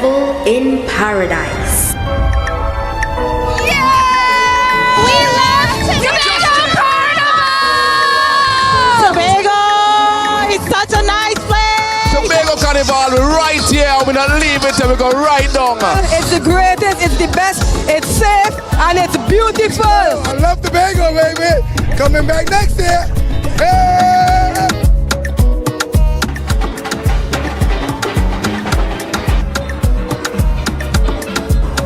Revel in Paradise. We love Tobago Carnival! Tobago! It's such a nice place! Tobago Carnival right here. We're not leaving till we go right down. It's the greatest, it's the best, it's safe, and it's beautiful. I love Tobago, baby. Coming back next year. Hey!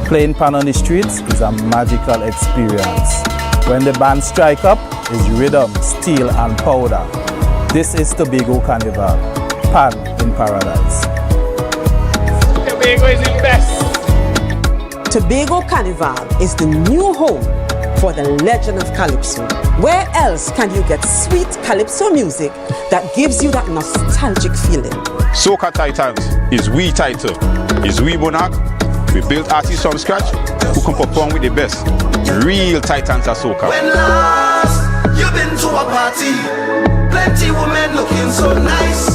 Playing pan on the streets is a magical experience. When the band strike up, is rhythm, steel and powder. This is Tobago Carnival, pan in paradise. Tobago is the best. Tobago Carnival is the new home for the legend of Calypso. Where else can you get sweet Calypso music that gives you that nostalgic feeling? Soca Titans is we title, is we monarch. We built artists from scratch who can perform with the best. Real titans of soca. When last you've been to a party, plenty women looking so nice.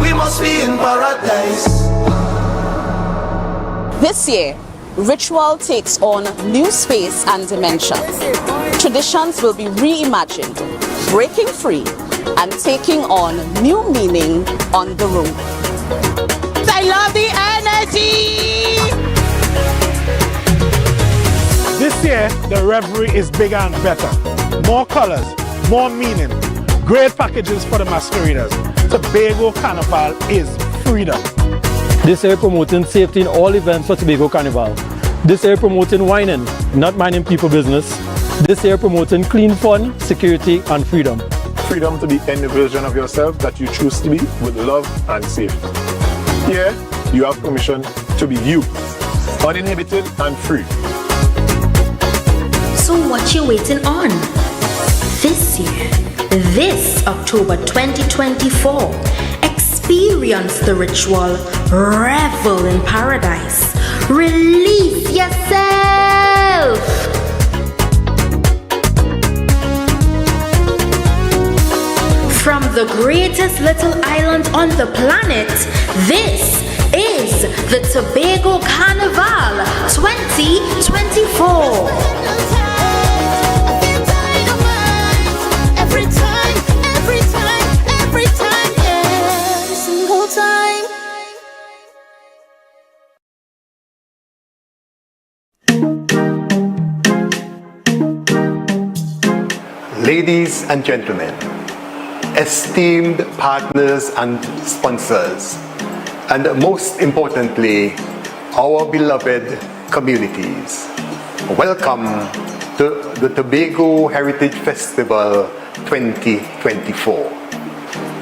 We must be in paradise. This year, Ritual takes on new space and dimension. Traditions will be reimagined, breaking free and taking on new meaning on the road. I love the energy! This year, the revelry is bigger and better. More colors, more meaning, great packages for the masqueraders. Tobago Carnival is freedom. This year promoting safety in all events for Tobago Carnival. This year promoting whining, not minding people business. This year promoting clean fun, security and freedom. Freedom to be any version of yourself that you choose to be with love and safety. Here, you have permission to be you, uninhibited and free. So what you waiting on? This year, this October 2024, experience the ritual, revel in paradise, release yourself. From the greatest little island on the planet, this is the Tobago Carnival 2024. Ladies and gentlemen, esteemed partners and sponsors, and most importantly, our beloved communities, welcome to the Tobago Heritage Festival 2024.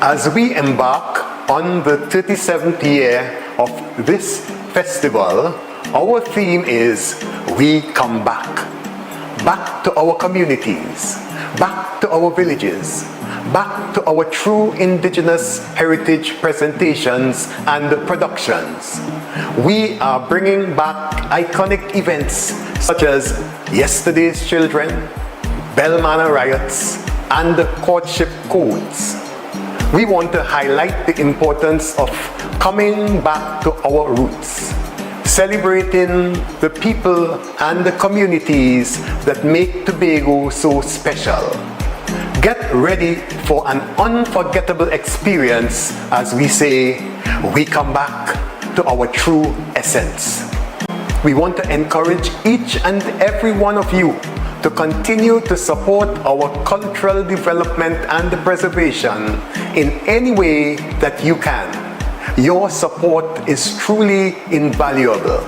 As we embark on the 37th year of this festival, our theme is We Come Back. Back to our communities, back to our villages, back to our true indigenous heritage presentations and productions. We are bringing back iconic events such as Yesterday's Children, Belmana Riots, and the Courtship Codes. We want to highlight the importance of coming back to our roots, celebrating the people and the communities that make Tobago so special. Get ready for an unforgettable experience as we say, we come back to our true essence. We want to encourage each and every one of you to continue to support our cultural development and preservation in any way that you can. Your support is truly invaluable.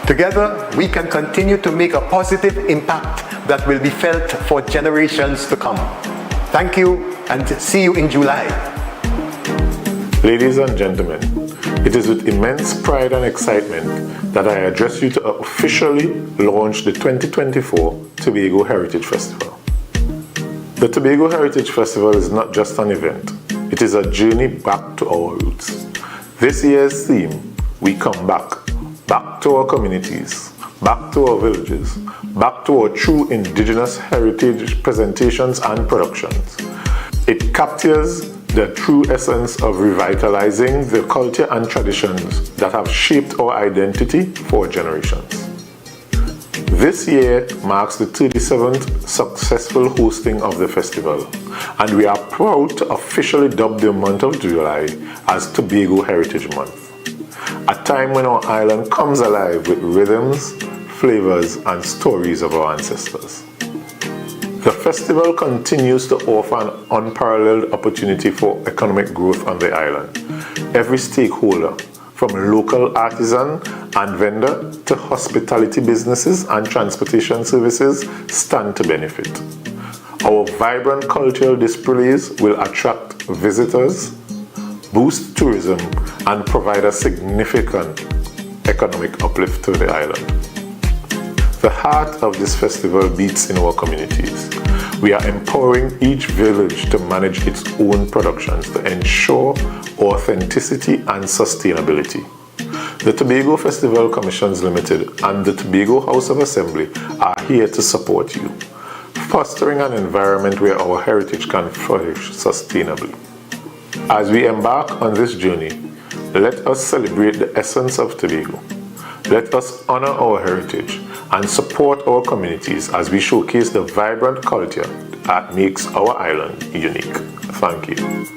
Together, we can continue to make a positive impact that will be felt for generations to come. Thank you, and see you in July. Ladies and gentlemen, it is with immense pride and excitement that I address you to officially launch the 2024 Tobago Heritage Festival. The Tobago Heritage Festival is not just an event, it is a journey back to our roots. This year's theme, We Come Back. Back to our communities, back to our villages, back to our true indigenous heritage presentations and productions. It captures the true essence of revitalizing the culture and traditions that have shaped our identity for generations. This year marks the 37th successful hosting of the festival, and we are proud to officially dub the month of July as Tobago Heritage Month, a time when our island comes alive with rhythms, flavors, and stories of our ancestors. The festival continues to offer an unparalleled opportunity for economic growth on the island. Every stakeholder, from local artisan and vendor to hospitality businesses and transportation services, stand to benefit. Our vibrant cultural displays will attract visitors, boost tourism, and provide a significant economic uplift to the island. The heart of this festival beats in our communities. We are empowering each village to manage its own productions to ensure authenticity and sustainability. The Tobago Festival Commissions Limited and the Tobago House of Assembly are here to support you, fostering an environment where our heritage can flourish sustainably. As we embark on this journey, let us celebrate the essence of Tobago. Let us honor our heritage and support our communities as we showcase the vibrant culture that makes our island unique. Thank you.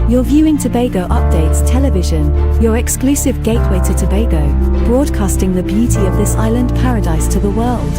You're viewing Tobago Updates Television, your exclusive gateway to Tobago, broadcasting the beauty of this island paradise to the world.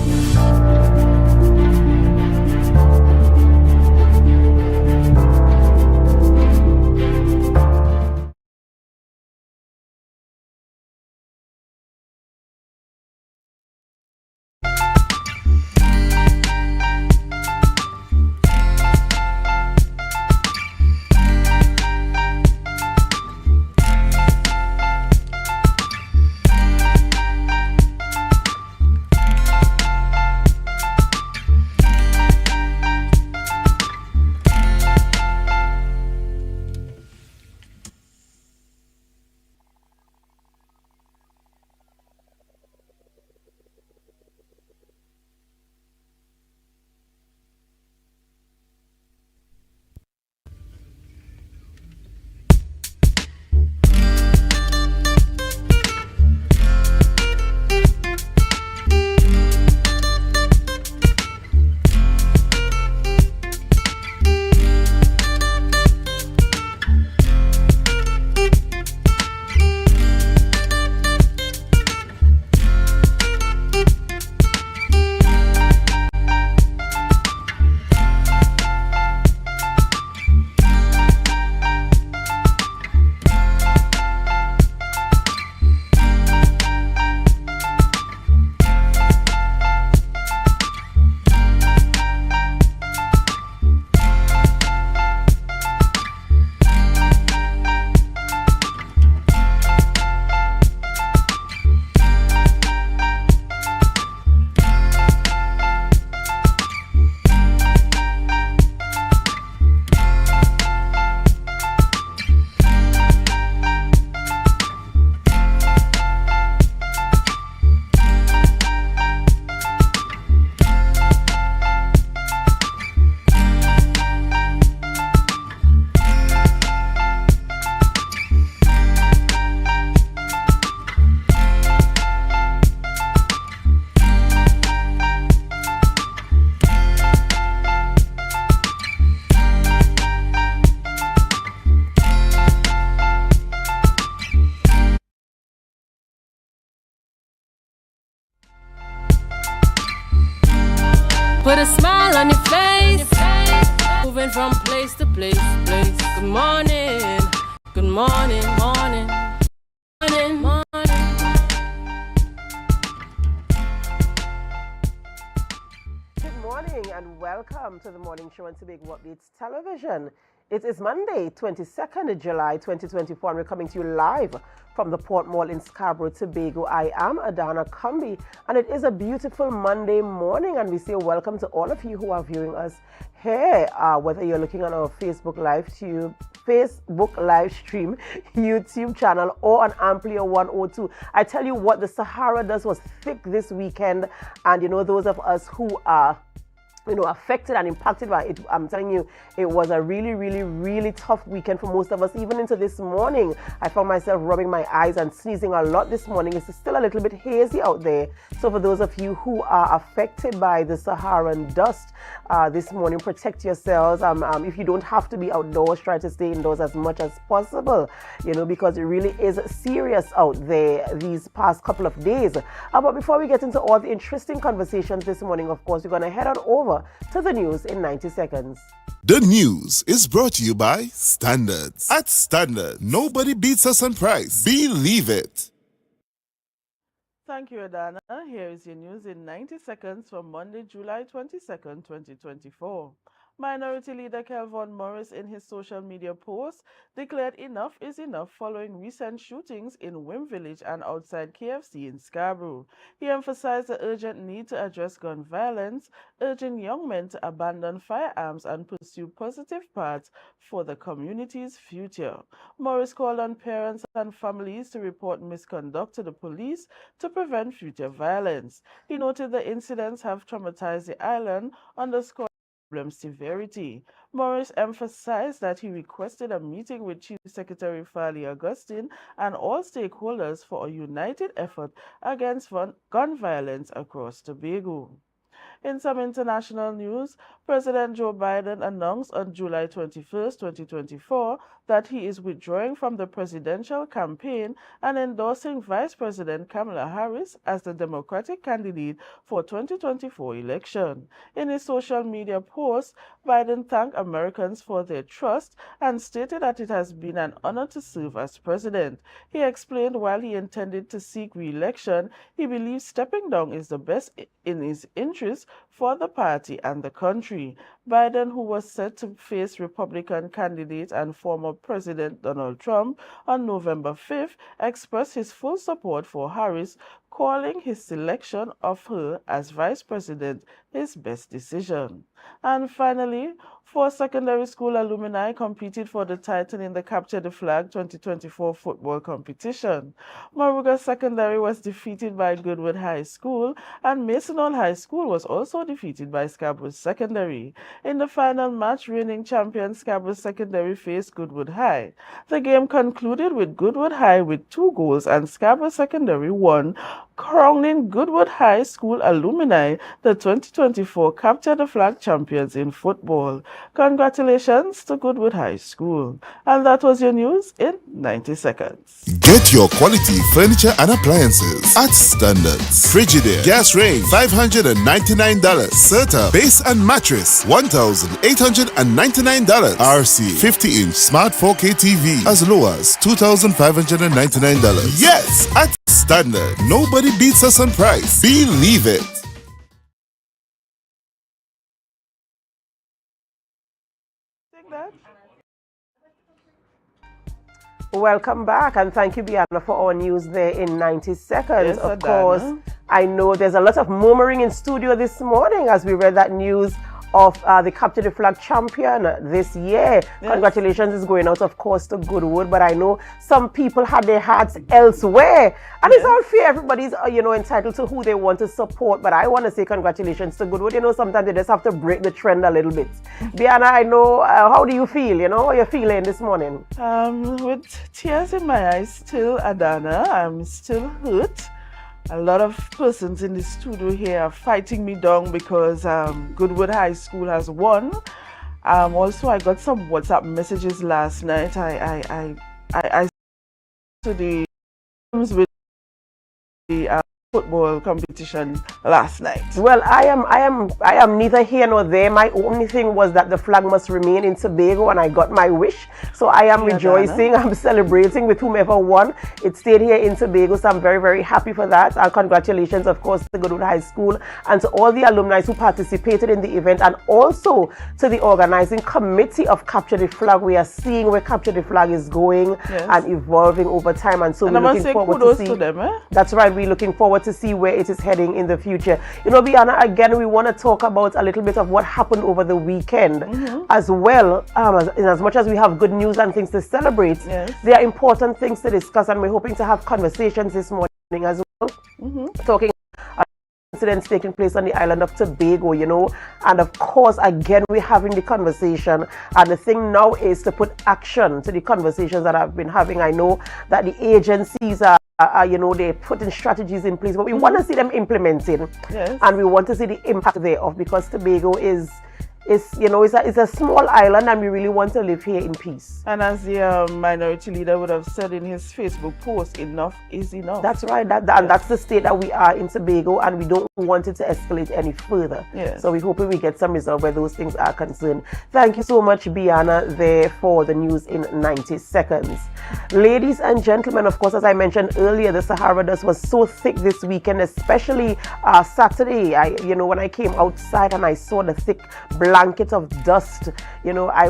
put a smile on your face. Moving from place to place. Good morning, good morning, morning, morning, morning. Good morning and welcome to the morning show on Tobago Updates Television. It is Monday, 22nd of July, 2024, and we're coming to you live from the Port Mall in Scarborough, Tobago. I am Adana Kumbi, and it is a beautiful Monday morning, and we say welcome to all of you who are viewing us here, whether you're looking on our Facebook live stream, YouTube channel, or on Amplia 102. I tell you what, the Sahara dust was thick this weekend, and you know, those of us who are affected and impacted by it, I'm telling you, it was a really, really, really tough weekend for most of us. Even into this morning, I found myself rubbing my eyes and sneezing a lot this morning. It's still a little bit hazy out there. So for those of you who are affected by the Saharan dust this morning, protect yourselves. If you don't have to be outdoors, try to stay indoors as much as possible, because it really is serious out there these past couple of days. But before we get into all the interesting conversations this morning, of course, we're going to head on over to the news in 90 seconds. The news is brought to you by Standards. At Standard, nobody beats us on price. Believe it. Thank you, Adana. Here is your news in 90 seconds from Monday, July 22nd, 2024. Minority Leader Kelvon Morris, in his social media post, declared enough is enough following recent shootings in Wim Village and outside KFC in Scarborough. He emphasized the urgent need to address gun violence, urging young men to abandon firearms and pursue positive paths for the community's future. Morris called on parents and families to report misconduct to the police to prevent future violence. He noted the incidents have traumatized the island, underscoring problem severity. Morris emphasized that he requested a meeting with Chief Secretary Farley Augustine and all stakeholders for a united effort against gun violence across Tobago. In some international news, President Joe Biden announced on July 21, 2024, that he is withdrawing from the presidential campaign and endorsing Vice President Kamala Harris as the Democratic candidate for 2024 election. In his social media post, Biden thanked Americans for their trust and stated that it has been an honor to serve as president. He explained while he intended to seek re-election, he believes stepping down is the best in his interest for the party and the country. Biden, who was set to face Republican candidate and former President Donald Trump on November 5th, expressed his full support for Harris, calling his selection of her as vice president his best decision. And finally, 4 secondary school alumni competed for the title in the Capture the Flag 2024 football competition. Moruga Secondary was defeated by Goodwood High School, and Masonall High School was also defeated by Scarborough Secondary. In the final match, reigning champion Scarborough Secondary faced Goodwood High. The game concluded with Goodwood High with 2 goals and Scarborough Secondary won, crowning Goodwood High School alumni the 2024 Capture the Flag champions in football. Congratulations to Goodwood High School. And that was your news in 90 seconds. Get your quality furniture and appliances at Standards. Frigidaire gas range $599. Serta base and mattress $1,899. RC 50-inch smart 4K TV as low as $2,599. Yes, at Standard, nobody beats us on price. Believe it. Welcome back, and thank you, Bianca, for our news there in 90 seconds. Yes, of Adana. Course, I know there's a lot of murmuring in studio this morning as we read that news of the Capture the Flag champion this year. Yes. Congratulations is going out, of course, to Goodwood, but I know some people had their hearts elsewhere, and it's all fair. Everybody's entitled to who they want to support, but I want to say congratulations to Goodwood. Sometimes they just have to break the trend a little bit. Bianca, I know, how do you feel? How are you feeling this morning? With tears in my eyes still, Adana, I'm still hurt. A lot of persons in the studio here are fighting me down because Goodwood High School has won. Also, I got some WhatsApp messages last night. I to the with the football competition last night? Well, I am neither here nor there. My only thing was that the flag must remain in Tobago, and I got my wish. So I am rejoicing. I'm celebrating with whomever won. It stayed here in Tobago, so I'm very, very happy for that. And congratulations, of course, to Goodwood High School and to all the alumni who participated in the event, and also to the organizing committee of Capture the Flag. We are seeing where Capture the Flag is going and evolving over time, and so we're looking forward to see. That's right. We're looking forward to see where it is heading in the future. You know, Bianna, again, we want to talk about a little bit of what happened over the weekend as well. As much as we have good news and things to celebrate, there are important things to discuss, and we're hoping to have conversations this morning as well, talking about incidents taking place on the island of Tobago, you know, and of course, again, we're having the conversation, and the thing now is to put action to the conversations that I've been having. I know that the agencies are you know, they're putting strategies in place, but we want to see them implementing, and we want to see the impact thereof, because Tobago is you know, it's a small island, and we really want to live here in peace. And as the minority leader would have said in his Facebook post, enough is enough. That's right. And that's the state that we are in Tobago, and we don't want it to escalate any further. So we're hoping we get some result where those things are concerned. Thank you so much, Bianna, there for the news in 90 seconds. Ladies and gentlemen, of course, as I mentioned earlier, the Sahara dust was so thick this weekend, especially Saturday. You know, when I came outside and I saw the thick blanket of dust, you know, I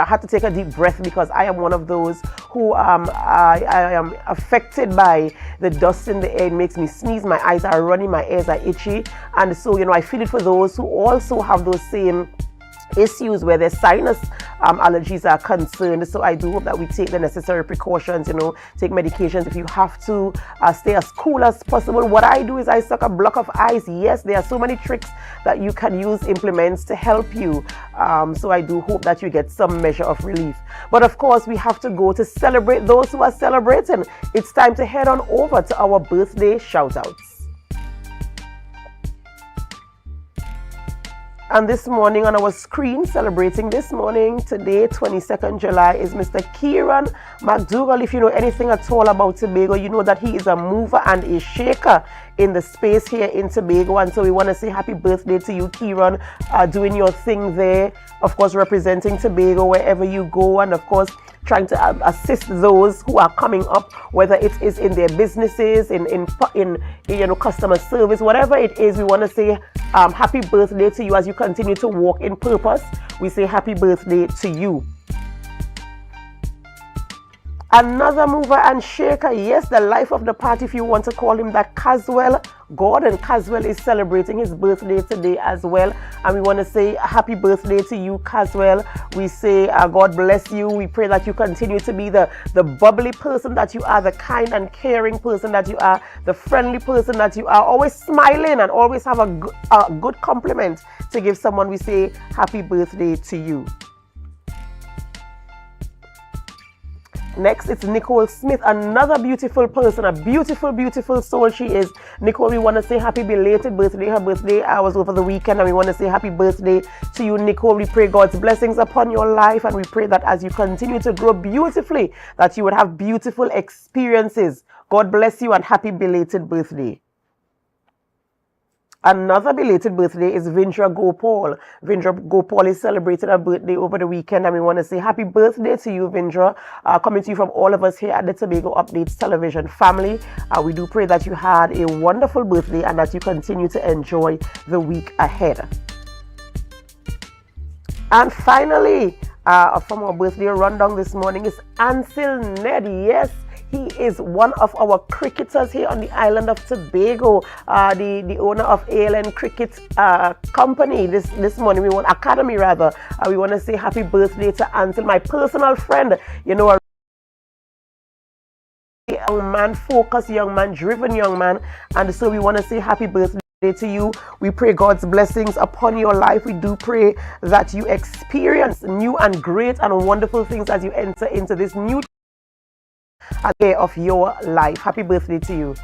had to take a deep breath, because I am one of those who I am affected by the dust in the air. It makes me sneeze, my eyes are running, my ears are itchy, and so, you know, I feel it for those who also have those same issues where their sinus allergies are concerned. So I do hope that we take the necessary precautions, you know, take medications if you have to, stay as cool as possible. What I do is I suck a block of ice. Yes, there are so many tricks that you can use, implements to help you. So I do hope that you get some measure of relief. But of course, we have to go to celebrate those who are celebrating. It's time to head on over to our birthday shout-outs. And this morning on our screen, celebrating this morning, today, 22nd July, is Mr. Kieran McDougall. If you know anything at all about Tobago, you know that he is a mover and a shaker in the space here in Tobago. And so we want to say happy birthday to you, Kieran, doing your thing there, of course, representing Tobago wherever you go, and of course, trying to assist those who are coming up, whether it is in their businesses, in you know, customer service, whatever it is. We want to say happy birthday to you as you continue to walk in purpose. We say happy birthday to you. Another mover and shaker, yes, the life of the party, if you want to call him that, Caswell Gordon. Caswell is celebrating his birthday today as well, and we want to say happy birthday to you, Caswell. We say God bless you. We pray that you continue to be the bubbly person that you are, the kind and caring person that you are, the friendly person that you are, always smiling and always have a good compliment to give someone. We say happy birthday to you. Next, it's Nicole Smith, another beautiful person, a beautiful, beautiful soul she is. Nicole, we want to say happy belated birthday. Her birthday was over the weekend, and we want to say happy birthday to you, Nicole. We pray God's blessings upon your life, and we pray that as you continue to grow beautifully, that you would have beautiful experiences. God bless you, and happy belated birthday. Another belated birthday is Vindra Gopal. Vindra Gopal is celebrating her birthday over the weekend, and we want to say happy birthday to you, Vindra. Coming to you from all of us here at the Tobago Updates television family. We do pray that you had a wonderful birthday and that you continue to enjoy the week ahead. And finally, from our birthday rundown this morning is Ansel Ned. Yes, he is one of our cricketers here on the island of Tobago, the owner of ALN Cricket Company. This morning, Academy rather. We want to say happy birthday to Ansel, my personal friend. You know, a young man, focused young man, driven young man, and so we want to say happy birthday to you. We pray God's blessings upon your life. We do pray that you experience new and great and wonderful things as you enter into this new day of your life. Happy birthday to you.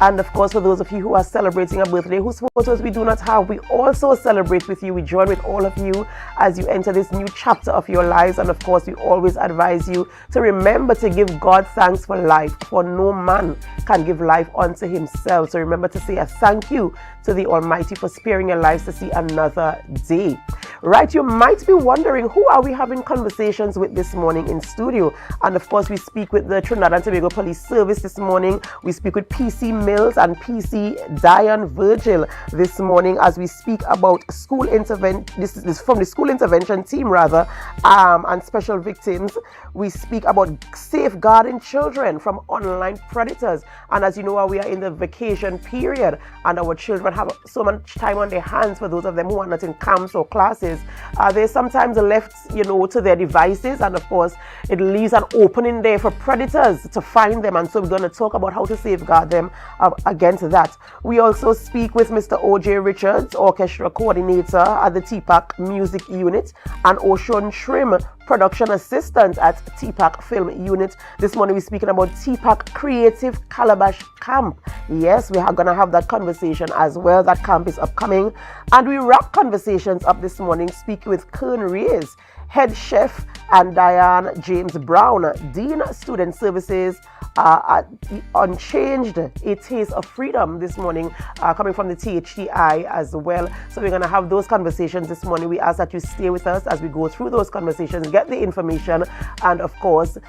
And of course, for those of you who are celebrating a birthday whose photos we do not have, we also celebrate with you. We join with all of you as you enter this new chapter of your lives. And of course, we always advise you to remember to give God thanks for life, for no man can give life unto himself. So remember to say a thank you to the Almighty for sparing your lives to see another day. Right, you might be wondering, who are we having conversations with this morning in studio? And of course, we speak with the Trinidad and Tobago Police Service this morning. We speak with PC Mills and PC Diane Virgil this morning as we speak about school intervention. This is from the school intervention team, rather, and special victims. We speak about safeguarding children from online predators. And as you know, we are in the vacation period, and our children have so much time on their hands. For those of them who are not in camps or classes, they're sometimes left, to their devices, and of course, it leaves an opening there for predators to find them. And so we're going to talk about how to safeguard them against that. We also speak with Mr. O.J. Richards, Orchestra Coordinator at the TPAC Music Unit, and Ocean Trim, Production Assistant at TPAC Film Unit. This morning we're speaking about TPAC Creative Calabash Camp. Yes, we are going to have that conversation as well. That camp is upcoming. And we wrap conversations up this morning speaking with Kern Reyes, Head Chef, and Diane James Brown, Dean Student Services at Unchanged, A Taste of Freedom this morning, coming from the THTI as well. So we're going to have those conversations this morning. We ask that you stay with us as we go through those conversations, get the information, and of course,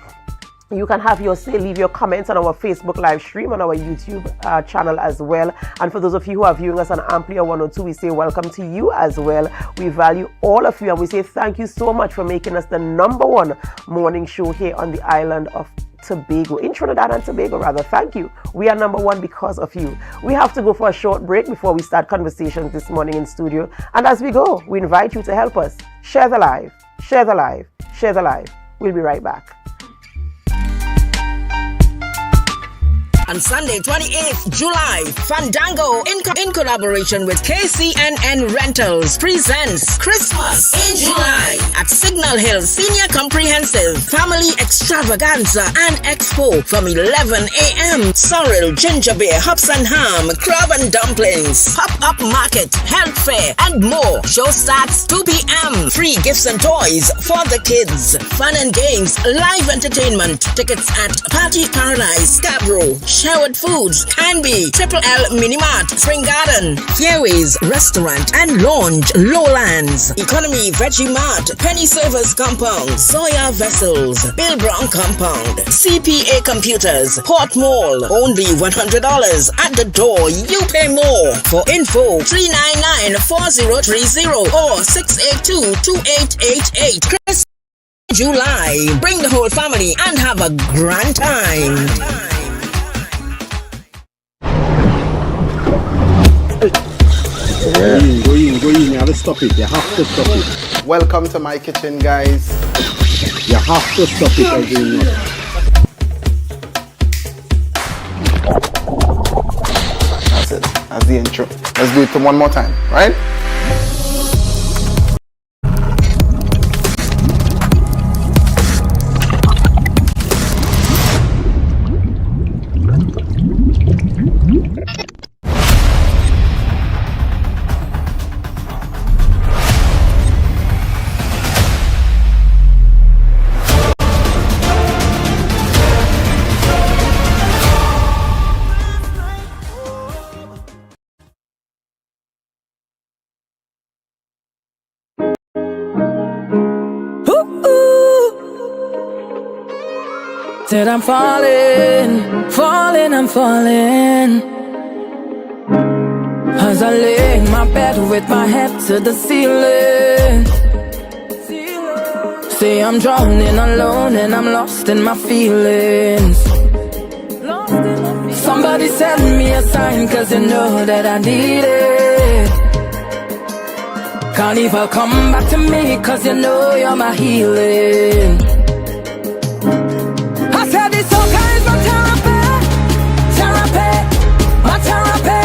you can have your say, leave your comments on our Facebook live stream, on our YouTube channel as well. And for those of you who are viewing us on Amplia 102, we say welcome to you as well. We value all of you, and we say thank you so much for making us the #1 morning show here on the island of Tobago, in Trinidad and Tobago rather. Thank you. We are #1 because of you. We have to go for a short break before we start conversations this morning in studio. And as we go, we invite you to help us share the live, share the live, share the live. We'll be right back. On Sunday, 28th July, Fandango, in collaboration with KCNN Rentals, presents Christmas in July at Signal Hill Senior Comprehensive Family Extravaganza and Expo from 11 a.m. Sorrel, ginger beer, hops and ham, crab and dumplings, pop-up market, health fair, and more. Show starts 2 p.m. Free gifts and toys for the kids. Fun and games, live entertainment. Tickets at Party Paradise, Scarborough, Sherwood Foods, Canby, Triple L Minimart, Spring Garden, Fairways Restaurant and Lounge, Lowlands, Economy Veggie Mart, Penny Service Compound, Zoya Vessels, Bill Brown Compound, CPA Computers, Port Mall. Only $100 at the door. You pay more. For info, 399-4030 or 682-2888. Christmas July. Bring the whole family and have a grand time. Go in. You have to stop it. You have to stop it. Welcome to my kitchen, guys. You have to stop it again. That's it. That's the intro. Let's do it one more time, right? Said I'm falling, I'm falling. As I lay in my bed with my head to the ceiling. Say I'm drowning alone and I'm lost in my feelings. Somebody send me a sign, cause you know that I need it. Can't even come back to me, cause you know you're my healing. I said this soca is my therapy, my therapy.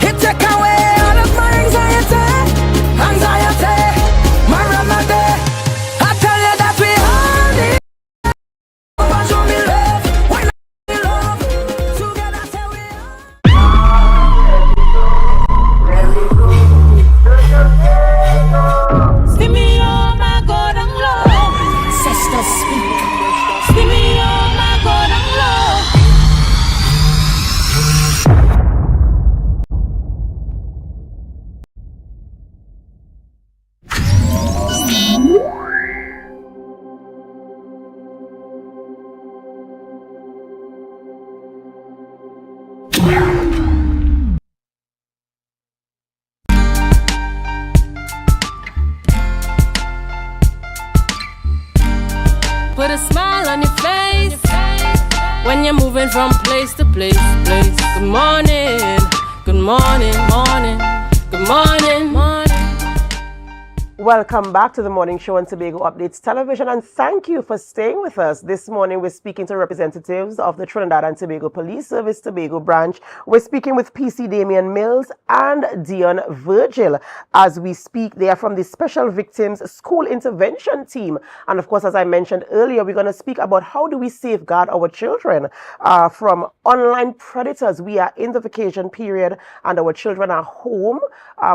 It take away all of my anxiety, my remedy. I tell you that we all need show me love, when I love, together say we are. Give me all my God and love. Put a smile on your face when you're moving from place to place. Good morning, good morning, morning, good morning, morning. Welcome back to the morning show on Tobago Updates Television, and thank you for staying with us. This morning we're speaking to representatives of the Trinidad and Tobago Police Service Tobago branch. We're speaking with PC Damian Mills and Dion Virgil. As we speak, they are from the Special Victims School Intervention Team. And of course, as I mentioned earlier, we're going to speak about how do we safeguard our children from online predators. We are in the vacation period and our children are home.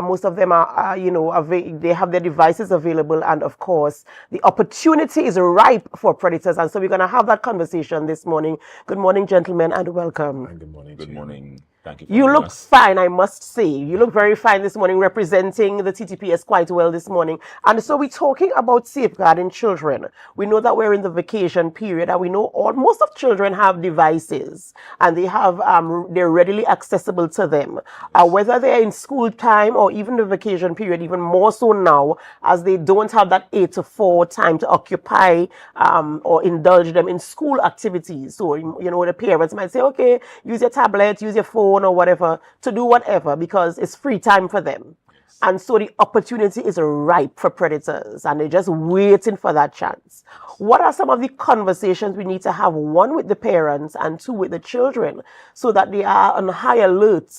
Most of them are, they have their devices available, and of course the opportunity is ripe for predators, and so we're going to have that conversation this morning. Good morning, gentlemen, and welcome. Good morning. Good morning. Thank you. You look fine, I must say. You look very fine this morning, representing the TTPS quite well this morning. And so we're talking about safeguarding children. We know that we're in the vacation period, and we know most of children have devices, and they have they're readily accessible to them. Whether they're in school time or even the vacation period, even more so now, as they don't have that 8 to 4 time to occupy or indulge them in school activities. So, the parents might say, okay, use your tablet, use your phone, or whatever, to do whatever, because it's free time for them. Yes. And so the opportunity is ripe for predators, and they're just waiting for that chance. What are some of the conversations we need to have, one with the parents and two with the children, so that they are on high alert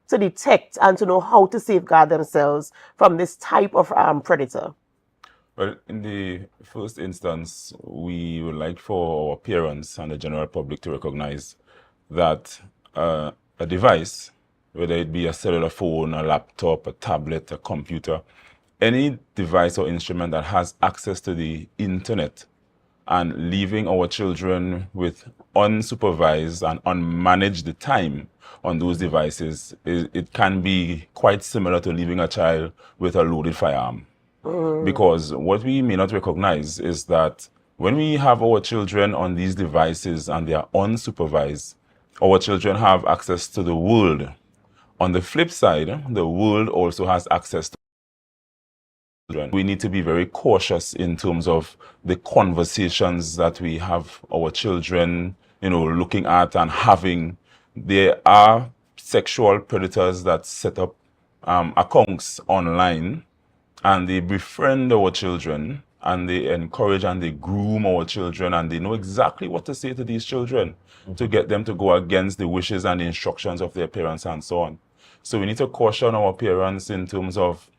to detect and to know how to safeguard themselves from this type of predator? Well, in the first instance, we would like for our parents and the general public to recognize that a device, whether it be a cellular phone, a laptop, a tablet, a computer, any device or instrument that has access to the internet, and leaving our children with unsupervised and unmanaged time on those devices, it can be quite similar to leaving a child with a loaded firearm. Because what we may not recognize is that when we have our children on these devices and they are unsupervised, our children have access to the world. On the flip side, the world also has access to children. We need to be very cautious in terms of the conversations that we have our children, looking at and having. There are sexual predators that set up accounts online, and they befriend our children, and they encourage and they groom our children, and they know exactly what to say to these children to get them to go against the wishes and the instructions of their parents and so on. So we need to caution our parents in terms of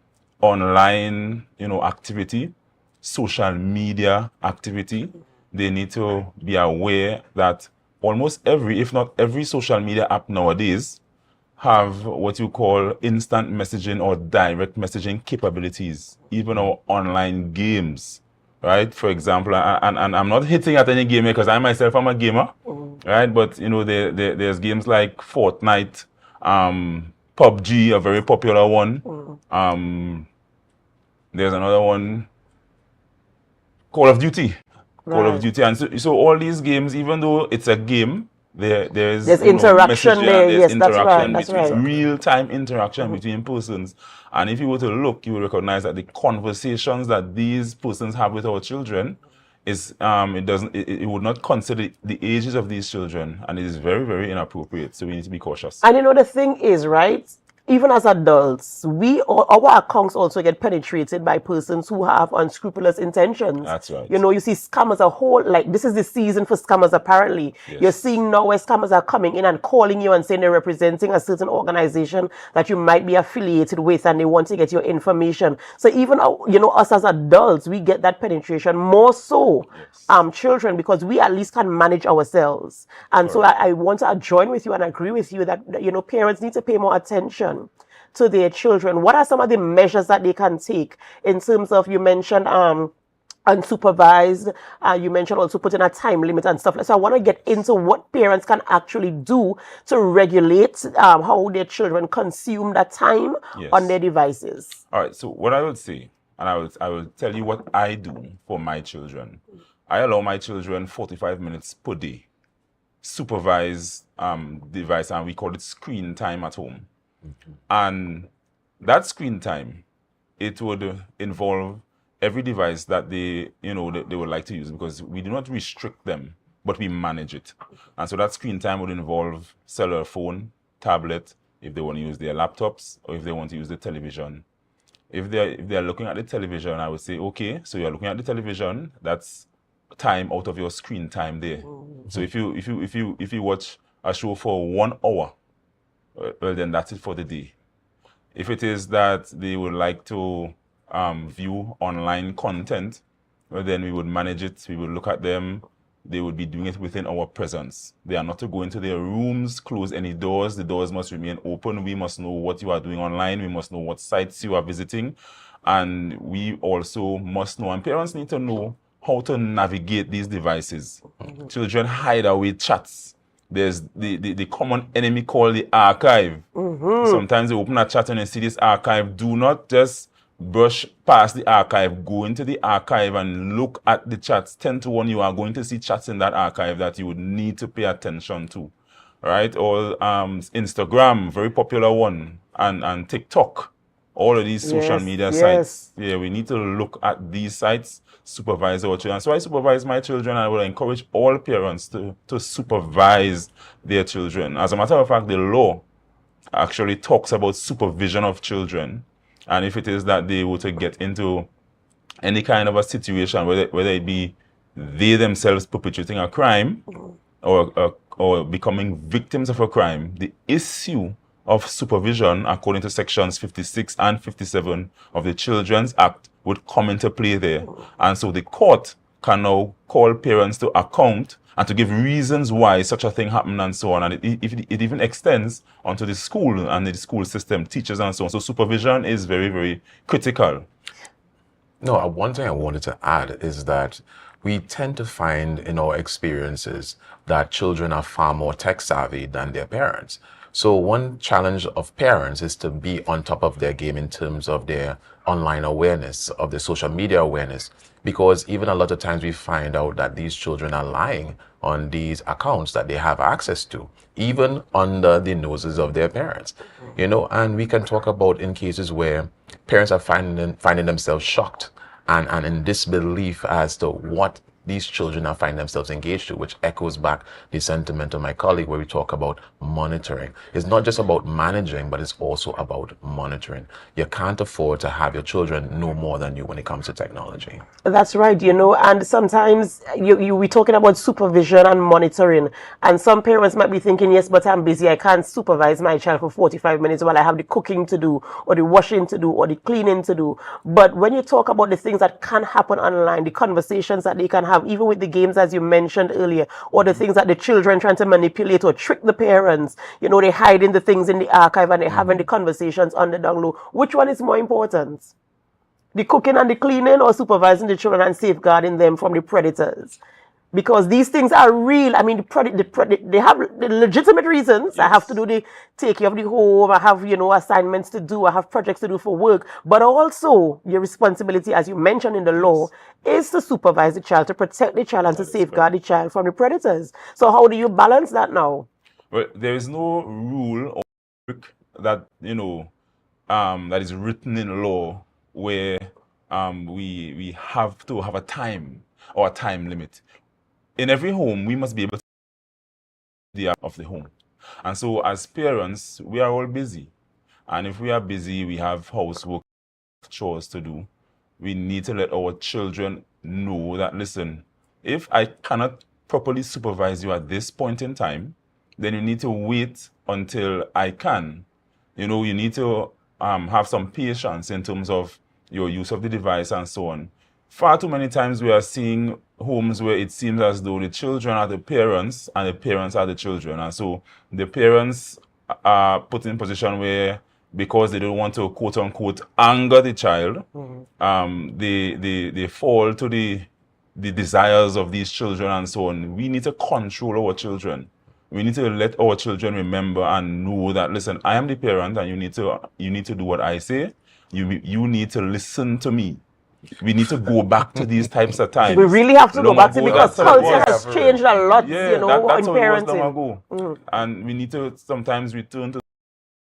online, activity, social media activity. They need to be aware that almost every, if not every social media app nowadays have what you call instant messaging or direct messaging capabilities, even our online games, right? For example, and I'm not hitting at any gamer because I myself am a gamer, right? But, there's games like Fortnite, PUBG, a very popular one. There's another one, Call of Duty. Call of Duty. And so all these games, even though it's a game, there's interaction there. There's yes, that's right. Real-time interaction between persons. And if you were to look, you will recognize that the conversations that these persons have with our children is it would not consider the ages of these children, and it is very, very inappropriate. So we need to be cautious. And the thing is, right? Even as adults, our accounts also get penetrated by persons who have unscrupulous intentions. That's right. You see scammers a whole, like, this is the season for scammers apparently. Yes. You're seeing now where scammers are coming in and calling you and saying they're representing a certain organization that you might be affiliated with, and they want to get your information. So even, us as adults, we get that penetration more so, children, because we at least can manage ourselves. And so I want to join with you and agree with you that, parents need to pay more attention to their children. What are some of the measures that they can take in terms of, you mentioned unsupervised. You mentioned also putting a time limit and stuff. So I want to get into what parents can actually do to regulate how their children consume that time on their devices. All right. So what I would say, and I will tell you what I do for my children. I allow my children 45 minutes per day, supervised device, and we call it screen time at home. And that screen time, it would involve every device that they would like to use, because we do not restrict them, but we manage it. And so that screen time would involve cellular phone, tablet, if they want to use their laptops, or if they want to use the television. If they're looking at the television, I would say, okay, so you're looking at the television, that's time out of your screen time there. So if you watch a show for 1 hour, well, then that's it for the day. If it is that they would like to view online content, well, then we would manage it. We would look at them. They would be doing it within our presence. They are not to go into their rooms, close any doors. The doors must remain open. We must know what you are doing online. We must know what sites you are visiting. And we also must know, and parents need to know, how to navigate these devices. Children hide away chats. There's the common enemy called the archive. Sometimes they open a chat and they see this archive. Do not just brush past the archive. Go into the archive and look at the chats. 10 to 1, you are going to see chats in that archive that you would need to pay attention to. Right? Or Instagram, very popular one, and TikTok. All of these social media sites. Yeah, we need to look at these sites, supervise our children. So I supervise my children, and I will encourage all parents to supervise their children. As a matter of fact, the law actually talks about supervision of children. And if it is that they were to get into any kind of a situation, whether it be they themselves perpetrating a crime or becoming victims of a crime, the issue of supervision, according to sections 56 and 57 of the Children's Act, would come into play there. And so the court can now call parents to account and to give reasons why such a thing happened and so on. And it even extends onto the school and the school system, teachers and so on. So supervision is very, very critical. No, one thing I wanted to add is that we tend to find in our experiences that children are far more tech savvy than their parents. So one challenge of parents is to be on top of their game in terms of their online awareness, of their social media awareness, because even a lot of times we find out that these children are lying on these accounts that they have access to, even under the noses of their parents. And we can talk about in cases where parents are finding themselves shocked and in disbelief as to what these children are finding themselves engaged to, which echoes back the sentiment of my colleague where we talk about monitoring. It's not just about managing, but it's also about monitoring. You can't afford to have your children know more than you when it comes to technology. That's right, and sometimes we're talking about supervision and monitoring, and some parents might be thinking, yes, but I'm busy, I can't supervise my child for 45 minutes while I have the cooking to do, or the washing to do, or the cleaning to do. But when you talk about the things that can happen online, the conversations that they can have, even with the games as you mentioned earlier, or the things that the children trying to manipulate or trick the parents, they hiding the things in the archive and they're having the conversations on the down low. Which one is more important? The cooking and the cleaning, or supervising the children and safeguarding them from the predators? Because these things are real. I mean, they have the legitimate reasons. Yes. I have to do the take care of the home. I have, assignments to do. I have projects to do for work. But also, your responsibility, as you mentioned in the law, is to supervise the child, to protect the child, and to safeguard the child from the predators. So how do you balance that now? Well, there is no rule or work that, that is written in law where we have to have a time or a time limit. In every home, we must be able to the of the home. And so as parents, we are all busy. And if we are busy, we have housework, chores to do. We need to let our children know that, listen, if I cannot properly supervise you at this point in time, then you need to wait until I can. You need to have some patience in terms of your use of the device and so on. Far too many times we are seeing homes where it seems as though the children are the parents and the parents are the children. And so the parents are put in a position where because they don't want to quote unquote anger the child, they fall to the desires of these children and so on. We need to control our children. We need to let our children remember and know that, listen, I am the parent and you need to do what I say. You need to listen to me. We need to go back to these types of times. We really have to go back to, because culture has was. changed a lot, Yeah, you know, that's in how it was long parenting. ago. And we need to sometimes return to,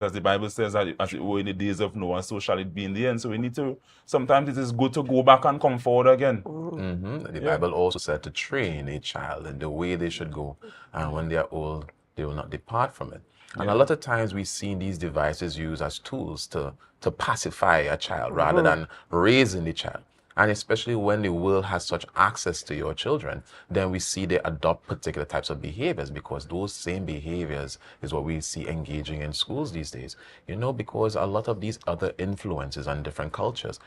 as the Bible says, as it were in the days of Noah, so shall it be in the end. So we need to, sometimes it is good to go back and come forward again. The Bible also said to train a child in the way they should go, and when they are old, they will not depart from it. And a lot of times we see these devices used as tools to pacify a child rather than raising the child. And especially when the world has such access to your children, then we see they adopt particular types of behaviors, because those same behaviors is what we see engaging in schools these days. You know, because a lot of these other influences on different cultures.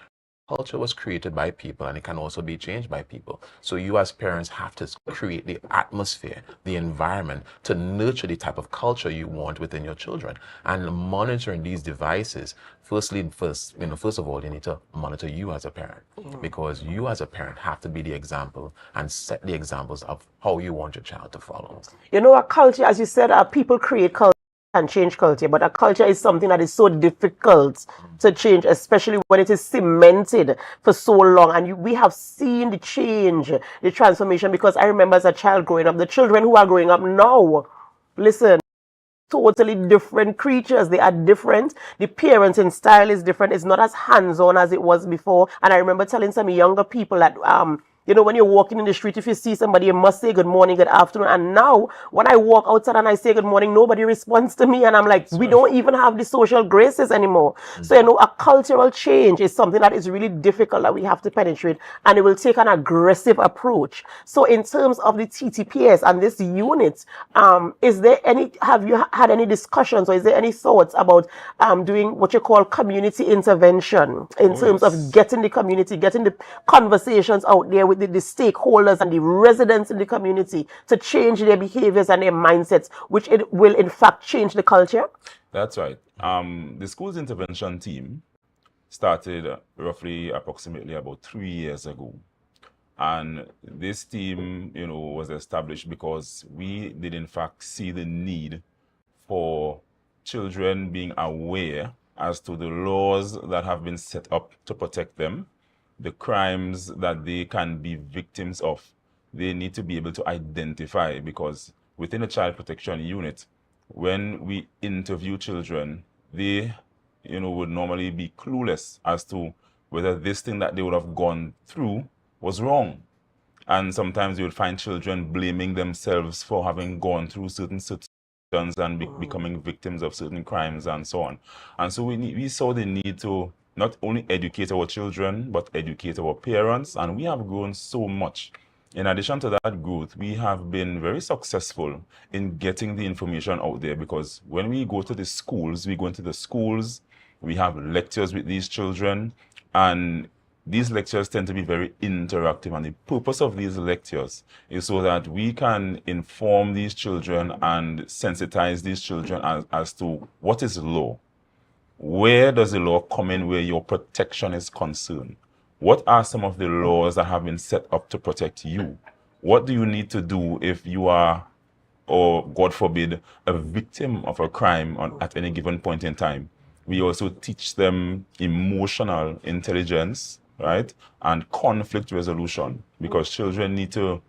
Culture was created by people and it can also be changed by people. So you as parents have to create the atmosphere, the environment to nurture the type of culture you want within your children. And monitoring these devices, first of all, you need to monitor you as a parent, because you as a parent have to be the example and set the examples of how you want your child to follow. You know, a culture, as you said, people create culture and change culture, but a culture is something that is so difficult to change, especially when it is cemented for so long. And we have seen the change, the transformation, because I remember as a child growing up, the children who are growing up now, listen, totally different creatures. They are different. The parenting style is different. It's not as hands-on as it was before. And I remember telling some younger people that you know, when you're walking in the street, if you see somebody, you must say good morning, good afternoon. And now, when I walk outside and I say good morning, nobody responds to me. And I'm like, we don't even have the social graces anymore. So, you know, a cultural change is something that is really difficult that we have to penetrate. And it will take an aggressive approach. So, in terms of the TTPS and this unit, have you had any discussions, or is there any thoughts about doing what you call community intervention in terms of getting the community, getting the conversations out there with the stakeholders and the residents in the community to change their behaviors and their mindsets, which it will in fact change the culture? That's right. The school's intervention team started roughly approximately about 3 years ago. And this team, you know, was established because we did in fact see the need for children being aware as to the laws that have been set up to protect them, the crimes that they can be victims of. They need to be able to identify, because within a child protection unit, when we interview children, they, you know, would normally be clueless as to whether this thing that they would have gone through was wrong. And sometimes you would find children blaming themselves for having gone through certain situations and becoming victims of certain crimes and so on. And so we saw the need to not only educate our children, but educate our parents, and we have grown so much. In addition to that growth, we have been very successful in getting the information out there, because when we go to the schools, we have lectures with these children, and these lectures tend to be very interactive, and the purpose of these lectures is so that we can inform these children and sensitize these children as to what is law. Where does the law come in where your protection is concerned? What are some of the laws that have been set up to protect you? What do you need to do if you are, or God forbid, a victim of a crime at any given point in time? We also teach them emotional intelligence, right? And conflict resolution, because children need to,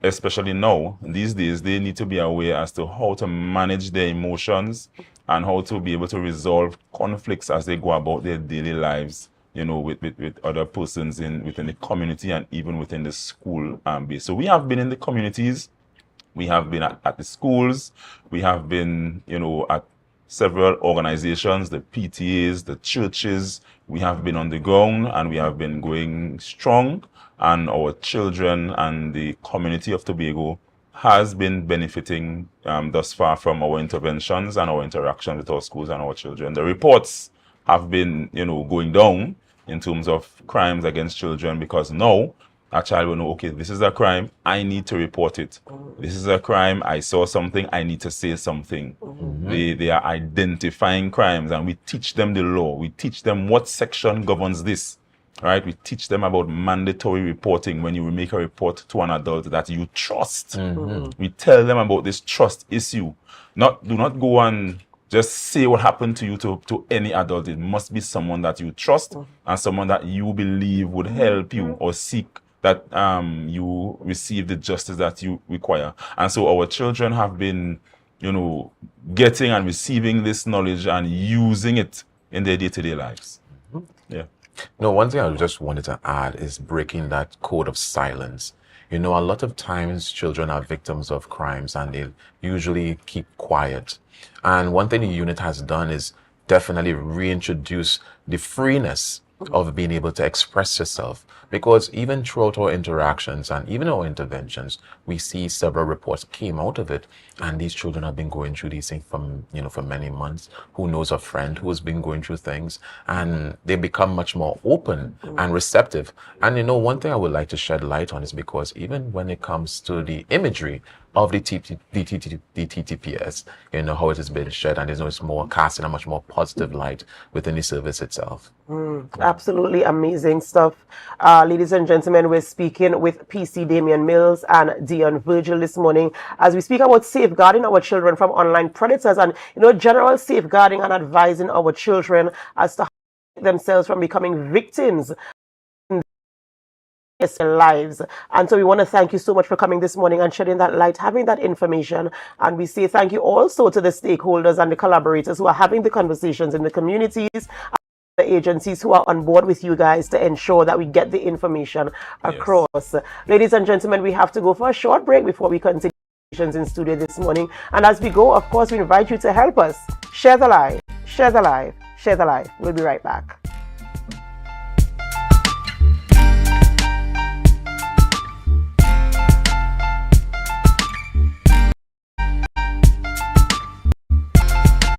especially now, these days, they need to be aware as to how to manage their emotions and how to be able to resolve conflicts as they go about their daily lives, you know, with other persons within the community and even within the school base. So we have been in the communities, we have been at the schools, we have been, you know, at several organizations, the PTAs, the churches. We have been on the ground and we have been going strong, and our children and the community of Tobago has been benefiting thus far from our interventions and our interaction with our schools and our children. The reports have been, you know, going down in terms of crimes against children, because now a child will know, okay, this is a crime, I need to report it. This is a crime, I saw something, I need to say something. They are identifying crimes, and we teach them the law. We teach them what section governs this. Right? We teach them about mandatory reporting when you make a report to an adult that you trust. We tell them about this trust issue. Do not go and just say what happened to you to any adult. It must be someone that you trust and someone that you believe would help you or seek that you receive the justice that you require. And so our children have been, getting and receiving this knowledge and using it in their day-to-day lives. Yeah. No, one thing I just wanted to add is breaking that code of silence. A lot of times children are victims of crimes and they usually keep quiet. And one thing the unit has done is definitely reintroduce the freeness of being able to express yourself. Because even throughout our interactions and even our interventions, we see several reports came out of it. And these children have been going through these things for many months. Who knows a friend who has been going through things, and they become much more open and receptive. And one thing I would like to shed light on is because even when it comes to the imagery of the TTPS, how it has been shed, and it's more cast in a much more positive light within the service itself. Absolutely amazing stuff. Ladies and gentlemen, we're speaking with PC Damian Mills and Dion Virgil this morning as we speak about safeguarding our children from online predators and, general safeguarding and advising our children as to how to keep themselves from becoming victims in their lives. And so we want to thank you so much for coming this morning and shedding that light, having that information. And we say thank you also to the stakeholders and the collaborators who are having the conversations in the communities, the agencies who are on board with you guys to ensure that we get the information across. Yes. Ladies and gentlemen, we have to go for a short break before we continue in studio this morning. And as we go, of course, we invite you to help us. Share the live, share the live, share the live. We'll be right back.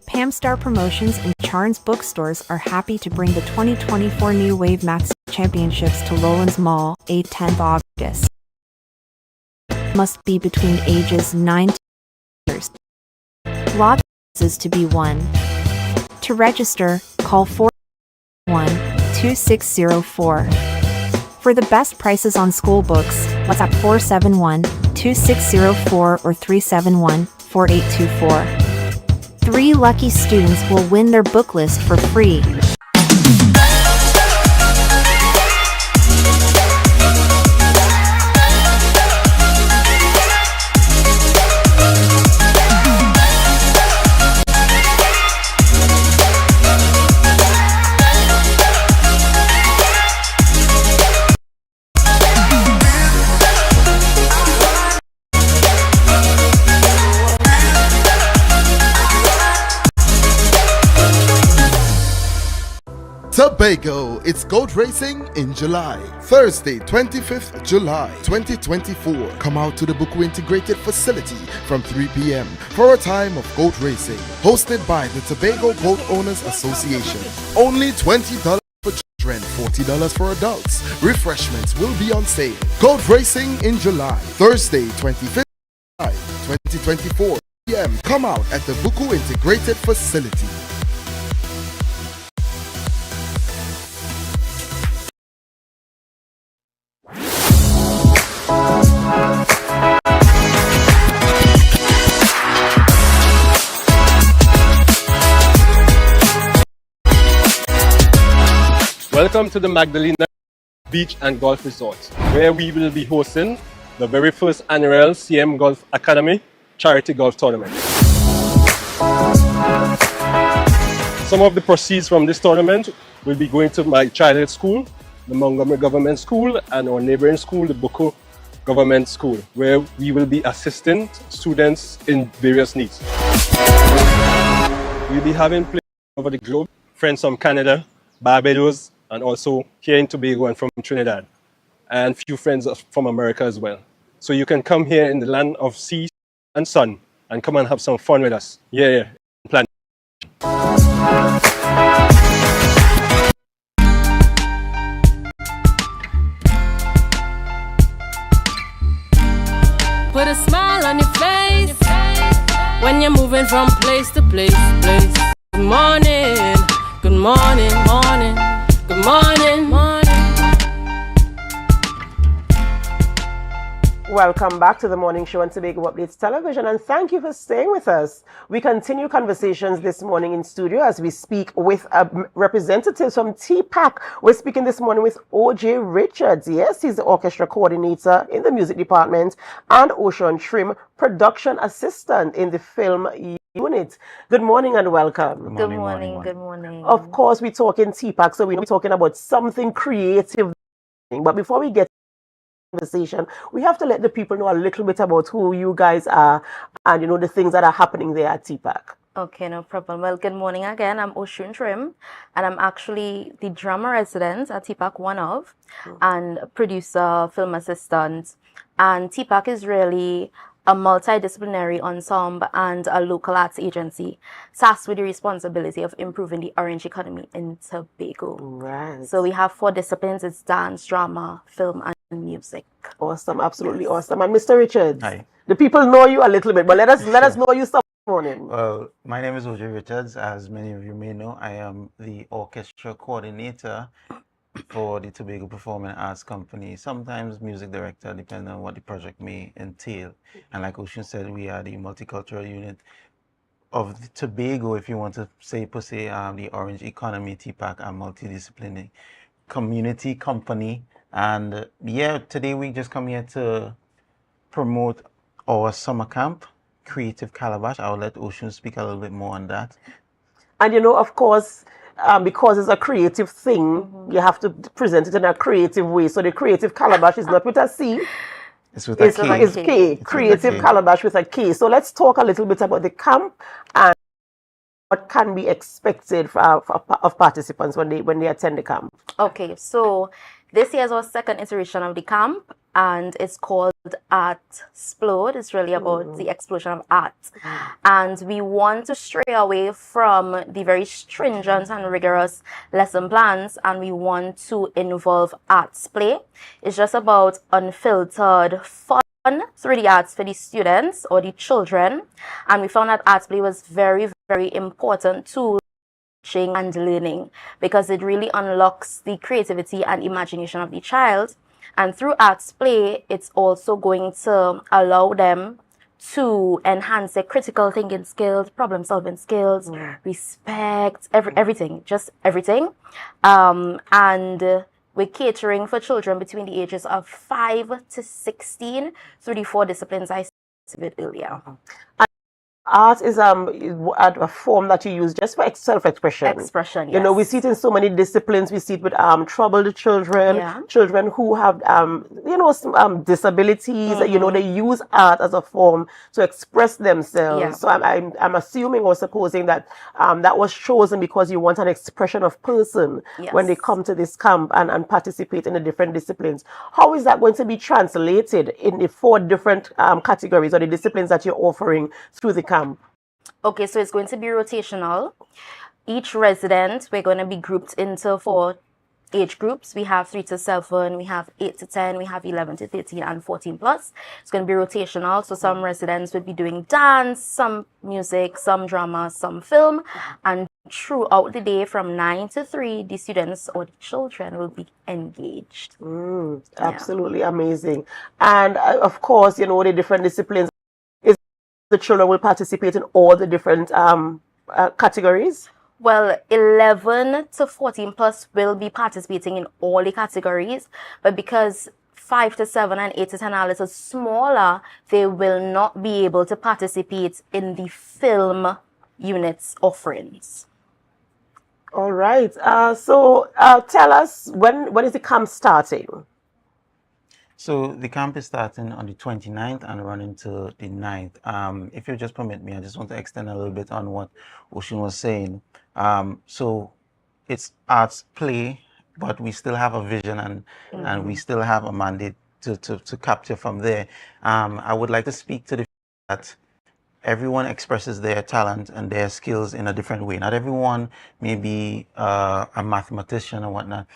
Pam Star Promotions and Charns Bookstores are happy to bring the 2024 New Wave Max Championships to Lowlands Mall, 8-10 August. Must be between ages 9 to 10 years. Lot is to be won. To register, call 471-2604. For the best prices on school books, WhatsApp 471-2604 or 371-4824. 3 lucky students will win their book list for free. Tobago, it's goat racing in July. Thursday, 25th July 2024. Come out to the Buku Integrated Facility from 3 p.m. for a time of goat racing. Hosted by the Tobago Goat Owners Association. Only $20 for children, $40 for adults. Refreshments will be on sale. Goat racing in July. Thursday, 25th July 2024 p.m. Come out at the Buku Integrated Facility. Welcome to the Magdalena Beach and Golf Resort, where we will be hosting the very first annual CM Golf Academy Charity Golf Tournament. Some of the proceeds from this tournament will be going to my childhood school, the Montgomery Government School, and our neighboring school, the Buku Government School, where we will be assisting students in various needs. We'll be having players over the globe, friends from Canada, Barbados, and also here in Tobago and from Trinidad, and few friends from America as well. So you can come here in the land of sea and sun and come and have some fun with us. Yeah. Plan. smile on your face when you're moving from place to place. Good morning, good morning, morning, good morning, morning. Welcome back to the morning show on Tobago Updates Television, and thank you for staying with us. We continue conversations this morning in studio as we speak with representatives from TPAC. We're speaking this morning with O.J. Richards. Yes, he's the orchestra coordinator in the music department, and Ocean Trim, production assistant in the film unit. Good morning and welcome. Good morning. Good morning. Of course, we're talking TPAC, so we're talking about something creative. But before we get conversation, we have to let the people know a little bit about who you guys are and the things that are happening there at TPAC. Okay, no problem. Well, good morning again. I'm Ocean Trim, and I'm actually the drama resident at TPAC One of, and producer, film assistant. And TPAC is really a multidisciplinary ensemble and a local arts agency tasked with the responsibility of improving the orange economy in Tobago. Right. So we have 4 disciplines: it's dance, drama, film, and music. Awesome, absolutely awesome. And Mr. Richards, hi. The people know you a little bit, but let us know you some morning. Well, my name is O.J. Richards. As many of you may know, I am the orchestra coordinator for the Tobago Performing Arts Company, sometimes music director, depending on what the project may entail. And like Ocean said, we are the multicultural unit of the Tobago, if you want to say per se, the Orange Economy, TPAC, a multidisciplinary community company. And yeah, today we just come here to promote our summer camp, Creative Calabash. I'll let Ocean speak a little bit more on that. And of course, because it's a creative thing, you have to present it in a creative way. So the Creative Calabash is not with a C. It's with a K. It's K. Creative Calabash with a K. So let's talk a little bit about the camp and what can be expected of participants when they attend the camp. Okay, so this year is our 2nd iteration of the camp, and it's called Art Explode. It's really about the explosion of art. And we want to stray away from the very stringent and rigorous lesson plans, and we want to involve arts play. It's just about unfiltered fun through the arts for the students or the children. And we found that arts play was very, very important tool and learning, because it really unlocks the creativity and imagination of the child. And through arts play, it's also going to allow them to enhance their critical thinking skills, problem solving skills, respect, everything, just everything. And we're catering for children between the ages of 5 to 16 through the 4 disciplines I said earlier. Art is a form that you use just for self-expression. Expression, yes. We see it in so many disciplines. We see it with troubled children, children who have disabilities. They use art as a form to express themselves. Yeah. So I'm assuming or supposing that that was chosen because you want an expression of person when they come to this camp and participate in the different disciplines. How is that going to be translated in the 4 different categories or the disciplines that you're offering through the camp? Okay, so it's going to be rotational. Each resident, we're going to be grouped into 4 age groups. We have 3 to 7, we have 8 to 10, we have 11 to 13, and 14 plus. It's going to be rotational. So some residents will be doing dance, some music, some drama, some film. And throughout the day from 9 to 3, the students or the children will be engaged. Absolutely amazing. And of course, the different disciplines. The children will participate in all the different categories? Well, 11 to 14 plus will be participating in all the categories, but because 5 to 7 and 8 to 10 are a little smaller, they will not be able to participate in the film unit's offerings. All right. So tell us, when is the camp starting? So the camp is starting on the 29th and running to the 9th. If you just permit me, I just want to extend a little bit on what Ocean was saying. So it's arts play, but we still have a vision and we still have a mandate to capture from there. I would like to speak to the fact that everyone expresses their talent and their skills in a different way. Not everyone may be a mathematician or whatnot.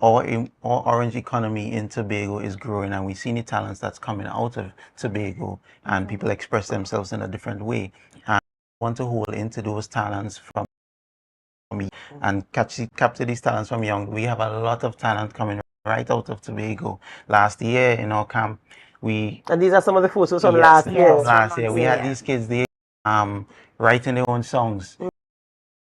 our orange economy in Tobago is growing, and we see the talents that's coming out of Tobago, and people express themselves in a different way. And we want to hold into those talents from me and capture these talents from young. We have a lot of talent coming right out of Tobago. Last year in our camp, and these are some of the photos from yes, last year. Last year we had these kids there writing their own songs,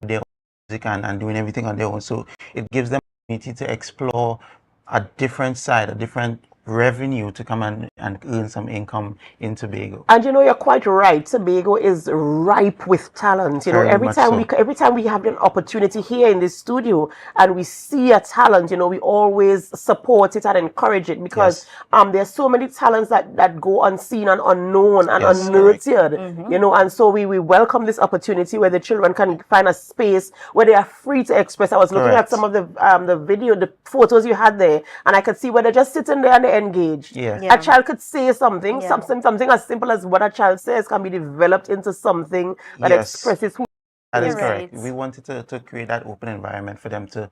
their own music, and doing everything on their own. So it gives them the opportunity to explore a different side, a different revenue to come and earn some income in Tobago. And you know, you're quite right. Tobago is ripe with talent. You know, Very every much time so. every time we have an opportunity here in this studio and we see a talent, you know, we always support it and encourage it, because there's so many talents that go unseen and unknown and unnurtured. You know, and so we welcome this opportunity where the children can find a space where they are free to express. I was looking at some of the video, the photos you had there, and I could see where they're just sitting there and they're engaged. A child could say something, something as simple as what a child says can be developed into something that expresses who. That is correct. We wanted to create that open environment for them to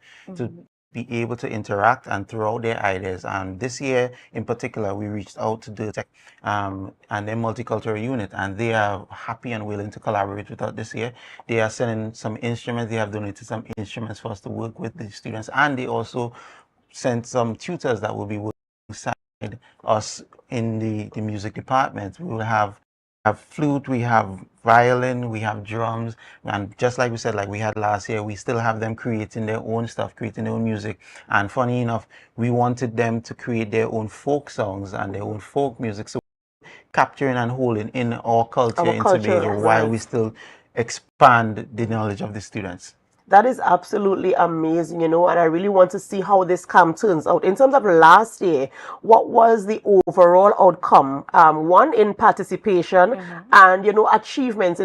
be able to interact and throw out their ideas. And this year in particular, we reached out to the tech and their multicultural unit, and they are happy and willing to collaborate with us this year. They are sending some instruments. They have donated some instruments for us to work with the students, and they also sent some tutors that will be working alongside us in the music department. We will have flute, we have violin, we have drums, and just like we said, like we had last year, we still have them creating their own stuff, creating their own music. And funny enough, we wanted them to create their own folk songs and their own folk music, so capturing and holding in our culture in Tobago while we still expand the knowledge of the students. That is absolutely amazing, you know, and I really want to see how this camp turns out. In terms of last year, what was the overall outcome? One, in participation and, you know, achievements.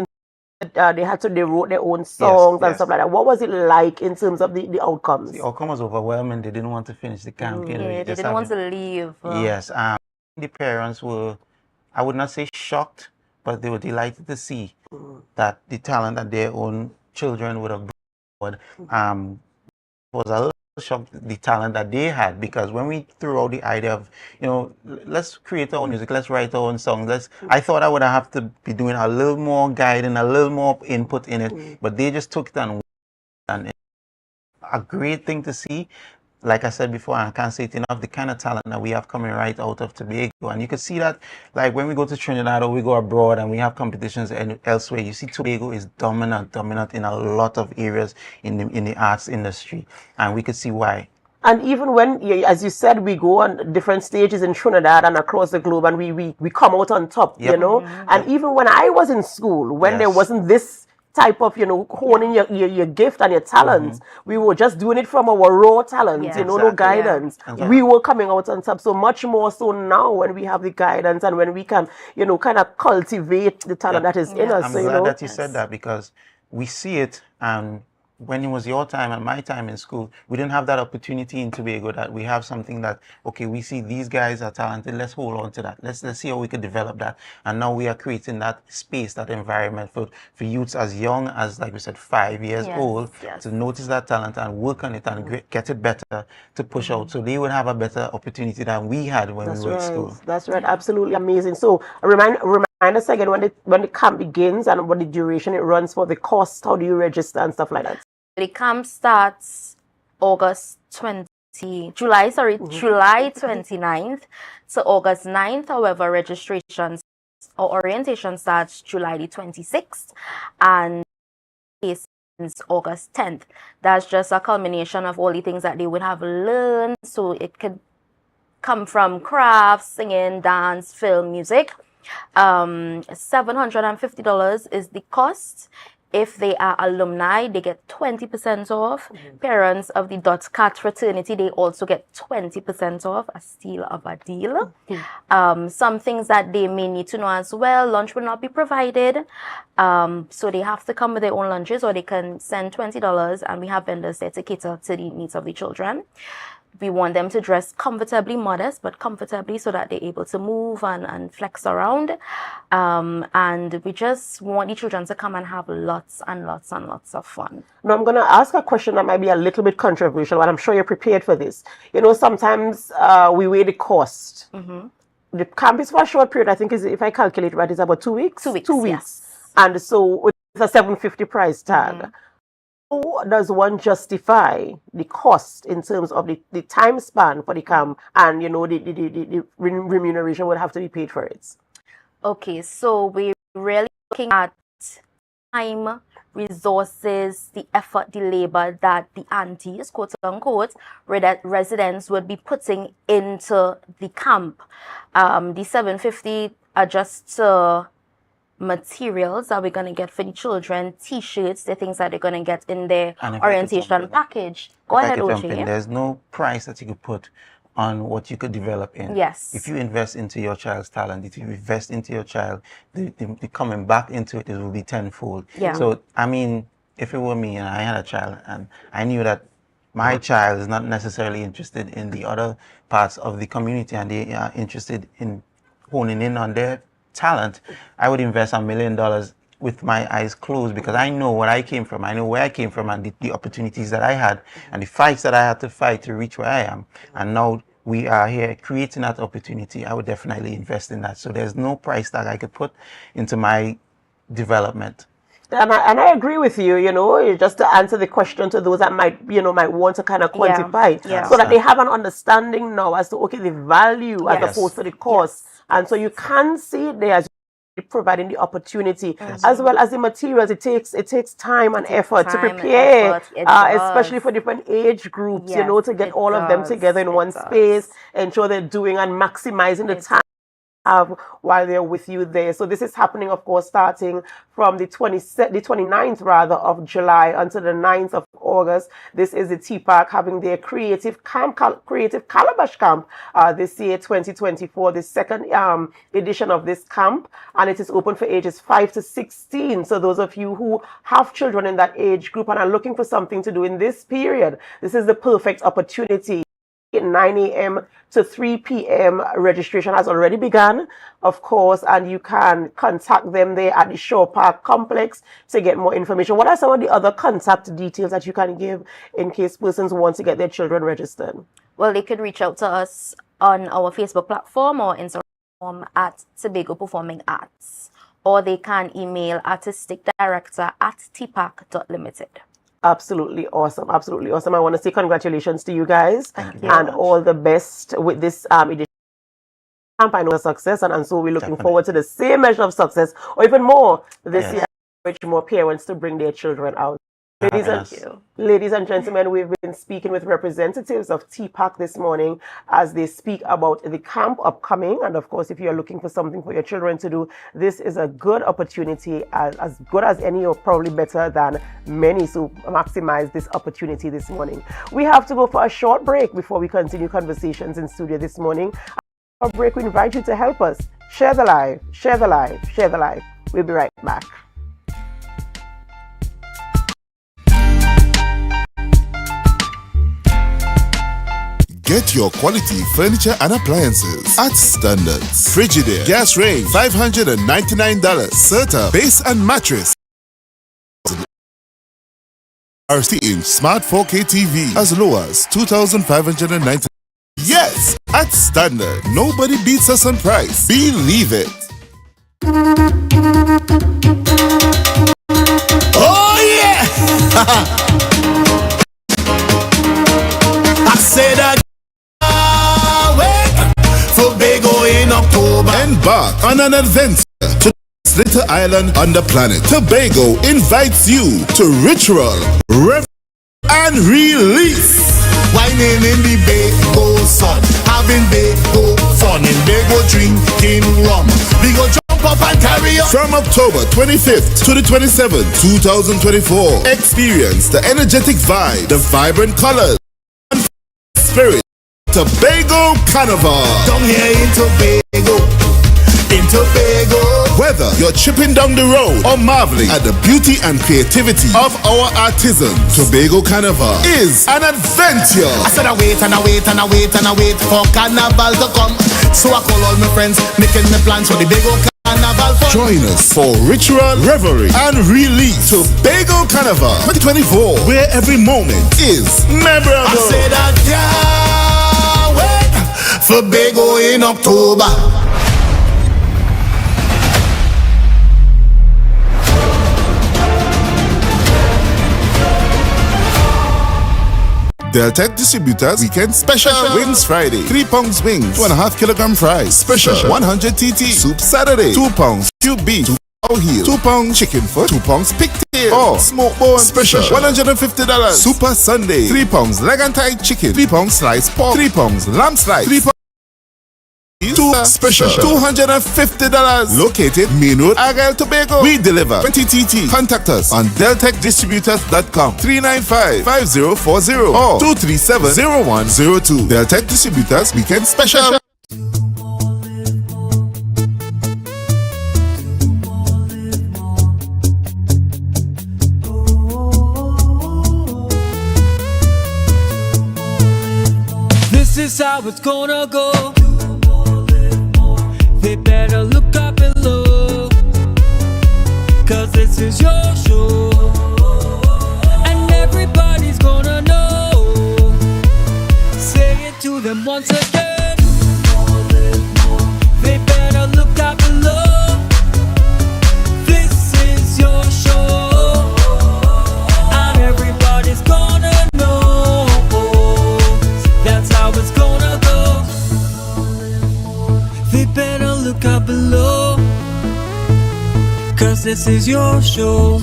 They wrote their own songs and stuff like that. What was it like in terms of the outcomes? The outcome was overwhelming. They didn't want to finish the camp. You know, they didn't want to leave. Yes. The parents were, I would not say shocked, but they were delighted to see that the talent that their own children would have brought was a little shocked, the talent that they had, because when we threw out the idea of, you know, let's create our own music, let's write our own songs, I thought I would have to be doing a little more guiding, a little more input in it, but they just took it and a great thing to see. Like I said before, I can't say it enough, the kind of talent that we have coming right out of Tobago. And you can see that, like when we go to Trinidad or we go abroad and we have competitions elsewhere, you see Tobago is dominant in a lot of areas in the arts industry. And we could see why. And even when, as you said, we go on different stages in Trinidad and across the globe, and we come out on top, you know. And even when I was in school, when there wasn't this type of, you know, honing your gift and your talents, we were just doing it from our raw talent, you know, no guidance. We were coming out on top. So much more so now when we have the guidance and when we can, you know, kind of cultivate the talent that is in us. I'm so, glad you know, that you said that, because we see it, and when it was your time and my time in school, we didn't have that opportunity in Tobago, that we have something that, okay, we see these guys are talented, let's hold on to that. Let's see how we could develop that. And now we are creating that space, that environment for youths as young as, like we said, 5 years old to notice that talent and work on it and get it better to push out. So they would have a better opportunity than we had when we were in school. That's right. Absolutely amazing. So remind us again when the camp begins and what the duration it runs for, the cost, how do you register and stuff like that? The camp starts July 29th to August 9th. However, registrations or orientation starts July the 26th and is August 10th. That's just a culmination of all the things that they would have learned. So it could come from crafts, singing, dance, film, music. $750 is the cost. If they are alumni, they get 20% off. Parents of the Dot Cat fraternity, they also get 20% off, a steal of a deal. Some things that they may need to know as well, lunch will not be provided. So they have to come with their own lunches, or they can send $20 and we have vendors there to cater to the needs of the children. We want them to dress comfortably, modest, but comfortably so that they're able to move and flex around. And we just want the children to come and have lots and lots and lots of fun. Now, I'm going to ask a question that might be a little bit controversial, but I'm sure you're prepared for this. You know, sometimes we weigh the cost. The camp is for a short period. I think, if I calculate right, it's about 2 weeks. 2 weeks. 2 weeks. Yes. And so with a $750 price tag. How does one justify the cost in terms of the time span for the camp and, you know, the remuneration would have to be paid for it? Okay, so we're really looking at time, resources, the effort, the labor that the aunties, quote unquote, residents would be putting into the camp. The $750 are just materials that we're going to get for the children, t-shirts, the things that they're going to get in their orientation package. Go ahead, OJ. There's no price that you could put on what you could develop in. Yes. If you invest into your child's talent, if you invest into your child, the coming back into it will be tenfold. Yeah. So, I mean, if it were me and I had a child and I knew that my child is not necessarily interested in the other parts of the community and they are interested in honing in on their talent, I would invest $1 million with my eyes closed because I know where I came from. I know where I came from and the opportunities that I had and the fights that I had to fight to reach where I am. And now we are here creating that opportunity. I would definitely invest in that. So there's no price tag I could put into my development. And I agree with you, you know, just to answer the question to those that might want to kind of quantify so that they have an understanding now as to, okay, the value as opposed to the cost. And so you can see it there as providing the opportunity as well as the materials. It takes time and effort to prepare, especially for different age groups, you know, to get all of them together in one space, ensure they're doing and maximizing the time while they're with you there. So this is happening, of course, starting from the 29th rather of July until the 9th of August. This is the TPAC having their creative calabash camp this year, 2024, the second edition of this camp, and it is open for ages 5 to 16. So those of you who have children in that age group and are looking for something to do in this period, this is the perfect opportunity. At 9 a.m. to 3 p.m. registration has already begun, of course, and you can contact them there at the Shore Park complex to get more information. What are some of the other contact details that you can give in case persons want to get their children registered? Well, they could reach out to us on our Facebook platform or Instagram at Tobago Performing Arts, or they can email artisticdirector@tpac.limited. Absolutely awesome. Absolutely awesome. I want to say congratulations to you guys and all the best with this edition. I know a success, and so we're looking forward to the same measure of success or even more this year, which more parents to bring their children out. Ladies and gentlemen, we've been speaking with representatives of TPAC this morning as they speak about the camp upcoming. And of course, if you're looking for something for your children to do, this is a good opportunity, as good as any or probably better than many. So maximize this opportunity this morning. We have to go for a short break before we continue conversations in studio this morning. After a break, we invite you to help us share the live, share the live, share the live. We'll be right back. Get your quality furniture and appliances at Standards. Frigidaire gas range $599. Serta base and mattress. RC-inch smart 4K TV as low as $2,590. Yes, at Standard, nobody beats us on price. Believe it. Oh yeah! I said I Tobago in October. Embark on an adventure to this little island on the planet. Tobago invites you to ritual, rev, and release. Whining in the Bago sun, having Bago fun, and Bago drinking rum. We go jump up and carry on. From October 25th to the 27th, 2024, experience the energetic vibe, the vibrant colors, and spirit. Tobago Carnival. Down here in Tobago, in Tobago. Whether you're tripping down the road or marveling at the beauty and creativity of our artisans, Tobago Carnival is an adventure. I said I wait and I wait and I wait and I wait for Carnival to come. So I call all my friends, making my plans for the Tobago Carnival fun. Join us for ritual, revelry, and relief. Tobago Carnival 2024, where every moment is memorable. I said I can't wait for Tobago in October. Deltec Distributors Weekend Special Wings Friday, £3 wings, 2.5 kilogram fries. Special 100 TT Soup Saturday, £2 cube beef, £2 heel, £2 chicken foot, £2 pigtail or smoked bone. Special $150 Super Sunday, £3 leg and thigh chicken, £3 sliced pork, £3 lamb slice, £3 special $250. Located Main Road, Argyle, Tobago. We deliver 20 TT. Contact us on deltecdistributors.com 395-5040 or 237-0102. Deltec Distributors Weekend Special. This is how it's gonna go. They better look up below, 'cause this is your show, and everybody's gonna know. Say it to them once again. They better look up below. This is your show, and everybody's gonna know. That's how it's gonna go. They better look up below, 'cause this is your show.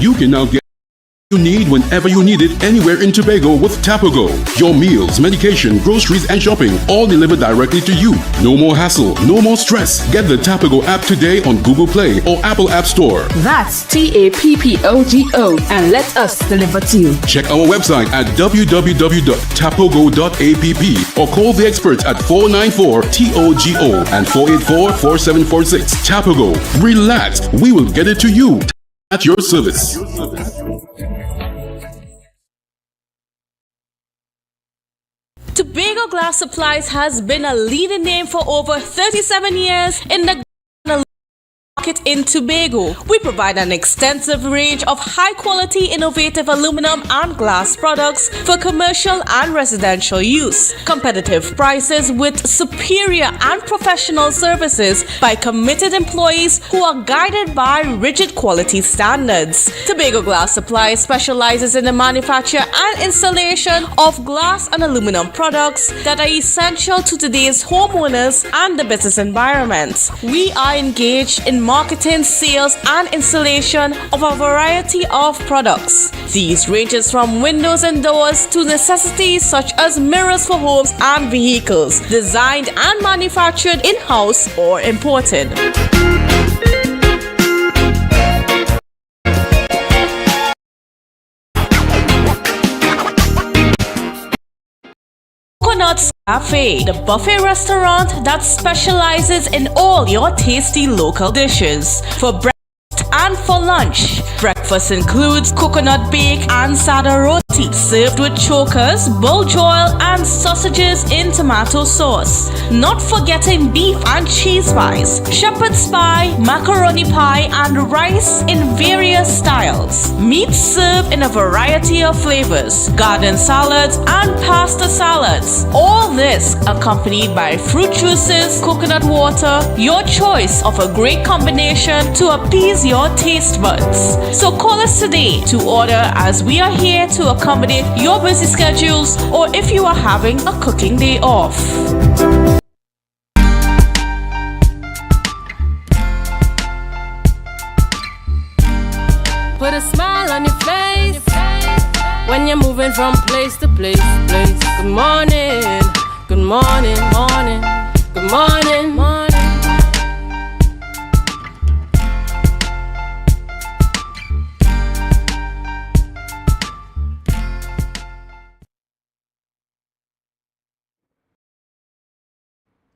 You can now get what you need whenever you need it, anywhere in Tobago with Tobago. Your meals, medication, groceries, and shopping all delivered directly to you. No more hassle, no more stress. Get the Tobago app today on Google Play or Apple App Store. That's TAPPOGO, and let us deliver to you. Check our website at www.tapogo.app or call the experts at 494-TOGO and 484-4746. Tobago. Relax, we will get it to you. At your service. Tobago Glass Supplies has been a leading name for over 37 years in the market in Tobago. We provide an extensive range of high-quality, innovative aluminum and glass products for commercial and residential use. Competitive prices with superior and professional services by committed employees who are guided by rigid quality standards. Tobago Glass Supply specializes in the manufacture and installation of glass and aluminum products that are essential to today's homeowners and the business environment. We are engaged in marketing, sales, and installation of a variety of products. These ranges from windows and doors to necessities such as mirrors for homes and vehicles, designed and manufactured in-house or imported. Coconut Cafe, the buffet restaurant that specializes in all your tasty local dishes. For breakfast, And for lunch, breakfast includes coconut bake and sada roti, served with chokers, buljoil, and sausages in tomato sauce. Not forgetting beef and cheese pies, shepherd's pie, macaroni pie, and rice in various styles. Meat served in a variety of flavors, garden salads, and pasta salads. All this accompanied by fruit juices, coconut water, your choice of a great combination to appease your taste buds. So call us today to order, as we are here to accommodate your busy schedules or if you are having a cooking day off. Put a smile on your face when you're moving from place to place. Good morning, good morning, morning, good morning, morning.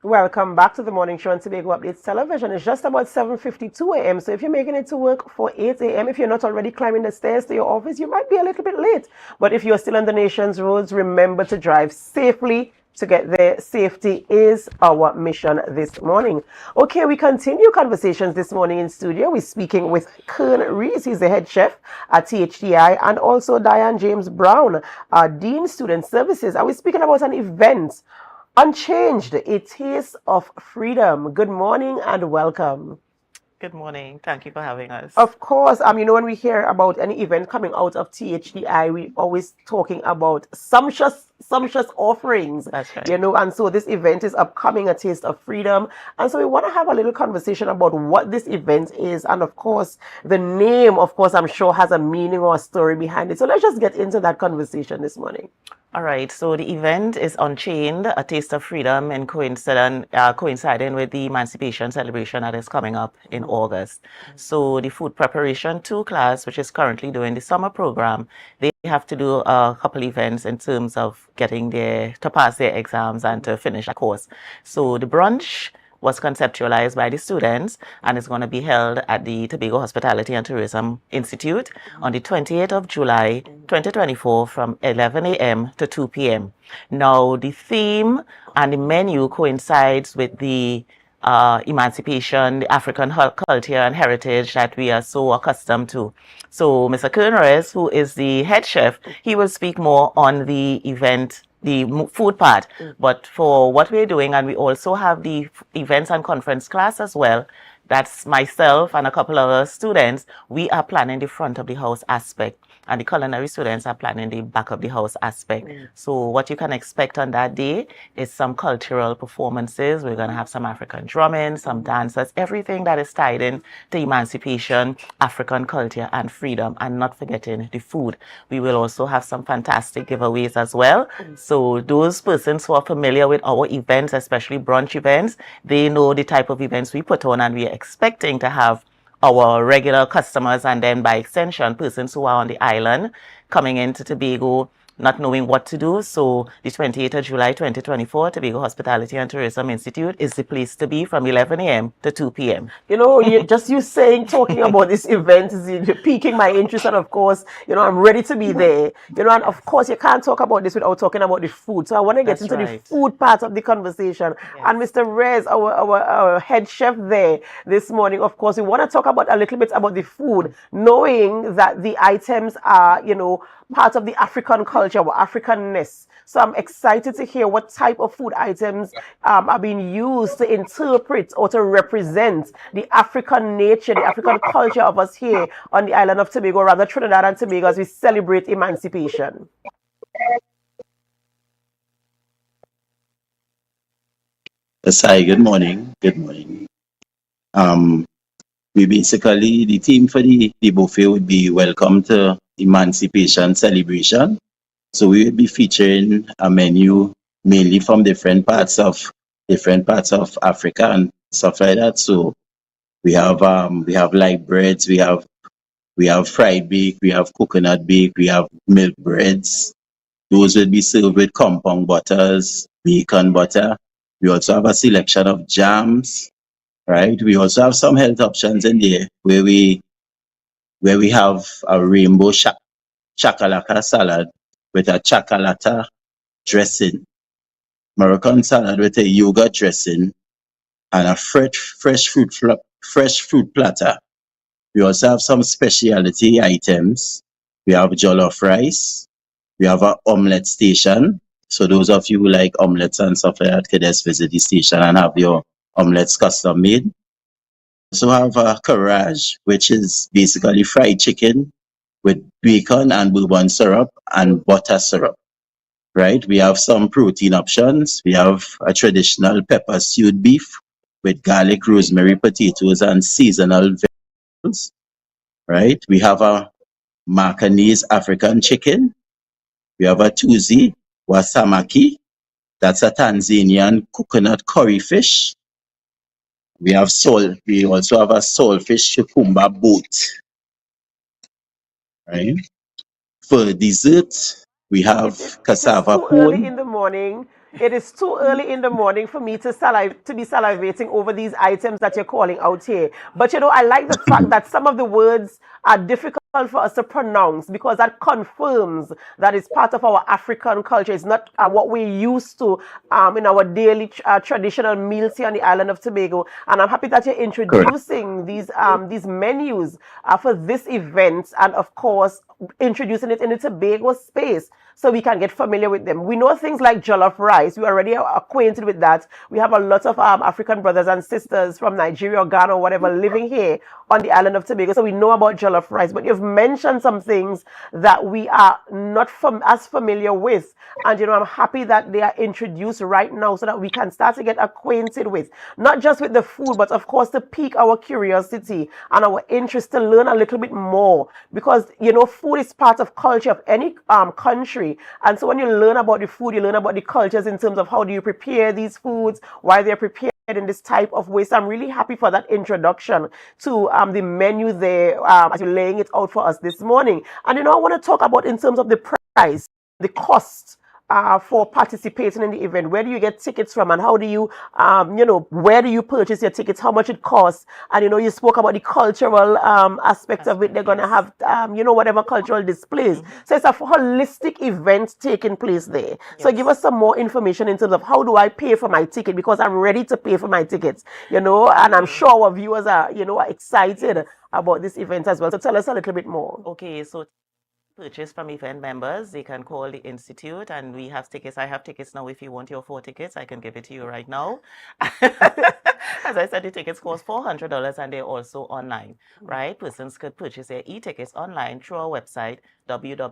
Welcome back to the morning show on Tobago Updates Television. It's just about 7:52 a.m. So if you're making it to work for 8 a.m., if you're not already climbing the stairs to your office, you might be a little bit late. But if you're still on the nation's roads, remember to drive safely to get there. Safety is our mission this morning. Okay, we continue conversations this morning in studio. We're speaking with Kern Rees. He's the head chef at THDI, and also Diane James Brown, Dean Student Services. And we're speaking about an event, Unchanged, a taste of freedom. Good morning and welcome. Good morning. Thank you for having us. Of course, when we hear about any event coming out of THDI, we always talking about sumptuous offerings. That's right. And so this event is upcoming, a taste of freedom. And so we want to have a little conversation about what this event is. And of course, the name, of course, I'm sure has a meaning or a story behind it. So let's just get into that conversation this morning. All right, so the event is Unchained, a taste of freedom, and coinciding with the Emancipation celebration that is coming up in August. So the food preparation 2 class, which is currently doing the summer program, they have to do a couple events in terms of to pass their exams and to finish a course. So the brunch was conceptualized by the students and is going to be held at the Tobago Hospitality and Tourism Institute on the 28th of July 2024 from 11 a.m. to 2 p.m. Now, the theme and the menu coincides with the emancipation, the African culture and heritage that we are so accustomed to. So Mr. Kernres, who is the head chef, he will speak more on the event, the food part. But for what we're doing, and we also have the events and conference class as well, that's myself and a couple of other students, we are planning the front of the house aspect. And the culinary students are planning the back of the house aspect. So what you can expect on that day is some cultural performances. We're going to have some African drumming, some dancers, everything that is tied in to emancipation, African culture, and freedom, and not forgetting the food. We will also have some fantastic giveaways as well. So those persons who are familiar with our events, especially brunch events, they know the type of events we put on, and we are expecting to have our regular customers, and then by extension, persons who are on the island coming into Tobago not knowing what to do. So the 28th of July 2024, Tobago Hospitality and Tourism Institute is the place to be from 11 a.m. to 2 p.m. Talking about this event is piquing my interest, and of course, I'm ready to be there. And of course, you can't talk about this without talking about the food. So I want to get into the food part of the conversation. Yes. And Mr. Rez, our head chef there this morning, of course, we want to talk about a little bit about the food, knowing that the items are, part of the African culture or Africanness. So I'm excited to hear what type of food items are being used to interpret or to represent the African nature, the African culture of us here on the island of Tobago, rather Trinidad and Tobago, as we celebrate emancipation. Yes, hi, good morning. Good morning. We basically, the theme for the buffet would be Welcome to Emancipation Celebration. So we will be featuring a menu mainly from different parts of Africa and stuff like that. So we have light breads, we have fried bake, we have coconut bake, we have milk breads. Those will be served with compound butters, bacon butter. We also have a selection of jams, right? We also have some health options in there where we where we have a rainbow chakalaka salad with a chakalata dressing, Moroccan salad with a yogurt dressing, and a fresh fruit platter. We also have some specialty items. We have jollof rice. We have an omelette station. So those of you who like omelettes and stuff like that, can just visit the station and have your omelettes custom made. Also have a carrage, which is basically fried chicken with bacon and bourbon syrup and butter syrup. Right? We have some protein options. We have a traditional pepper stewed beef with garlic, rosemary, potatoes, and seasonal vegetables. Right? We have a Macanese African chicken. We have a Tuzi Wasamaki. That's a Tanzanian coconut curry fish. We also have a saltfish cucumber boat. Right? For dessert, we have cassava Too early pone. in the morning. It is too early in the morning for me to be salivating over these items that you're calling out here. But you know, I like the fact that some of the words are difficult for us to pronounce because that confirms that it's part of our African culture. It's not what we're used to in our daily traditional meals here on the island of Tobago. And I'm happy that you're introducing these menus for this event, and of course introducing it in the Tobago space so we can get familiar with them. We know things like jollof rice. We already are acquainted with that. We have a lot of African brothers and sisters from Nigeria or Ghana or whatever living here on the island of Tobago. So we know about jollof rice. But you've mentioned some things that we are not as familiar with. And, you know, I'm happy that they are introduced right now so that we can start to get acquainted with, not just with the food, but of course to pique our curiosity and our interest to learn a little bit more. Because, you know, food is part of culture of any country. And so when you learn about the food, you learn about the cultures in terms of how do you prepare these foods, why they're prepared in this type of way. So I'm really happy for that introduction to the menu there as you're laying it out for us this morning. And you know, I want to talk about in terms of the price, the cost for participating in the event. Where do you get tickets from, and how do you, you know, where do you purchase your tickets? How much it costs? And you know, you spoke about the cultural aspect of it. They're going to have, you know, whatever cultural displays. So it's a holistic event taking place there. So give us some more information in terms of how do I pay for my ticket, because I'm ready to pay for my tickets, you know, and I'm sure our viewers are, you know, excited about this event as well. So tell us a little bit more. Okay, so purchase from event members, they can call the institute, and we have tickets. I have tickets now. If you want your 4 tickets, I can give it to you right now. As I said, the tickets cost $400 and they're also online, right? Persons could purchase their e-tickets online through our website, www.thci.edu.tt,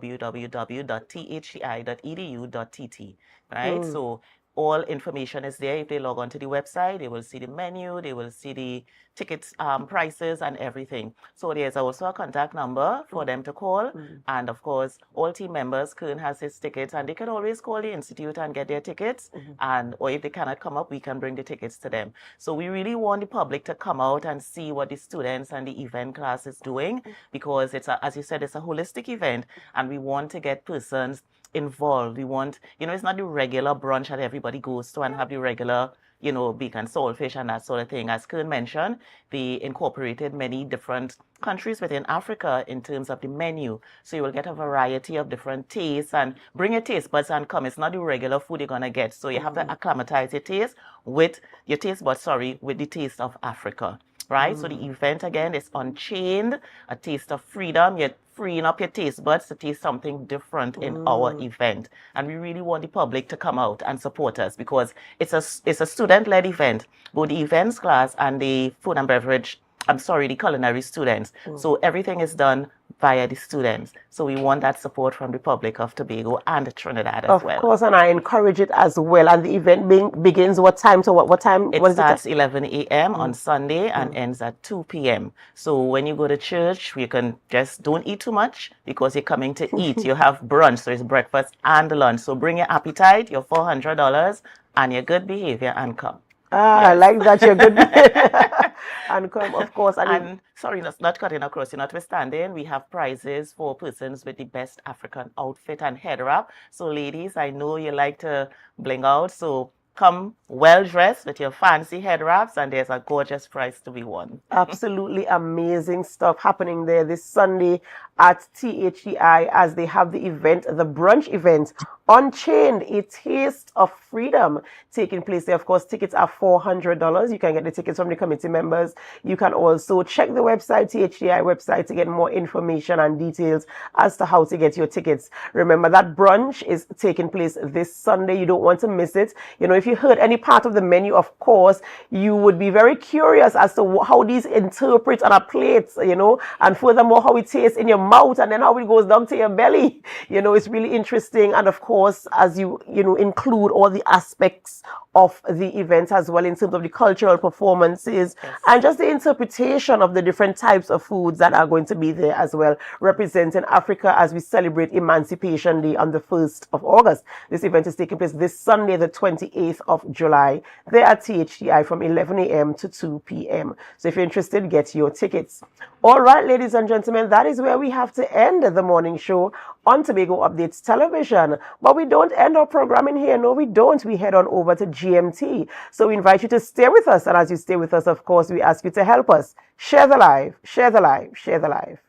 right? So all information is there. If they log on to the website, they will see the menu, they will see the tickets prices and everything. So there's also a contact number for them to call. And of course, all team members, Kern has his tickets, and they can always call the institute and get their tickets. And or if they cannot come up, we can bring the tickets to them. So we really want the public to come out and see what the students and the event class is doing, because it's as you said, it's a holistic event, and we want to get persons involved. We want, you know, it's not the regular brunch that everybody goes to and have the regular, you know, bacon, saltfish and that sort of thing. As Kern mentioned, they incorporated many different countries within Africa in terms of the menu. So you will get a variety of different tastes, and bring your taste buds and come. It's not the regular food you're going to get. So you have to acclimatize your taste with the taste of Africa. Right? So the event again is Unchained, a taste of freedom. You're freeing up your taste buds to taste something different in our event. And we really want the public to come out and support us, because it's a student-led event, both the events class and the food and beverage, the culinary students. So everything is done via the students. So we want that support from the public of Tobago and Trinidad as well. Of course, and I encourage it as well. And the event begins what time to what time? It starts 11 a.m. on Sunday and ends at 2 p.m. So when you go to church, you can just don't eat too much, because you're coming to eat. You have brunch, so it's breakfast and lunch. So bring your appetite, your $400, and your good behavior, and come. I like that, you're good. And come, of course. And sorry, not cutting across, notwithstanding, we have prizes for persons with the best African outfit and head wrap. So ladies, I know you like to bling out, so Come well dressed with your fancy head wraps, and there's a gorgeous prize to be won. Absolutely amazing stuff happening there this Sunday at THEI as they have the event, the brunch event, Unchained, a Taste of Freedom, taking place there. Of course, tickets are $400. You can get the tickets from the committee members. You can also check the website, THEI website, to get more information and details as to how to get your tickets. Remember that brunch is taking place this Sunday. You don't want to miss it. You know, if you heard any part of the menu, of course, you would be very curious as to how these interpret on a plate, you know, and furthermore, how it tastes in your mouth and then how it goes down to your belly. You know, it's really interesting. And of course, as you include all the aspects of the event as well in terms of the cultural performances and just the interpretation of the different types of foods that are going to be there as well, representing Africa as we celebrate Emancipation Day on the 1st of August. This event is taking place this Sunday, the 28th of July, there at THEI from 11 a.m. to 2 p.m. So if you're interested, get your tickets. All right, ladies and gentlemen, that is where we have to end the morning show on Tobago Updates Television. But we don't end our programming here. No, we don't. We head on over to GMT. So we invite you to stay with us. And as you stay with us, of course, we ask you to help us. Share the live, share the live, share the live.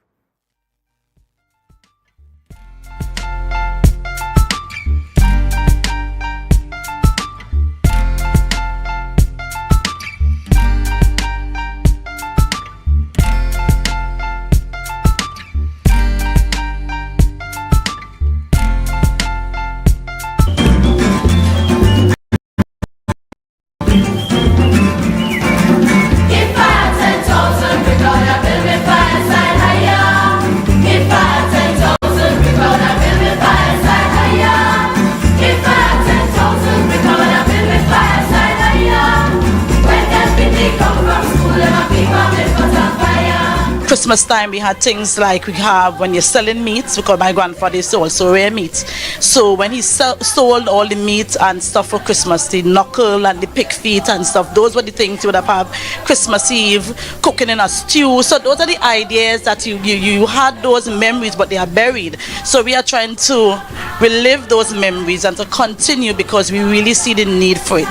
Christmas time we had things like we have when you're selling meats, because my grandfather used to also rare meat. So when he sold all the meat and stuff for Christmas, the knuckle and the pig feet and stuff, those were the things you would have Christmas Eve, cooking in a stew. So those are the ideas that you had those memories, but they are buried. So we are trying to relive those memories and to continue because we really see the need for it.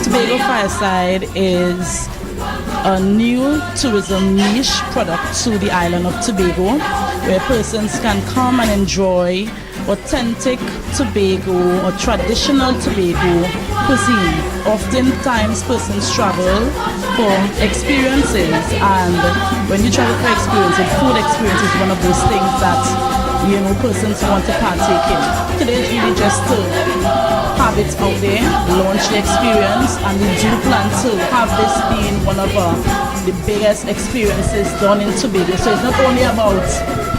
Tobago Fireside is a new tourism niche product to the island of Tobago, where persons can come and enjoy authentic Tobago or traditional Tobago cuisine. Oftentimes persons travel for experiences, and when you travel for experiences, food experience is one of those things that persons want to partake in. Today is really just to have it out there, launch the experience, and we do plan to have this being one of the biggest experiences done in Tobago. So it's not only about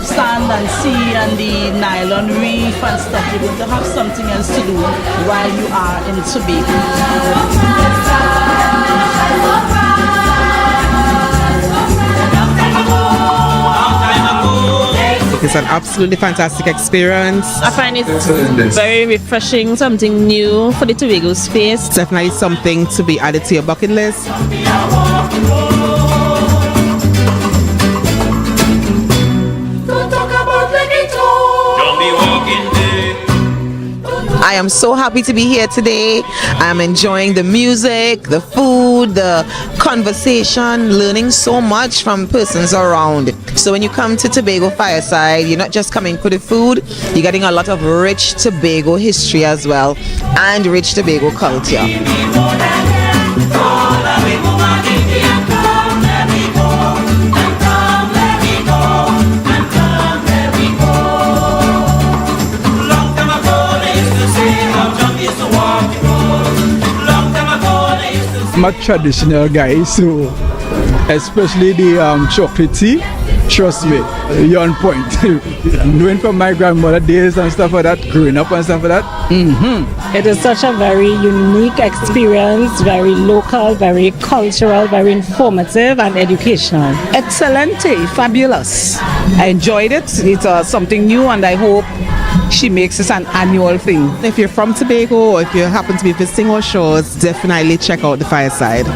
sand and sea and the nylon reef and stuff. You're going to have something else to do while you are in Tobago. It's an absolutely fantastic experience. I find it very refreshing, something new for the Tobago space. It's definitely something to be added to your bucket list. I am so happy to be here today. I'm enjoying the music, the food, the conversation, learning so much from persons around. So when you come to Tobago Fireside, you're not just coming for the food, you're getting a lot of rich Tobago history as well, and rich Tobago culture. I'm a traditional guy, so especially the chocolate tea, trust me, you're on point. Knowing from my grandmother days and stuff like that, growing up and stuff like that. It is such a very unique experience, very local, very cultural, very informative and educational. Excellent, fabulous. I enjoyed it. It's something new, and I hope she makes this an annual thing. If you're from Tobago or if you happen to be visiting our shores, definitely check out the Fireside.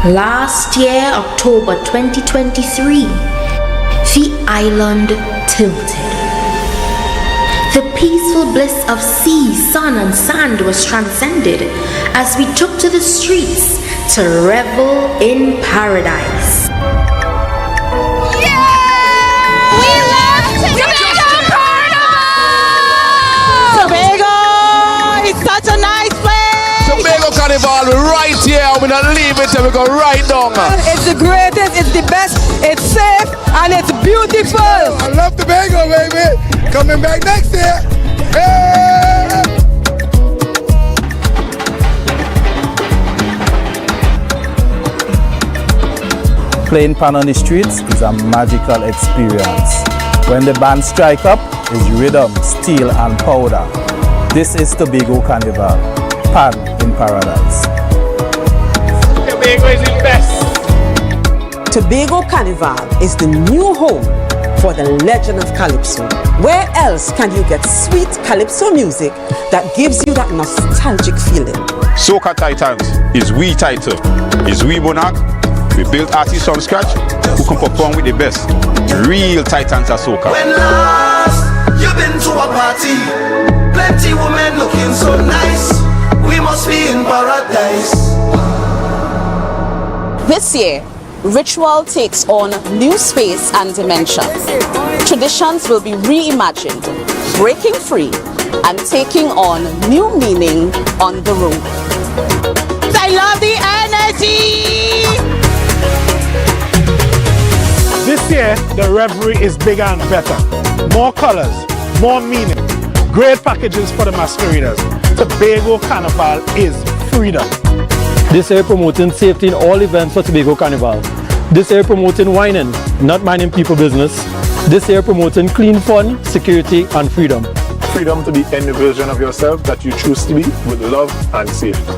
Last year, October 2023, the island tilted. The peaceful bliss of sea, sun, and sand was transcended as we took to the streets to revel in paradise. Tobago is such a nice place. Tobago Carnival, we're right here. We're not leave it till we go right down. It's the greatest, it's the best, it's safe, and it's beautiful. I love Tobago, baby. Coming back next year. Hey! Playing pan on the streets is a magical experience. When the band strike up, is rhythm, steel and powder. This is Tobago Carnival, pan in paradise. Tobago is the best. Tobago Carnival is the new home for the legend of Calypso. Where else can you get sweet Calypso music that gives you that nostalgic feeling? Soca Titans is we title, is we monarch. We build artists from scratch who can perform with the best. Real titans of soca. When last you've been to a party, plenty women looking so nice. We must be in paradise. This year, ritual takes on new space and dimension. Traditions will be reimagined, breaking free and taking on new meaning on the road. I love the energy! This year, the revelry is bigger and better. More colors, more meaning. Great packages for the masqueraders. Tobago Carnival is freedom. This year promoting safety in all events for Tobago Carnival. This year promoting whining, not minding people business. This year promoting clean fun, security and freedom. Freedom to be any version of yourself that you choose to be with love and safety.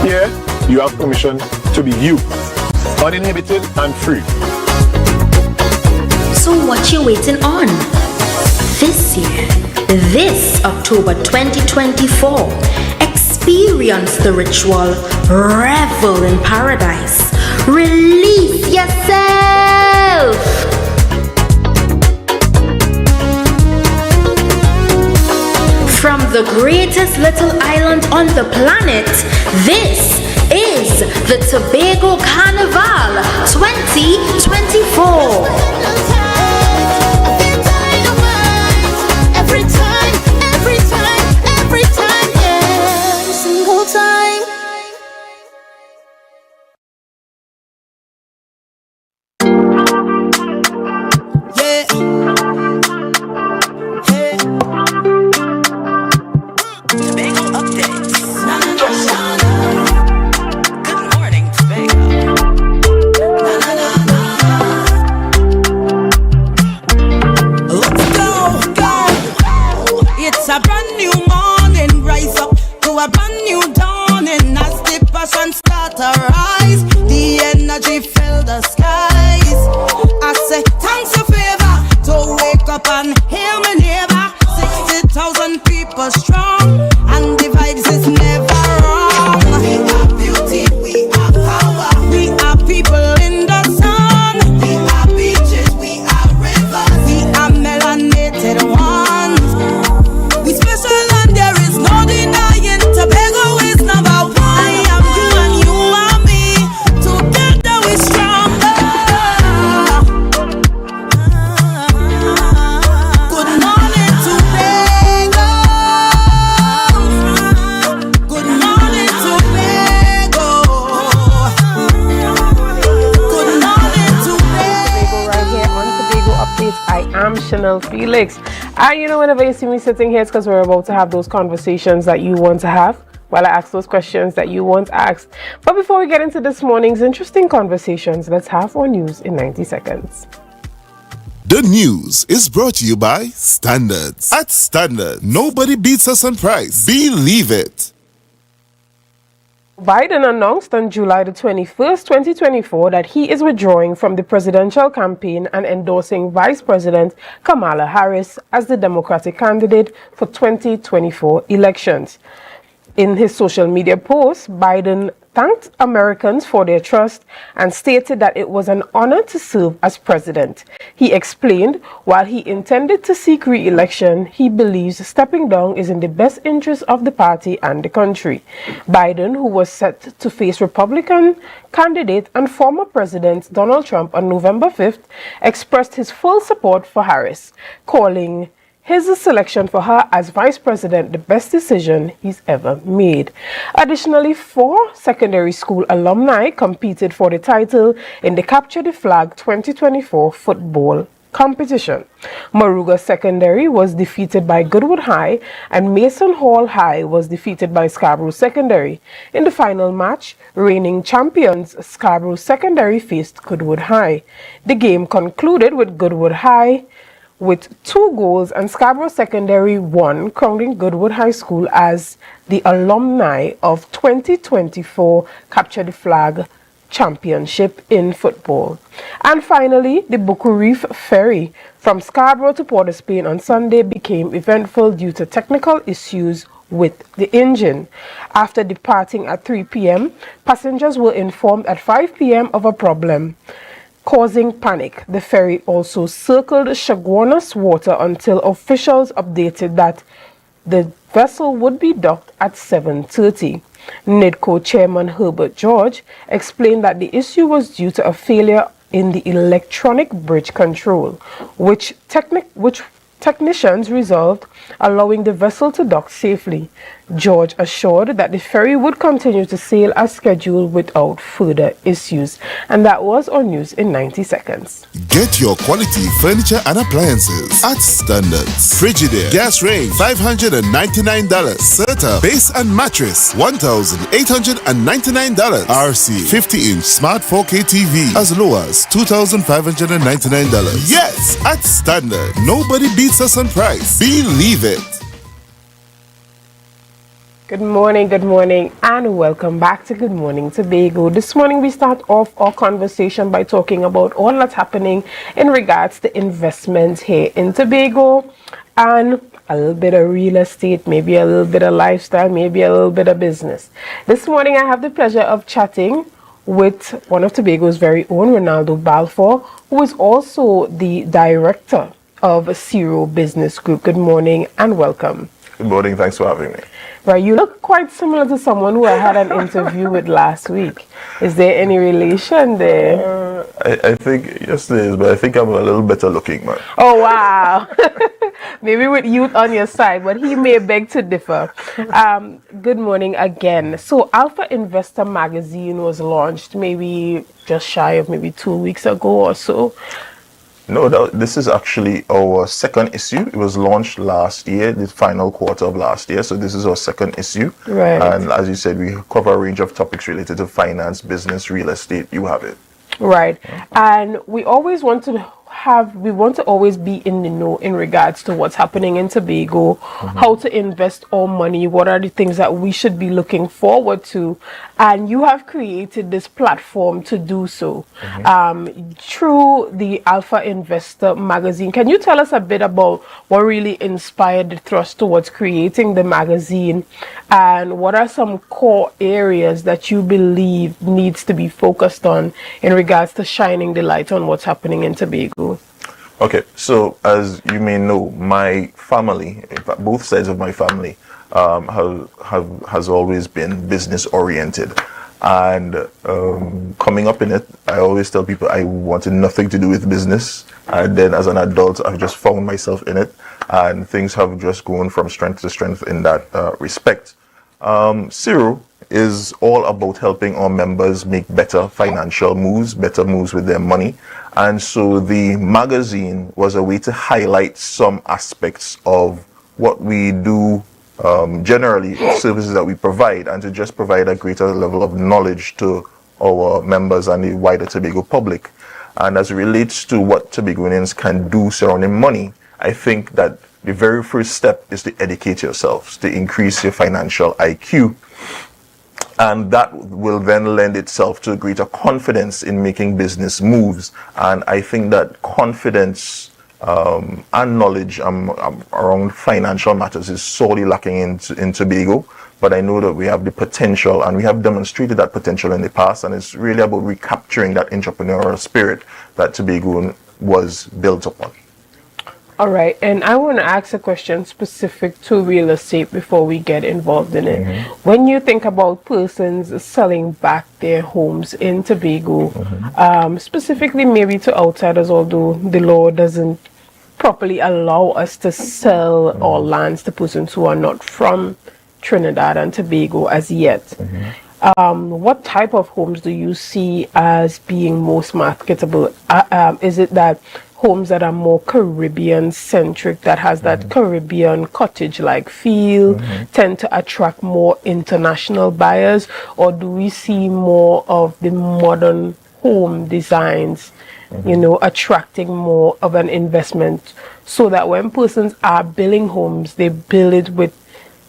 Here, you have permission to be you, uninhibited and free. So what you waiting on? This year, this October 2024, experience the ritual, revel in paradise, release yourself. From the greatest little island on the planet, this is the Tobago Carnival 2024. Felix. And you know, whenever you see me sitting here, it's because we're about to have those conversations that you want to have while I ask those questions that you want asked. But before we get into this morning's interesting conversations, let's have our news in 90 seconds. The news is brought to you by Standards. At Standards, nobody beats us on price. Believe it. Biden announced on July the 21st, 2024 that he is withdrawing from the presidential campaign and endorsing Vice President Kamala Harris as the Democratic candidate for 2024 elections. In his social media post, Biden thanked Americans for their trust and stated that it was an honor to serve as president. He explained, while he intended to seek re-election, he believes stepping down is in the best interest of the party and the country. Biden, who was set to face Republican candidate and former President Donald Trump on November 5th, expressed his full support for Harris, calling his selection for her as vice president the best decision he's ever made. Additionally, 4 secondary school alumni competed for the title in the Capture the Flag 2024 football competition. Moruga Secondary was defeated by Goodwood High and Mason Hall High was defeated by Scarborough Secondary. In the final match, reigning champions Scarborough Secondary faced Goodwood High. The game concluded with Goodwood High with 2 goals and Scarborough Secondary won, crowning Goodwood High School as the alumni of 2024 Capture the Flag Championship in football. And finally, the Buku Reef ferry from Scarborough to Port of Spain on Sunday became eventful due to technical issues with the engine. After departing at 3 p.m., passengers were informed at 5 p.m. of a problem, causing panic. The ferry also circled Chaguanas water until officials updated that the vessel would be docked at 7:30. NIDCO Chairman Herbert George explained that the issue was due to a failure in the electronic bridge control, which technicians resolved, allowing the vessel to dock safely. George assured that the ferry would continue to sail as scheduled without further issues. And that was our news in 90 seconds. Get your quality furniture and appliances at Standards. Frigidaire gas range $599. Serta base and mattress $1,899. RC 50-inch smart 4K TV as low as $2,599. Yes, at Standard. Nobody beats us on price. Believe it. Good morning, and welcome back to Good Morning Tobago. This morning we start off our conversation by talking about all that's happening in regards to investments here in Tobago, and a little bit of real estate, maybe a little bit of lifestyle, maybe a little bit of business. This morning I have the pleasure of chatting with one of Tobago's very own, Ronaldo Balfour, who is also the director of Zero Business Group. Good morning and welcome. Good morning, thanks for having me. Right, you look quite similar to someone who I had an interview with last week. Is there any relation there? I think, yes there is, but I think I'm a little better looking, man. Oh, wow. Maybe with youth on your side, but he may beg to differ. Good morning again. So Alpha Investor magazine was launched maybe just shy of maybe 2 weeks ago or so. No, this is actually our second issue. It was launched last year, the final quarter of last year. So this is our second issue. Right. And as you said, we cover a range of topics related to finance, business, real estate. You have it. Right. And we always want to always be in the know in regards to what's happening in Tobago, how to invest our money, what are the things that we should be looking forward to. And you have created this platform to do so through the Alpha Investor magazine. Can you tell us a bit about what really inspired the thrust towards creating the magazine, and what are some core areas that you believe needs to be focused on in regards to shining the light on what's happening in Tobago? Okay, so as you may know, my family, in fact, both sides of my family, has always been business oriented. And coming up in it, I always tell people I wanted nothing to do with business. And then as an adult, I've just found myself in it, and things have just gone from strength to strength in that respect. Zero is all about helping our members make better financial moves, better moves with their money. And so the magazine was a way to highlight some aspects of what we do, generally services that we provide, and to just provide a greater level of knowledge to our members and the wider Tobago public. And as it relates to what Tobagoans can do surrounding money, I think that the very first step is to educate yourselves, to increase your financial IQ. And that will then lend itself to greater confidence in making business moves. And I think that confidence and knowledge around financial matters is sorely lacking in Tobago. but I know that we have the potential, and we have demonstrated that potential in the past, and it's really about recapturing that entrepreneurial spirit that Tobago was built upon. All right, and I want to ask a question specific to real estate before we get involved in it. When you think about persons selling back their homes in Tobago, specifically maybe to outsiders, although the law doesn't properly allow us to sell our lands to persons who are not from Trinidad and Tobago as yet. What type of homes do you see as being most marketable? Is it that homes that are more Caribbean centric, that has that Caribbean cottage like feel, tend to attract more international buyers, or do we see more of the modern home designs, you know, attracting more of an investment, so that when persons are building homes, they build it with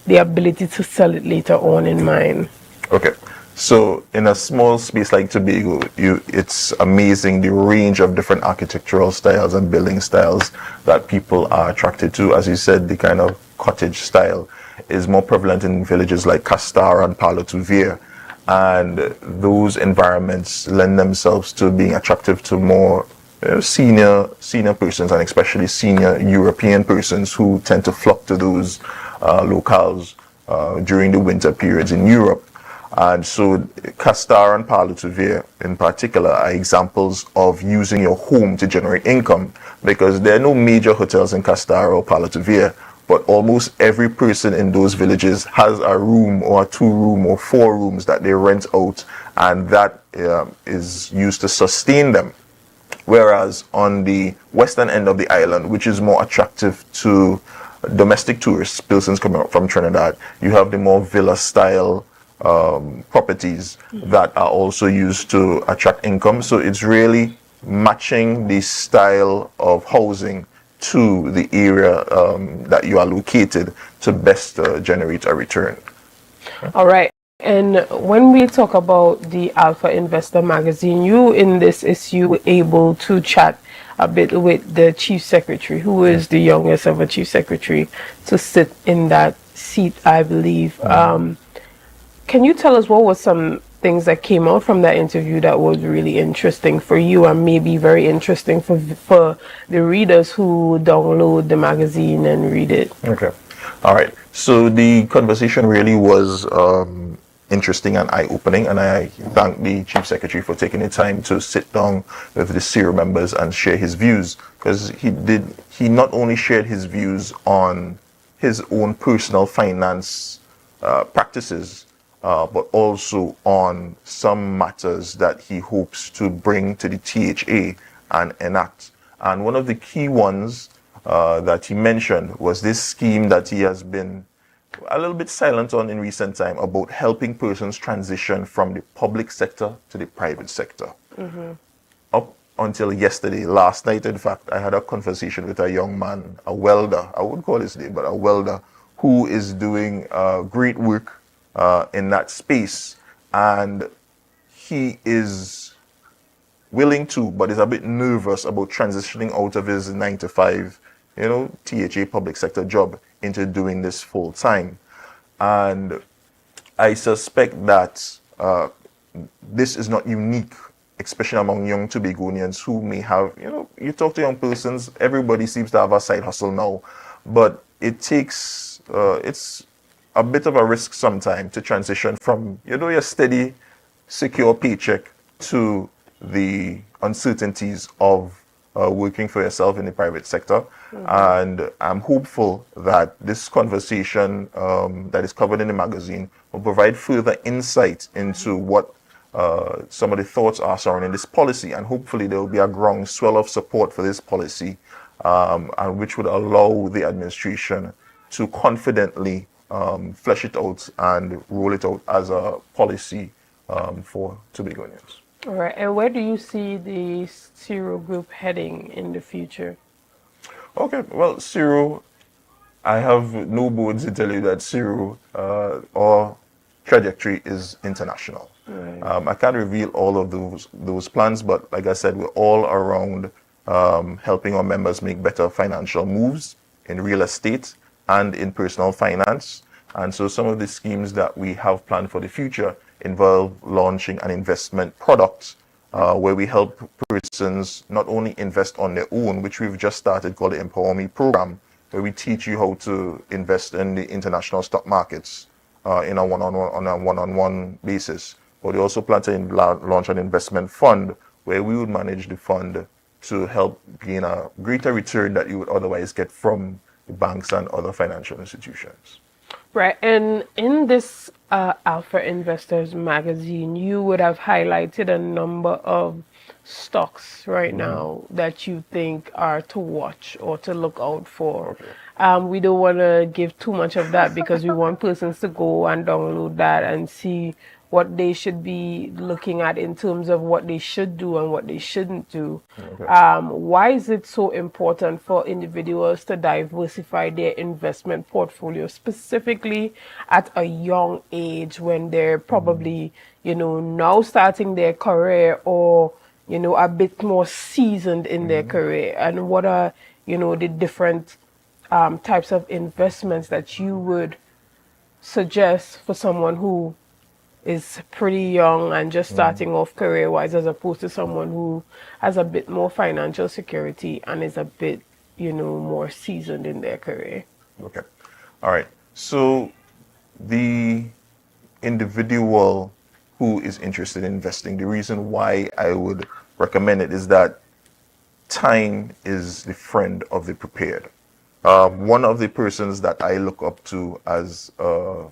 the ability to sell it later on in mind? Okay. So in a small space like Tobago, it's amazing the range of different architectural styles and building styles that people are attracted to. As you said, the kind of cottage style is more prevalent in villages like Castar and Palo Tuvia, and those environments lend themselves to being attractive to more senior persons, and especially senior European persons who tend to flock to those locales during the winter periods in Europe. And so Castar and Palo Tuvia in particular are examples of using your home to generate income, because there are no major hotels in Castar or Palo Tuvia, but almost every person in those villages has a room or a 2-room or 4 rooms that they rent out, and that is used to sustain them. Whereas on the western end of the island, which is more attractive to domestic tourists, persons coming up from Trinidad, you have the more villa style properties that are also used to attract income. So it's really matching the style of housing to the area that you are located to best generate a return. All right. And when we talk about the Alpha Investor magazine, you in this issue were able to chat a bit with the chief secretary, who is the youngest of a chief secretary to sit in that seat, I believe. Can you tell us what were some things that came out from that interview that was really interesting for you, and maybe very interesting for the readers who download the magazine and read it? Okay. All right. So the conversation really was interesting and eye-opening, and I thank the Chief Secretary for taking the time to sit down with the CIRO members and share his views, because he not only shared his views on his own personal finance practices, but also on some matters that he hopes to bring to the THA and enact. And one of the key ones that he mentioned was this scheme that he has been a little bit silent on in recent time, about helping persons transition from the public sector to the private sector. Up until yesterday, last night in fact, I had a conversation with a young man, a welder, I wouldn't call his name, but a welder, who is doing great work in that space, and he is willing to, but is a bit nervous about transitioning out of his 9-to-5, THA public sector job into doing this full time. And I suspect that this is not unique, especially among young Tobagonians who may have, you talk to young persons, everybody seems to have a side hustle now, but it takes, it's a bit of a risk sometimes to transition from, your steady, secure paycheck to the uncertainties of working for yourself in the private sector. And I'm hopeful that this conversation that is covered in the magazine will provide further insight into what some of the thoughts are surrounding this policy, and hopefully there will be a groundswell of support for this policy, and which would allow the administration to confidently flesh it out and roll it out as a policy for Tobagonians. All right, and where do you see the CIRO group heading in the future? Okay, well, CIRO, I have no bones to tell you that CIRO, our trajectory is international. Right. I can't reveal all of those plans, but like I said, we're all around helping our members make better financial moves in real estate and in personal finance. And so some of the schemes that we have planned for the future involve launching an investment product where we help persons not only invest on their own, which we've just started called the Empower Me program, where we teach you how to invest in the international stock markets in a one-on-one basis. But we also plan to launch an investment fund where we would manage the fund to help gain a greater return that you would otherwise get from the banks and other financial institutions. Right, and in this Alpha Investors magazine, you would have highlighted a number of stocks right now that you think are to watch or to look out for. We don't want to give too much of that because we want persons to go and download that and see what they should be looking at in terms of what they should do and what they shouldn't do. Why is it so important for individuals to diversify their investment portfolio, specifically at a young age when they're probably, now starting their career or, a bit more seasoned in their career? And what are, the different types of investments that you would suggest for someone who is pretty young and just starting off career-wise, as opposed to someone who has a bit more financial security and is a bit, more seasoned in their career? Okay. All right. So the individual who is interested in investing, the reason why I would recommend it is that time is the friend of the prepared. One of the persons that I look up to as a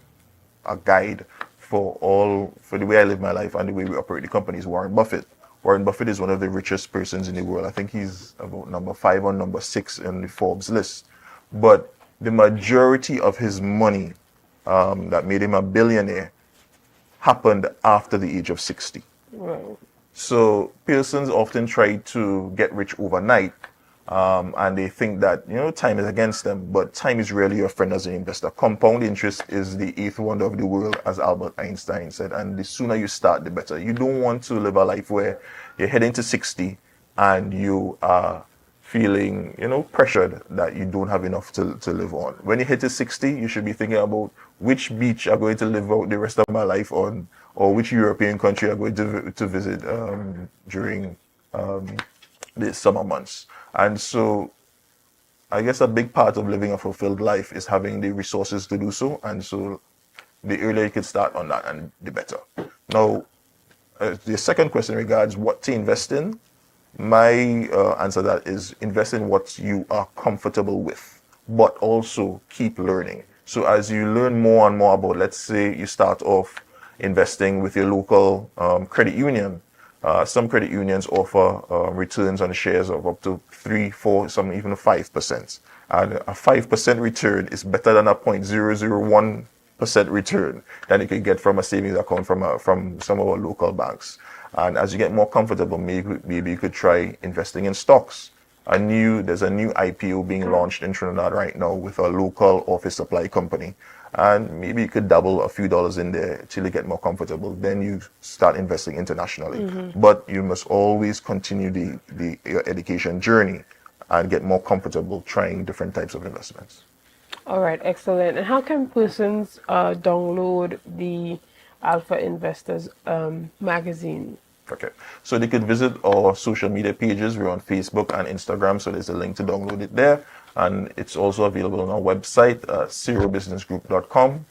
guide for the way I live my life and the way we operate the company is Warren Buffett. Warren Buffett is one of the richest persons in the world. I think he's about number 5 or number 6 in the Forbes list. But the majority of his money that made him a billionaire happened after the age of 60. Right. So persons often try to get rich overnight, and they think that time is against them, but time is really your friend as an investor. Compound interest is the 8th wonder of the world, as Albert Einstein said, and the sooner you start, the better. You don't want to live a life where you're heading to 60 and you are feeling pressured that you don't have enough to live on. When you hit to 60, you should be thinking about which beach I'm going to live out the rest of my life on, or which European country I'm going to visit during the summer months. And so I guess a big part of living a fulfilled life is having the resources to do so. And so the earlier you can start on that, and the better. Now, the second question regards what to invest in. My answer to that is invest in what you are comfortable with, but also keep learning. So as you learn more and more about, let's say you start off investing with your local credit union. Some credit unions offer returns on shares of up to 3, 4, some even 5%. And a 5% return is better than a 0.001% return that you can get from a savings account from some of our local banks. And as you get more comfortable, maybe you could try investing in stocks. There's a new IPO being launched in Trinidad right now with a local office supply company. And maybe you could double a few dollars in there till you get more comfortable. Then you start investing internationally. But you must always continue your education journey and get more comfortable trying different types of investments. All right, excellent. And how can persons download the Alpha Investors magazine? Okay, so they could visit our social media pages. We're on Facebook and Instagram, so there's a link to download it there. And it's also available on our website, cerobusinessgroup.com.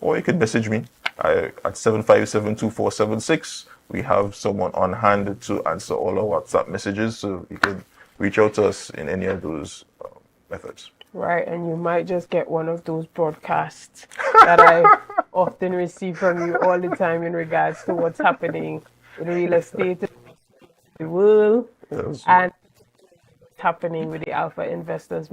Or you can message me at 757-2476. We have someone on hand to answer all our WhatsApp messages, so you can reach out to us in any of those methods. Right, and you might just get one of those broadcasts that I often receive from you all the time in regards to what's happening in real estate in the world, and what's happening with the Alpha Investors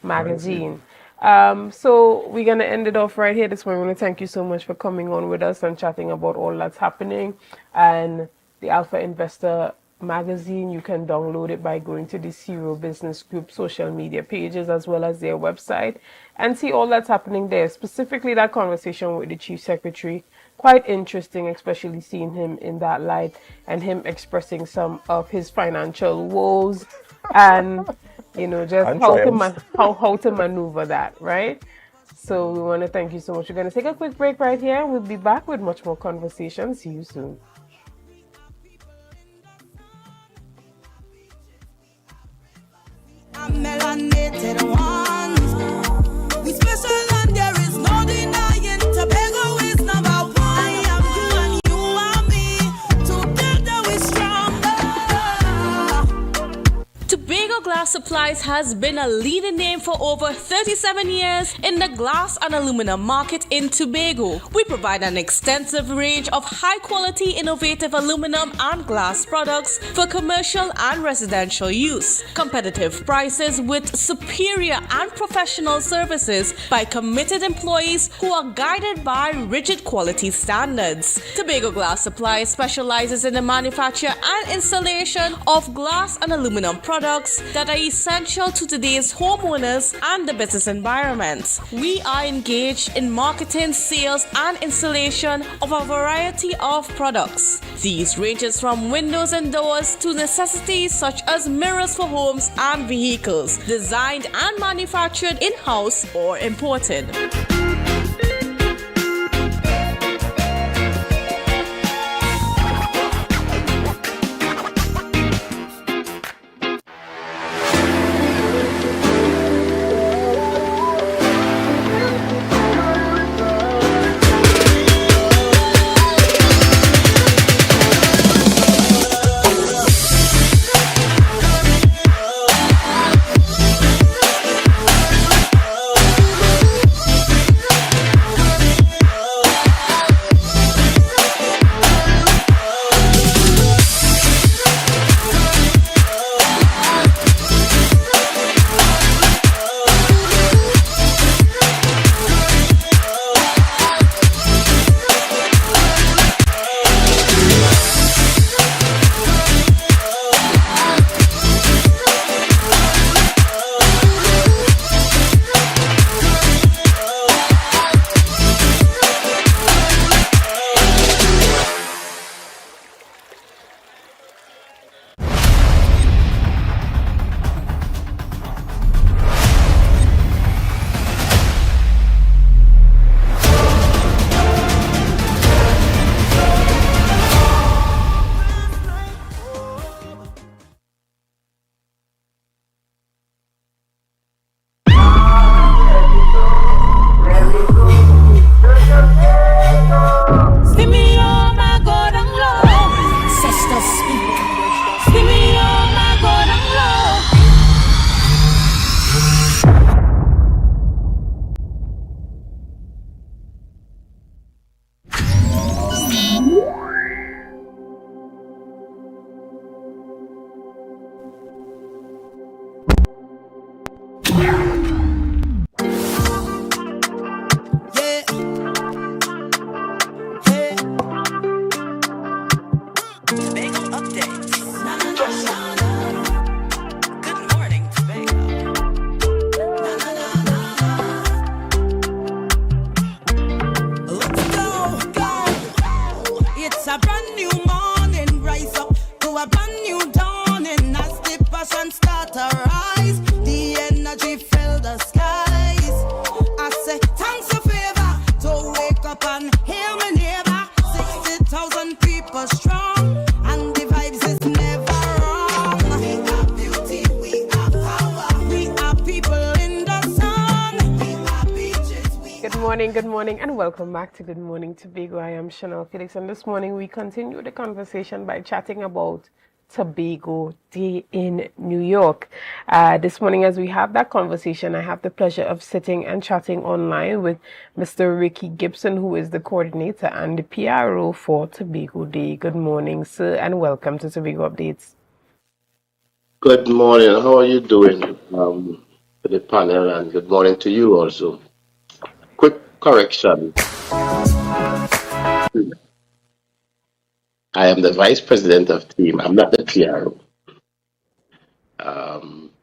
magazine. So we're going to end it off right here. This morning, I want to thank you so much for coming on with us and chatting about all that's happening. And the Alpha Investor magazine, you can download it by going to the Cero Business Group social media pages as well as their website and see all that's happening there, specifically that conversation with the Chief Secretary. Quite interesting, especially seeing him in that light and him expressing some of his financial woes and just how to maneuver that, right? So we want to thank you so much. We're going to take a quick break right here. We'll be back with much more conversation. See you soon. Melanated ones. We special and there is no denying. Tobago is number one. I am you and you are me. Together we stronger. Tobago Glass Supplies has been a leading name for over 37 years in the glass and aluminum market in Tobago. We provide an extensive range of high-quality, innovative aluminum and glass products for commercial and residential use. Competitive prices with superior and professional services by committed employees who are guided by rigid quality standards. Tobago Glass Supplies specializes in the manufacture and installation of glass and aluminum products that are essential to today's homeowners and the business environment. We are engaged in marketing, sales, and installation of a variety of products. These ranges from windows and doors to necessities such as mirrors for homes and vehicles, designed and manufactured in-house or imported. Good morning, and welcome back to Good Morning Tobago. I am Chanel Felix, and this morning we continue the conversation by chatting about Tobago Day in New York. This morning, as we have that conversation, I have the pleasure of sitting and chatting online with Mr. Ricky Gibson, who is the coordinator and the PRO for Tobago Day. Good morning, sir, and welcome to Tobago Updates. Good morning. How are you doing, to the panel, and good morning to you also. Quick correction. I am the vice president of team. I'm not the PRO.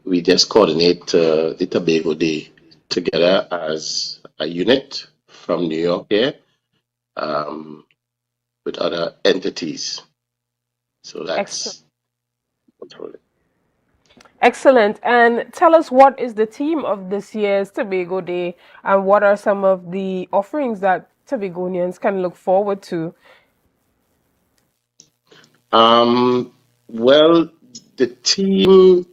We just coordinate the Tobago Day together as a unit from New York here with other entities. So that's Excellent. Excellent. And tell us, what is the theme of this year's Tobago Day, and what are some of the offerings that Tobagonians can look forward to? Well, the theme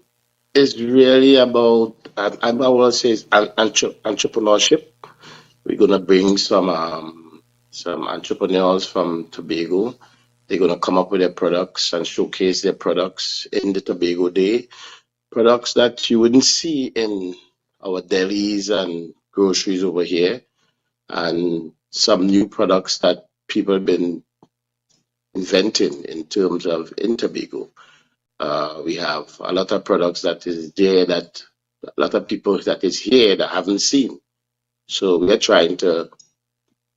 is really about, I want to say, entrepreneurship. We're gonna bring some entrepreneurs from Tobago. They're gonna come up with their products and showcase their products in the Tobago Day. Products that you wouldn't see in our delis and groceries over here, and some new products that people have been inventing in terms of in Tobago. We have a lot of products that is there that a lot of people that is here that haven't seen. So we're trying to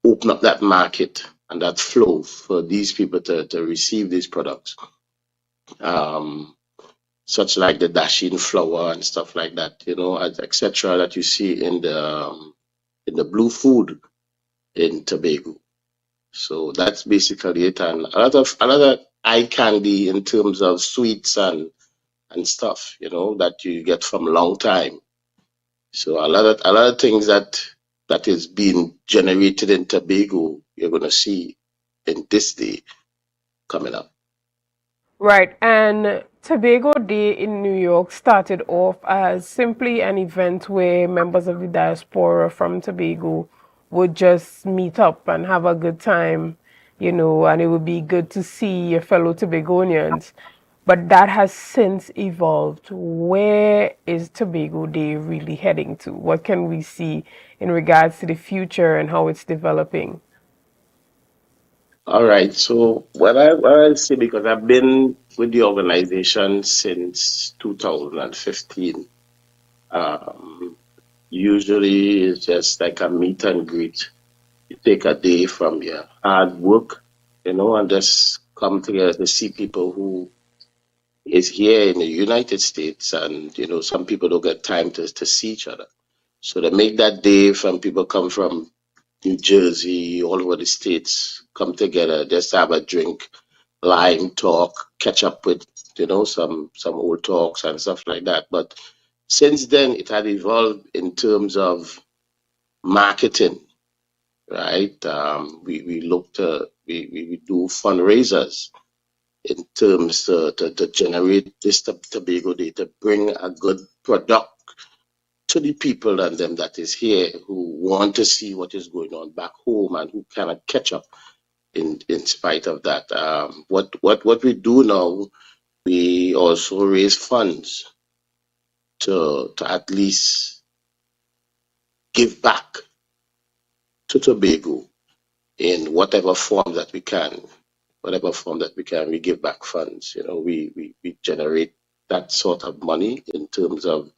open up that market and that flow for these people to receive these products. Um, Such like the dashing flour and stuff like that, etc. that you see in the blue food in Tobago. So that's basically it, and a lot of eye candy in terms of sweets and stuff, that you get from long time. So a lot of things that is being generated in Tobago, you're gonna see in this day coming up. Right, and Tobago Day in New York started off as simply an event where members of the diaspora from Tobago would just meet up and have a good time, and it would be good to see your fellow Tobagonians. But that has since evolved. Where is Tobago Day really heading to? What can we see in regards to the future and how it's developing? All right. So what I say, because I've been with the organization since 2015. Um, Usually it's just like a meet and greet. You take a day from your hard work, and just come together to see people who is here in the United States, and some people don't get time to see each other. So to make that day from people come from New Jersey, all over the states, come together, just have a drink, line talk, catch up with some old talks and stuff like that. But since then, it had evolved in terms of marketing, right? We look to we do fundraisers in terms to generate this Tobago Day, to bring a good product to the people and them that is here who want to see what is going on back home and who cannot catch up in spite of that. What we do now, we also raise funds to at least give back to Tobago in whatever form that we can. Whatever form that we can, we give back funds. We generate that sort of money in terms of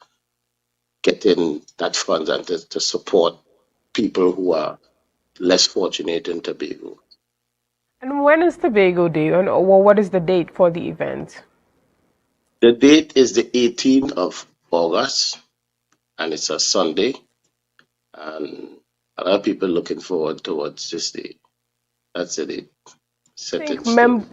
getting that funds and to support people who are less fortunate in Tobago. And when is Tobago Day, and or what is the date for the event? The date is the 18th of August, and it's a Sunday, and a lot of people looking forward towards this day. That's the date set in Think stone.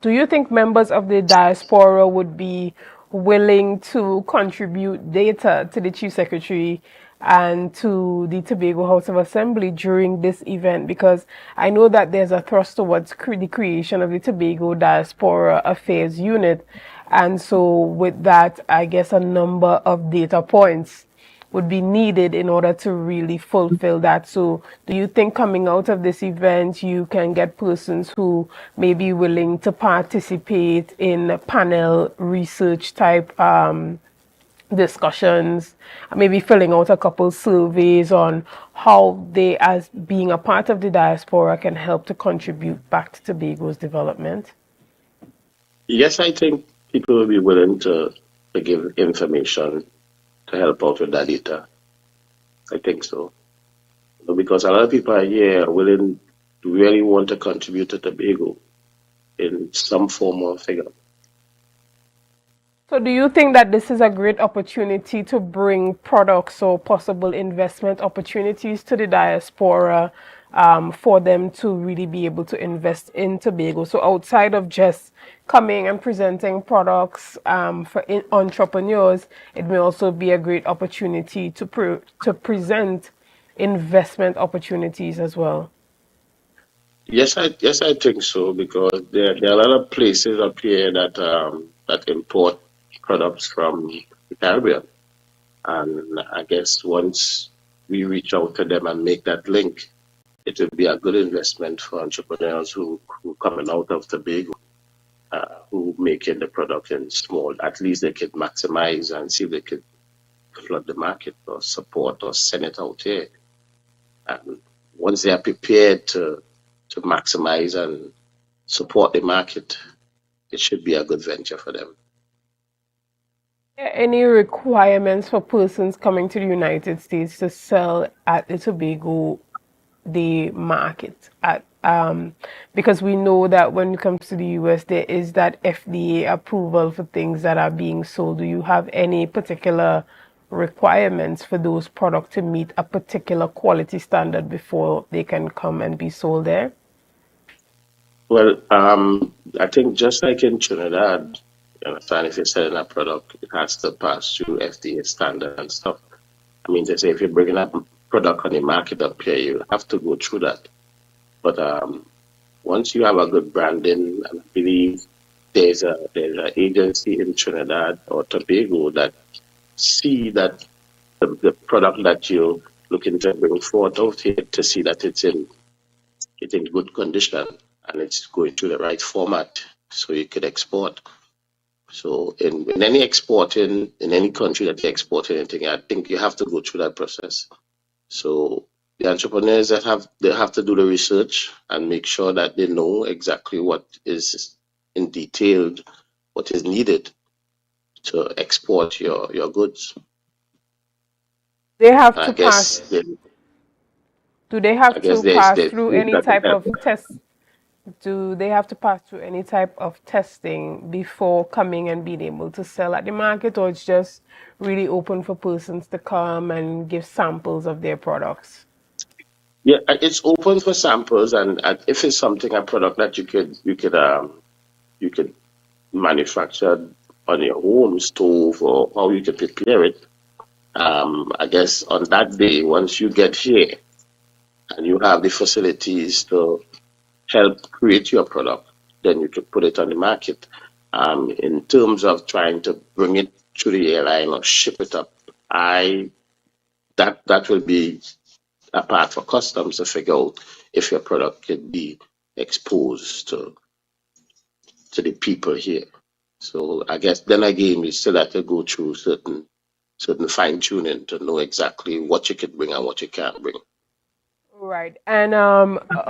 Do you think members of the diaspora would be willing to contribute data to the Chief Secretary and to the Tobago House of Assembly during this event? Because I know that there's a thrust towards the creation of the Tobago Diaspora Affairs Unit. And so with that, I guess a number of data points would be needed in order to really fulfill that. So do you think coming out of this event, you can get persons who may be willing to participate in panel research type discussions, maybe filling out a couple surveys on how they, as being a part of the diaspora, can help to contribute back to Tobago's development? Yes, I think people will be willing to give information to help out with that data. I think so. Because a lot of people are here willing to really want to contribute to Tobago in some form or figure. So do you think that this is a great opportunity to bring products or possible investment opportunities to the diaspora, for them to really be able to invest in Tobago? So outside of just coming and presenting products for entrepreneurs, it may also be a great opportunity to present investment opportunities as well. Yes, I think so because there are a lot of places up here that import products from the Caribbean, and I guess once we reach out to them and make that link, it will be a good investment for entrepreneurs who coming out of Tobago, who making the product in small. At least they could maximize and see if they could flood the market or support or send it out here. And once they are prepared to maximize and support the market, it should be a good venture for them. Any requirements for persons coming to the United States to sell at the Tobago the market at because we know that when it comes to the US there is that FDA approval for things that are being sold. Do you have any particular requirements for those products to meet a particular quality standard before they can come and be sold there? Well, I think just like in Trinidad, you understand, if you're selling a product, it has to pass through FDA standard and stuff. I mean, they say if you're bringing up a product on the market up here, you have to go through that. But once you have a good branding, and I believe there's an agency in Trinidad or Tobago that see that the product that you're looking to bring forth out here to see that it's in good condition and it's going through the right format so you could export. So in any exporting, in any country that you export anything, I think you have to go through that process. So the entrepreneurs they have to do the research and make sure that they know exactly what is in detailed, what is needed to export your goods. They have And to pass. Do they I have guess to pass there's through things any that can type of help. test? Do they have to pass through any type of testing before coming and being able to sell at the market, or it's just really open for persons to come and give samples of their products? Yeah, it's open for samples, and if it's something a product that you could manufacture on your home stove or how you can prepare it. I guess on that day, once you get here and you have the facilities to help create your product, then you can put it on the market. In terms of trying to bring it to the airline or ship it up, that will be a part for customs to figure out if your product can be exposed to the people here. So I guess then again, we still have to go through certain fine tuning to know exactly what you can bring and what you can't bring. Right. And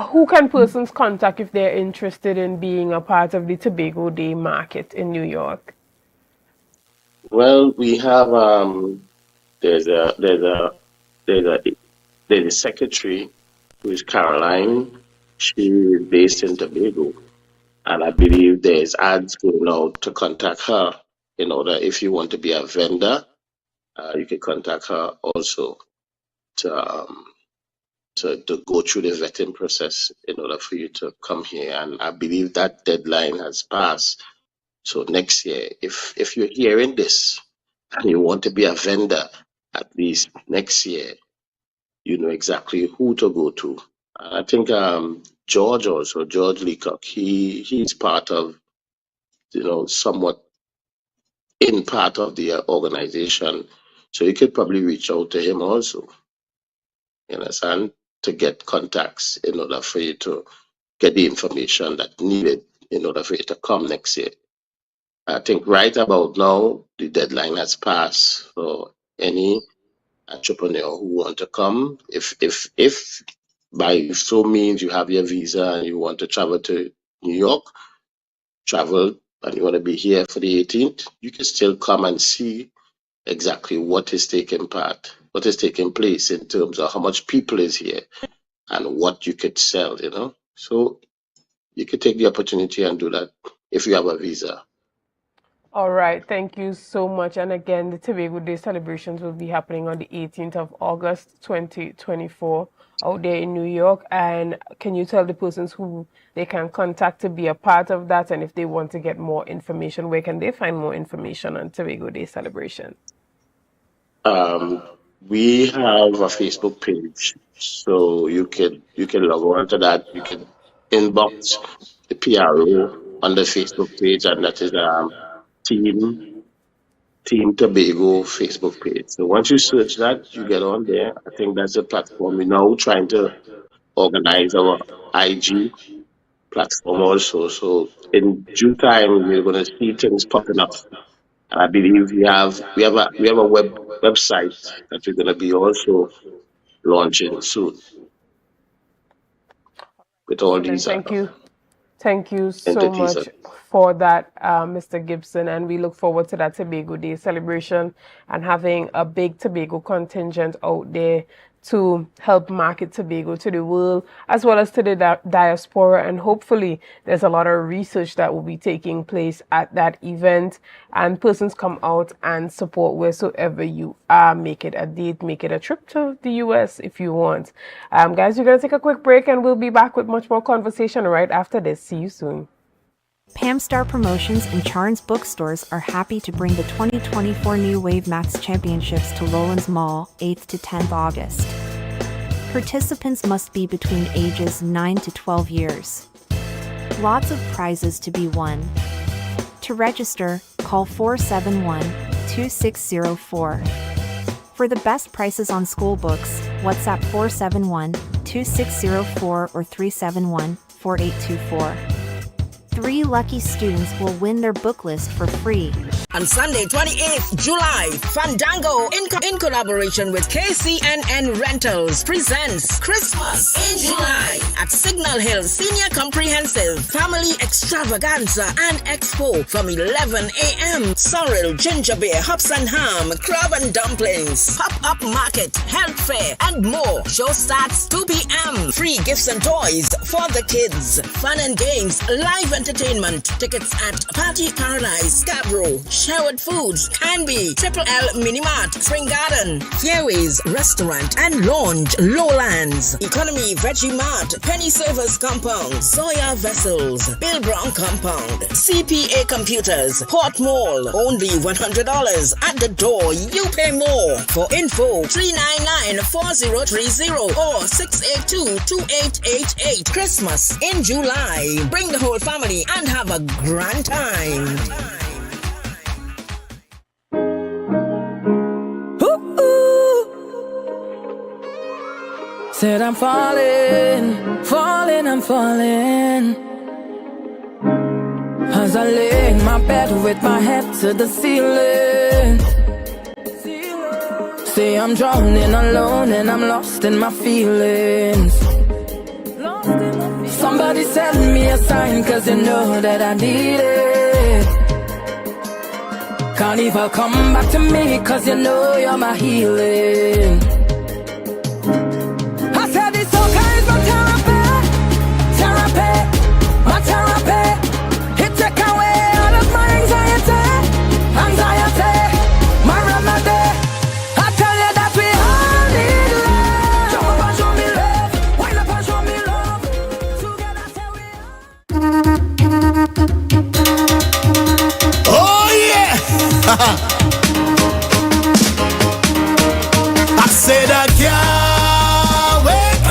who can persons contact if they're interested in being a part of the Tobago Day market in New York? Well, we have there's a there's a there's a there's a secretary who is Caroline. She is based in Tobago, and I believe there's ads going out to contact her in order if you want to be a vendor, you can contact her also to to go through the vetting process in order for you to come here. And I believe that deadline has passed. So next year, if you're hearing this and you want to be a vendor, at least next year, you know exactly who to go to. I think George Leacock, he's part of, somewhat in part of the organization. So you could probably reach out to him also, you understand, to get contacts in order for you to get the information that needed in order for you to come next year. I think right about now, the deadline has passed for any entrepreneur who want to come. If by so means you have your visa and you want to travel to New York, travel and you want to be here for the 18th, you can still come and see exactly what is taking place in terms of how much people is here and what you could sell. So you could take the opportunity and do that if you have a visa. All right, thank you so much. And again, the Tobago Day celebrations will be happening on the 18th of August, 2024. out there in New York? And can you tell the persons who they can contact to be a part of that? And if they want to get more information, where can they find more information on Tobago Day celebration? We have a Facebook page, so you can log on to that. You can inbox the PRO on the Facebook page, and that is Team Tobago Facebook page. So once you search that, you get on there. I think that's the platform. We're now trying to organize our IG platform also. So in due time, we're going to see things popping up. And I believe we have a website that we're going to be also launching soon with all Excellent. these Thank you. Thank you so entities. much for that, Mr. Gibson. And we look forward to that Tobago Day celebration and having a big Tobago contingent out there to help market Tobago to the world as well as to the diaspora. And hopefully there's a lot of research that will be taking place at that event, and persons come out and support wheresoever you are. Make it a date, make it a trip to the US if you want. Guys, we're going to take a quick break and we'll be back with much more conversation right after this. See you soon. Pam Star Promotions and Charns Bookstores are happy to bring the 2024 New Wave Maths Championships to Lowlands Mall, 8th to 10th August. Participants must be between ages 9 to 12 years. Lots of prizes to be won. To register, call 471-2604. For the best prices on school books, WhatsApp 471-2604 or 371-4824. 3 lucky students will win their book list for free. On Sunday, 28th July, Fandango, in collaboration with KCNN Rentals, presents Christmas in July at Signal Hill Senior Comprehensive Family Extravaganza and Expo from 11 a.m. Sorrel, ginger beer, hops and ham, crab and dumplings, pop-up market, health fair, and more. Show starts 2 p.m. Free gifts and toys for the kids. Fun and games, live entertainment. Tickets at Party Paradise, Scarborough, Sherwood Foods, Canby, Triple L Minimart, Spring Garden, Fairways Restaurant and Lounge, Lowlands, Economy Veggie Mart, Penny Service Compound, Zoya Vessels, Bill Brown Compound, CPA Computers, Port Mall, only $100 at the door. You pay more. For info, 399-4030 or 682-2888. Christmas in July. Bring the whole family and have a grand time. Said I'm falling, I'm falling. As I lay in my bed with my head to the ceiling. Say I'm drowning alone and I'm lost in my feelings. Somebody send me a sign, cause you know that I need it. Carnival, come back to me, cause you know you're my healing. I said it's okay, it's my therapy, my therapy. It take away all of my anxiety, my remedy. I tell you that we all need love. Jump up and show me love, wind up and show me love. Together say we Oh yeah! I said I can't wait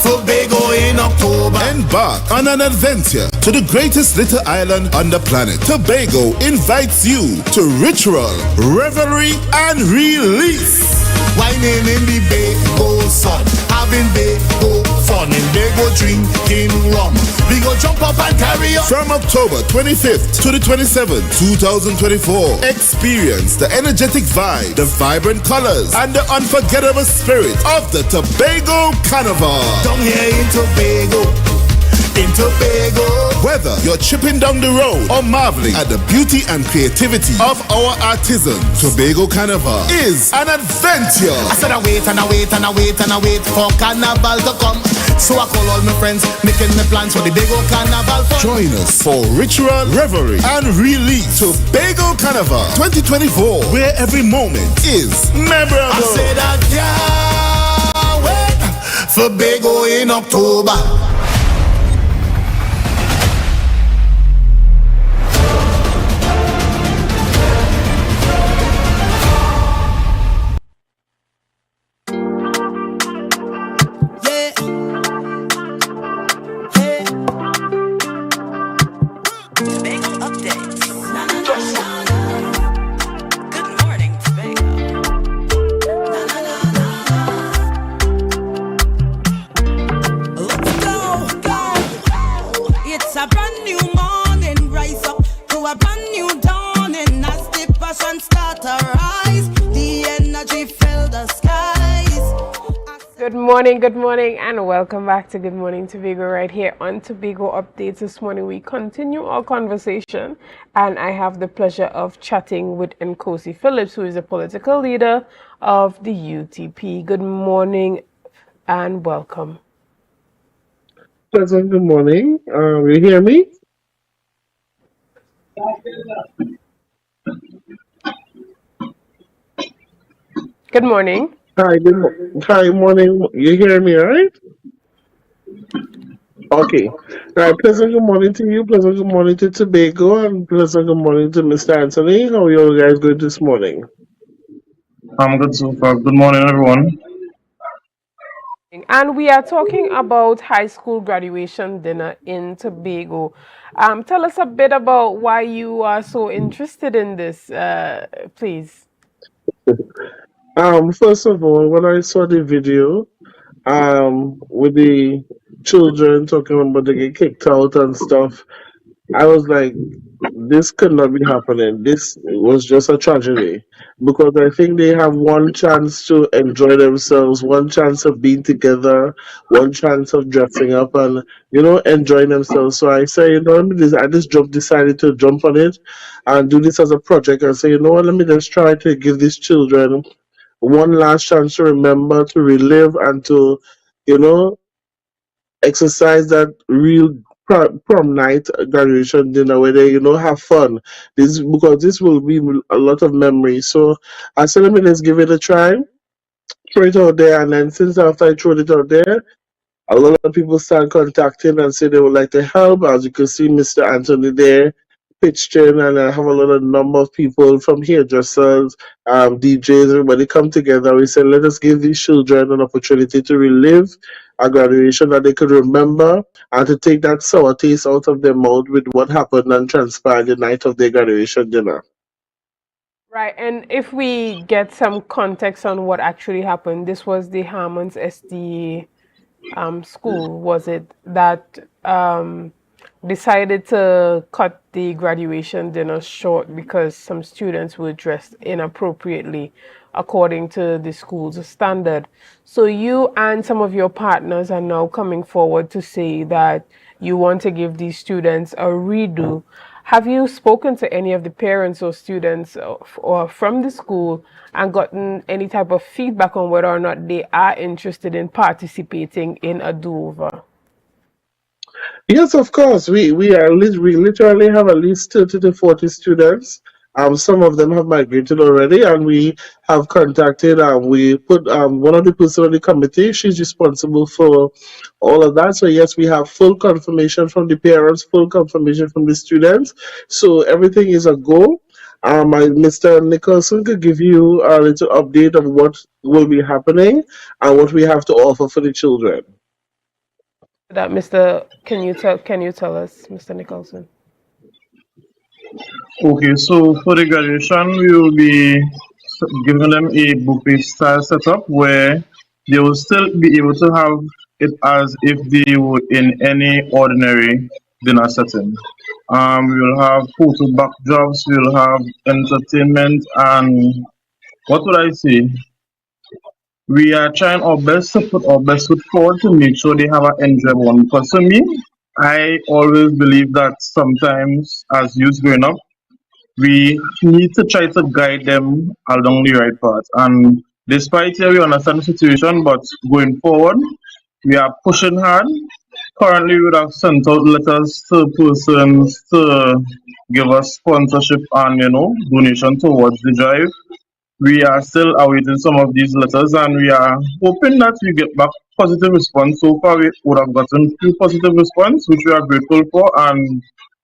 for Tobago in October. Embark on an adventure to the greatest little island on the planet. Tobago invites you to ritual, revelry, and release. Whining in the Bago sun, having Bago fun, and Bago drinking rum. We go jump up and carry on. From October 25th to the 27th, 2024, experience the energetic vibe, the vibrant colors, and the unforgettable spirit of the Tobago Carnival. Down here in Tobago. Whether you're tripping down the road or marveling at the beauty and creativity of our artisans, Tobago Carnival is an adventure. I said I wait and I wait and I wait and I wait for Carnival to come. So I call all my friends, making the plans for the Tobago Carnival fun. Join us for ritual, revelry, and release. Tobago Carnival 2024, where every moment is memorable. I said I can't wait Tobago in October. It's a brand new morning, rise up to a brand new dawning. As the passion start to rise, the energy fill the skies. Good morning, and welcome back to Good Morning Tobago right here on Tobago Updates. This morning we continue our conversation, and I have the pleasure of chatting with Nkosi Phillips, who is a political leader of the UTP. Good morning and welcome. Pleasant good morning. You hear me? Good morning. Hi, hi, morning. You hear me, right? Okay. Right. Pleasant good morning to you. Pleasant good morning to Tobago, and pleasant good morning to Mr. Anthony. How are you guys doing this morning? I'm good so far. Good morning, everyone. And we are talking about high school graduation dinner in Tobago. Tell us a bit about why you are so interested in this, please. First of all, when I saw the video, with the children talking about they get kicked out and stuff, I was like, this could not be happening. This was just a tragedy because I think they have one chance to enjoy themselves, one chance of being together, one chance of dressing up and enjoying themselves. So I say, let me I just decided to jump on it and do this as a project and say, let me just try to give these children one last chance to remember, to relive, and to you know exercise that real prom night graduation dinner where they have fun. This because this will be a lot of memories. So I said, let me just give it a try, throw it out there, and then since after I threw it out there, a lot of people start contacting and say they would like to help. As you can see, Mr. Anthony there pitched in, and I have a lot of number of people from hairdressers, DJs, everybody come together. We said, let us give these children an opportunity to relive a graduation that they could remember and to take that sour taste out of their mouth with what happened and transpired the night of their graduation dinner. Right, and if we get some context on what actually happened, this was the Harmons SD school, was it, that decided to cut the graduation dinner short because some students were dressed inappropriately according to the school's standard. So you and some of your partners are now coming forward to say that you want to give these students a redo. Have you spoken to any of the parents or students or from the school and gotten any type of feedback on whether or not they are interested in participating in a do-over? Yes, of course. We literally have at least 30 to 40 students. Some of them have migrated already, and we have contacted. We put one of the person on the committee. She's responsible for all of that. So yes, we have full confirmation from the parents, full confirmation from the students. So everything is a go. Mr. Nicholson could give you a little update of what will be happening and what we have to offer for the children. That can you tell us, Mr. Nicholson? Okay, so for the graduation, we will be giving them a buffet style setup where they will still be able to have it as if they were in any ordinary dinner setting. We will have photo backdrops, we will have entertainment, and what would I say? We are trying our best to put our best foot forward to make sure they have an enjoyable one. Because for me, I always believe that sometimes as youth growing up, we need to try to guide them along the right path. And despite here we understand the situation, but going forward, we are pushing hard. Currently, we would have sent out letters to persons to give us sponsorship and donation towards the drive. we are still awaiting some of these letters, and we are hoping that we get back positive response. So far, we would have gotten few positive response, which we are grateful for. And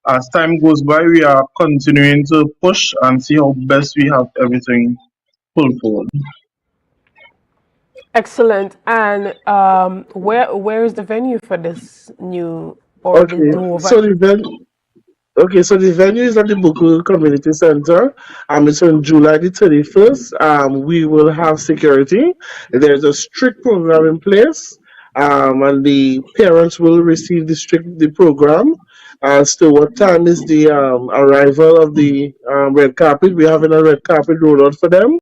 as time goes by, we are continuing to push and see how best we have everything pulled forward. Excellent. And where is the venue for this new or the Okay, do over? so the venue. Okay, so the venue is at the Buku Community Center. It's on July the 31st. We will have security. There's a strict program in place. And the parents will receive the program. As to what time is the arrival of the red carpet, we're having a red carpet roll out for them.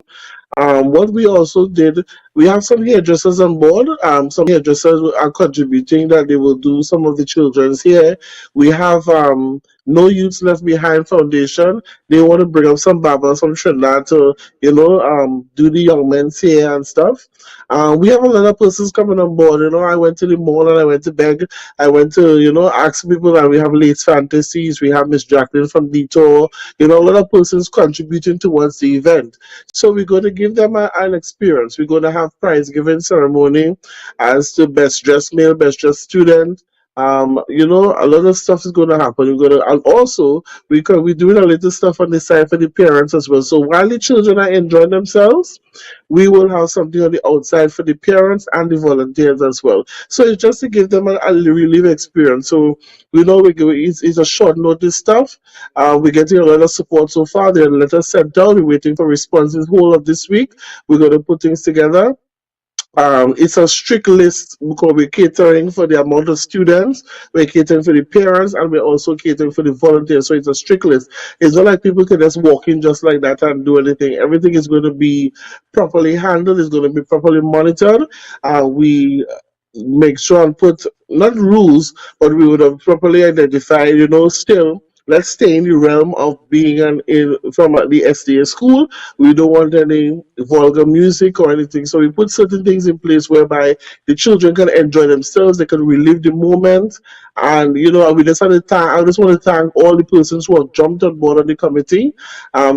What we also did, we have some hairdressers on board. Some hairdressers are contributing that they will do some of the children's hair. We have No Youths Left Behind Foundation. They want to bring up some barbers from Trinidad to, do the young men's hair and stuff. We have a lot of persons coming on board. I went to the mall and I went to beg. I went to, ask people, and we have Late's Fantasies. We have Miss Jacqueline from Detour. A lot of persons contributing towards the event. So we're going to give them an experience. We're going to have prize giving ceremony as to best dressed male, best dressed student. A lot of stuff is going to happen. We're going to, and also we're doing a little stuff on the side for the parents as well. So while the children are enjoying themselves, we will have something on the outside for the parents and the volunteers as well. So it's just to give them a relief experience. So we know it's a short notice stuff. We're getting a lot of support so far. The letters sent down. We're waiting for responses whole of this week. We're going to put things together. It's a strict list because we're catering for the amount of students, we're catering for the parents, and we're also catering for the volunteers. So it's a strict list. It's not like people can just walk in just like that and do anything. Everything is going to be properly handled. It's going to be properly monitored. We make sure and put not rules, but we would have properly identified. Still. Let's stay in the realm of being from the SDA school. We don't want any vulgar music or anything. So we put certain things in place whereby the children can enjoy themselves, they can relive the moment. And we just I just want to thank all the persons who have jumped on board on the committee.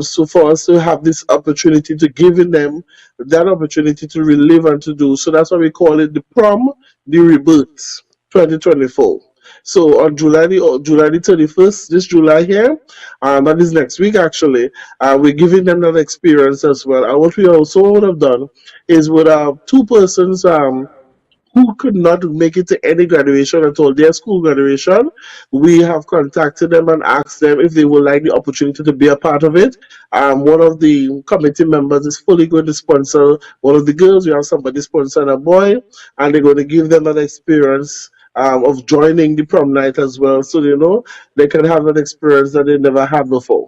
So for us to have this opportunity to giving them that opportunity to relive and to do. So that's why we call it the prom, the rebirth 2024. So on July the 31st, this July here, that is next week actually, we're giving them that experience as well. And what we also would have done is with two persons who could not make it to any graduation at all, their school graduation, we have contacted them and asked them if they would like the opportunity to be a part of it. One of the committee members is fully going to sponsor one of the girls. We have somebody sponsoring a boy, and they're going to give them an experience of joining the prom night as well, so they can have an experience that they never had before.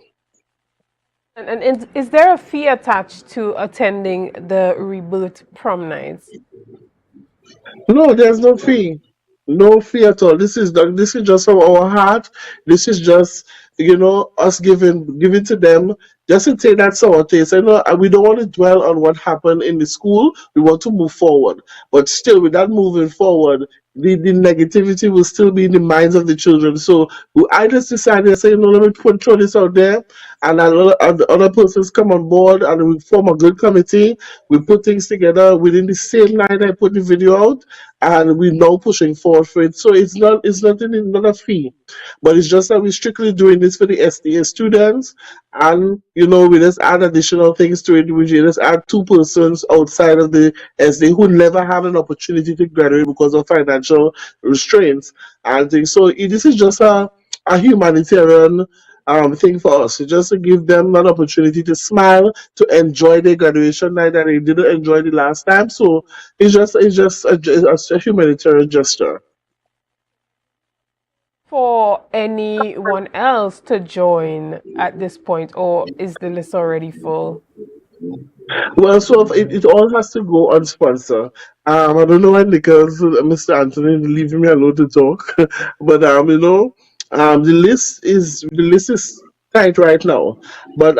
And is there a fee attached to attending the Rebirth prom nights? No, there's no fee. No fee at all. This is just from our heart. This is just us giving to them just to take that sour taste. And we don't want to dwell on what happened in the school. We want to move forward. But still, with that moving forward, the negativity will still be in the minds of the children. So I just decided to say, let me throw this out there, and the other persons come on board, and we form a good committee. We put things together within the same night I put the video out, and we're now pushing forward for it. So it's not a fee, but it's just that we're strictly doing this for the SDA students, and we just add additional things to it. We just add two persons outside of the SDA who never had an opportunity to graduate because of financial restraints and things. So this is just a humanitarian thing for us. It's just to give them an opportunity to smile, to enjoy their graduation night that they didn't enjoy the last time. So it's just a humanitarian gesture. For anyone else to join at this point, or is the list already full? Well, so it all has to go on sponsor. I don't know why Nicholas, Mr. Anthony, leaving me alone to talk, but the list is tight right now. But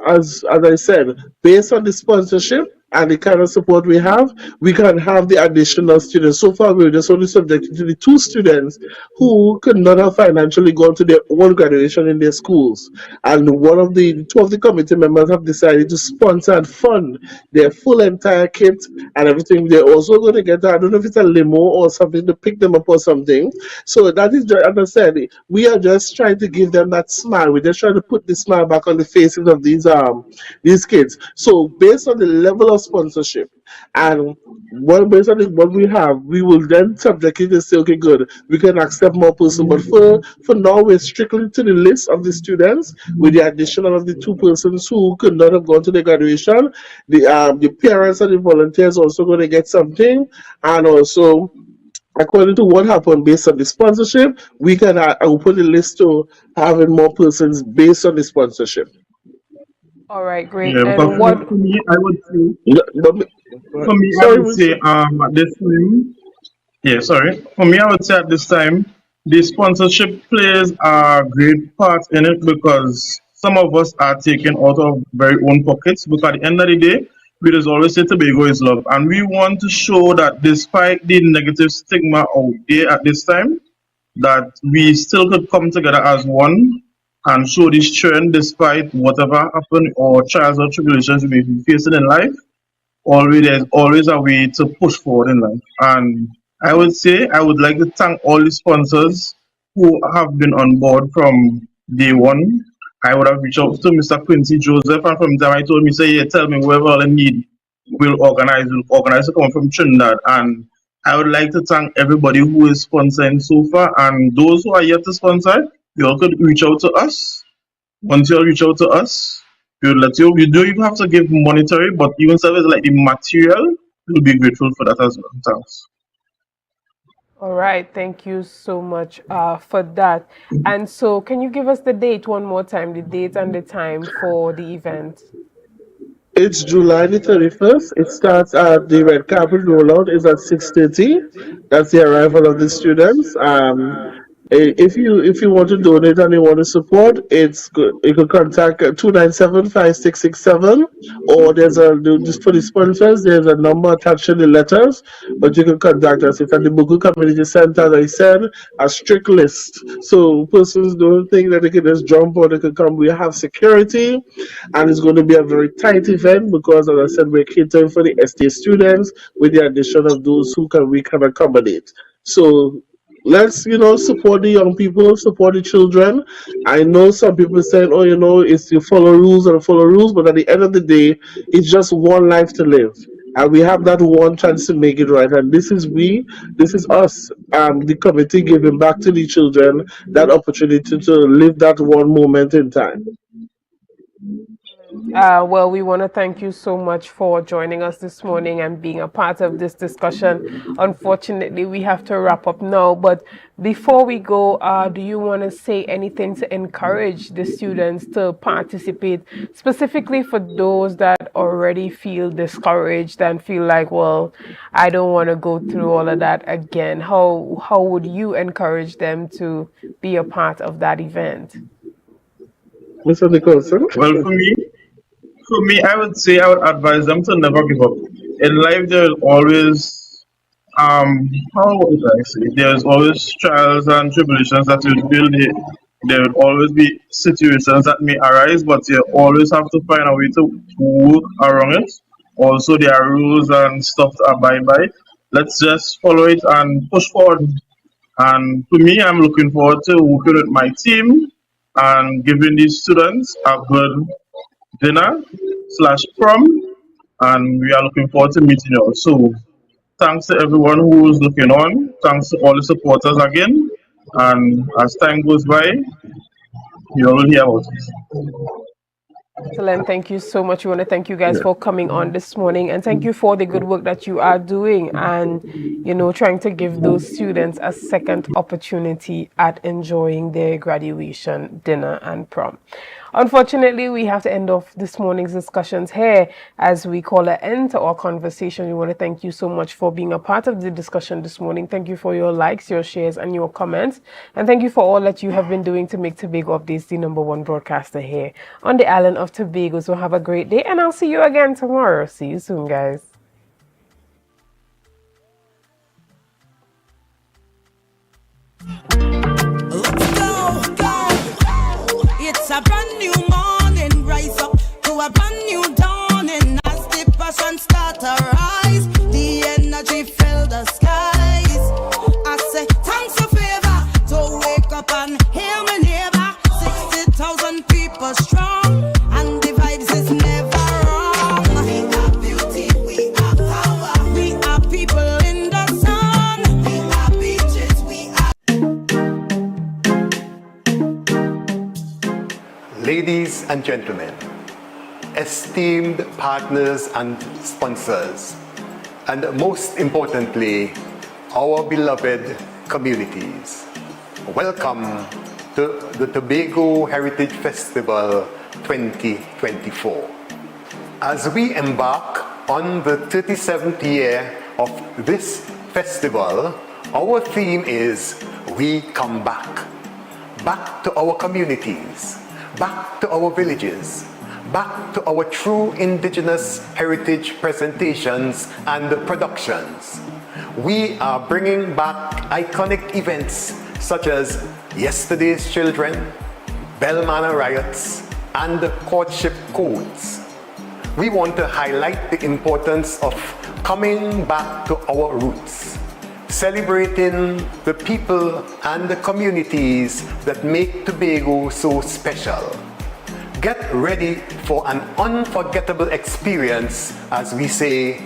as I said, based on the sponsorship, and the kind of support we have, we can have the additional students. So far, we were just only subjected to the two students who could not have financially gone to their own graduation in their schools. And two of the committee members have decided to sponsor and fund their full entire kit and everything. They're also going to get, I don't know if it's a limo or something to pick them up or something. So that is just, understand, we are just trying to give them that smile. We're just trying to put the smile back on the faces of these kids. So based on the level of sponsorship and based on what we have, we will then subject it to say, okay, good, we can accept more person. But for now, we're strictly to the list of the students with the additional of the two persons who could not have gone to the graduation. The parents and the volunteers also going to get something, and also according to what happened based on the sponsorship, we can open the list to having more persons based on the sponsorship. All right, great. Yeah, because And what? for me, I would say, No, but for me, I sorry, would say, at this time, yeah, sorry. For me, I would say at this time, the sponsorship plays a great part in it because some of us are taken out of very own pockets. Because at the end of the day, we just always say Tobago is love, and we want to show that despite the negative stigma out there at this time, that we still could come together as one and show this trend despite whatever happened or trials or tribulations we may be facing in life. Always there's always a way to push forward in life. And I would say I would like to thank all the sponsors who have been on board from day one. I would have reached out to Mr. Quincy Joseph, and from time I told him, say, yeah, tell me whoever I need we'll organize to come from Trinidad. And I would like to thank everybody who is sponsoring so far, and those who are yet to sponsor, you all could reach out to us. Once you all reach out to us, we'll let you. You don't even have to give monetary, but even service like the material, we'll be grateful for that as well. Thanks. All right, thank you so much for that. And so, can you give us the date one more time, the date and the time for the event? it's July the 31st. It starts at the red carpet rollout is at 6:30. That's the arrival of the students. If you want to donate and you want to support, it's good. You can contact 297-5667, or just for the sponsors. There's a number attached to the letters, but you can contact us. It's at the Buku Community Center. As I said, a strict list, so persons don't think that they can just jump or they can come. We have security, and it's going to be a very tight event because, as I said, we're catering for the STA students with the addition of those we can accommodate. So let's support the young people, support the children. I know some people saying, oh, it's you follow rules and follow rules, but at the end of the day, it's just one life to live, and we have that one chance to make it right. And this is us, the committee, giving back to the children that opportunity to live that one moment in time. Well, we want to thank you so much for joining us this morning and being a part of this discussion. Unfortunately, we have to wrap up now, but before we go, do you want to say anything to encourage the students to participate, specifically for those that already feel discouraged and feel like, well, I don't want to go through all of that again? How would you encourage them to be a part of that event? Mr. Nicholson? Well, for me, I would say I would advise them to never give up. In life, there is always how would I say? There's always trials and tribulations that will build it. There will always be situations that may arise, but you always have to find a way to work around it. Also, there are rules and stuff to abide by. Let's just follow it and push forward. And for me, I'm looking forward to working with my team and giving these students a good dinner/prom, and we are looking forward to meeting you all. So thanks to everyone who is looking on. Thanks to all the supporters again. And as time goes by, you will hear about it. Excellent. Thank you so much. We want to thank you guys for coming on this morning, and thank you for the good work that you are doing and, trying to give those students a second opportunity at enjoying their graduation dinner and prom. Unfortunately, we have to end off this morning's discussions here as we call an end to our conversation. We want to thank you so much for being a part of the discussion this morning. Thank you for your likes, your shares, and your comments. And thank you for all that you have been doing to make Tobago Updates the #1 broadcaster here on the island of Tobago. So have a great day, and I'll see you again tomorrow. See you soon, guys. It's a brand new morning, rise up to a brand new dawning. As the passion start to rise, the energy fill the skies. I say thanks for favor to wake up and hear me neighbor. 60,000 people strong, and the vibes is never wrong. We are beauty, we are power, we are people in the sun, we are beaches, we are. Ladies and gentlemen, esteemed partners and sponsors, and most importantly, our beloved communities, welcome to the Tobago Heritage Festival 2024. As we embark on the 37th year of this festival, our theme is We Come Back. Back to our communities, back to our villages, back to our true indigenous heritage presentations and productions. We are bringing back iconic events such as Yesterday's Children, Bell Manor Riots, and Courtship Codes. We want to highlight the importance of coming back to our roots, celebrating the people and the communities that make Tobago so special. Get ready for an unforgettable experience as we say,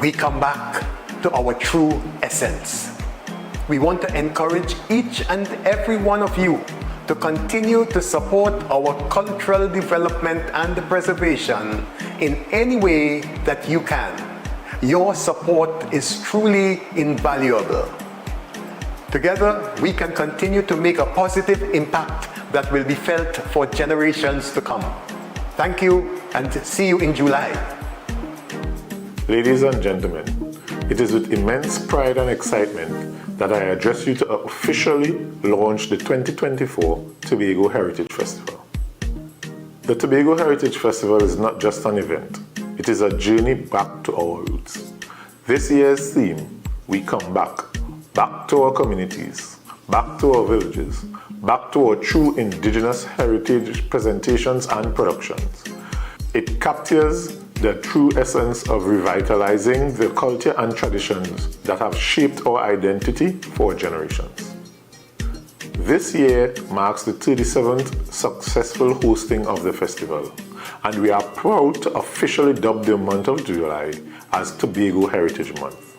we come back to our true essence. We want to encourage each and every one of you to continue to support our cultural development and preservation in any way that you can. Your support is truly invaluable. Together, we can continue to make a positive impact that will be felt for generations to come. Thank you, and see you in July. Ladies and gentlemen, it is with immense pride and excitement that I address you to officially launch the 2024 Tobago Heritage Festival. The Tobago Heritage Festival is not just an event, it is a journey back to our roots. This year's theme, We Come Back, back to our communities, back to our villages, back to our true indigenous heritage presentations and productions. It captures the true essence of revitalizing the culture and traditions that have shaped our identity for generations. This year marks the 37th successful hosting of the festival, and we are proud to officially dub the month of July as Tobago Heritage Month,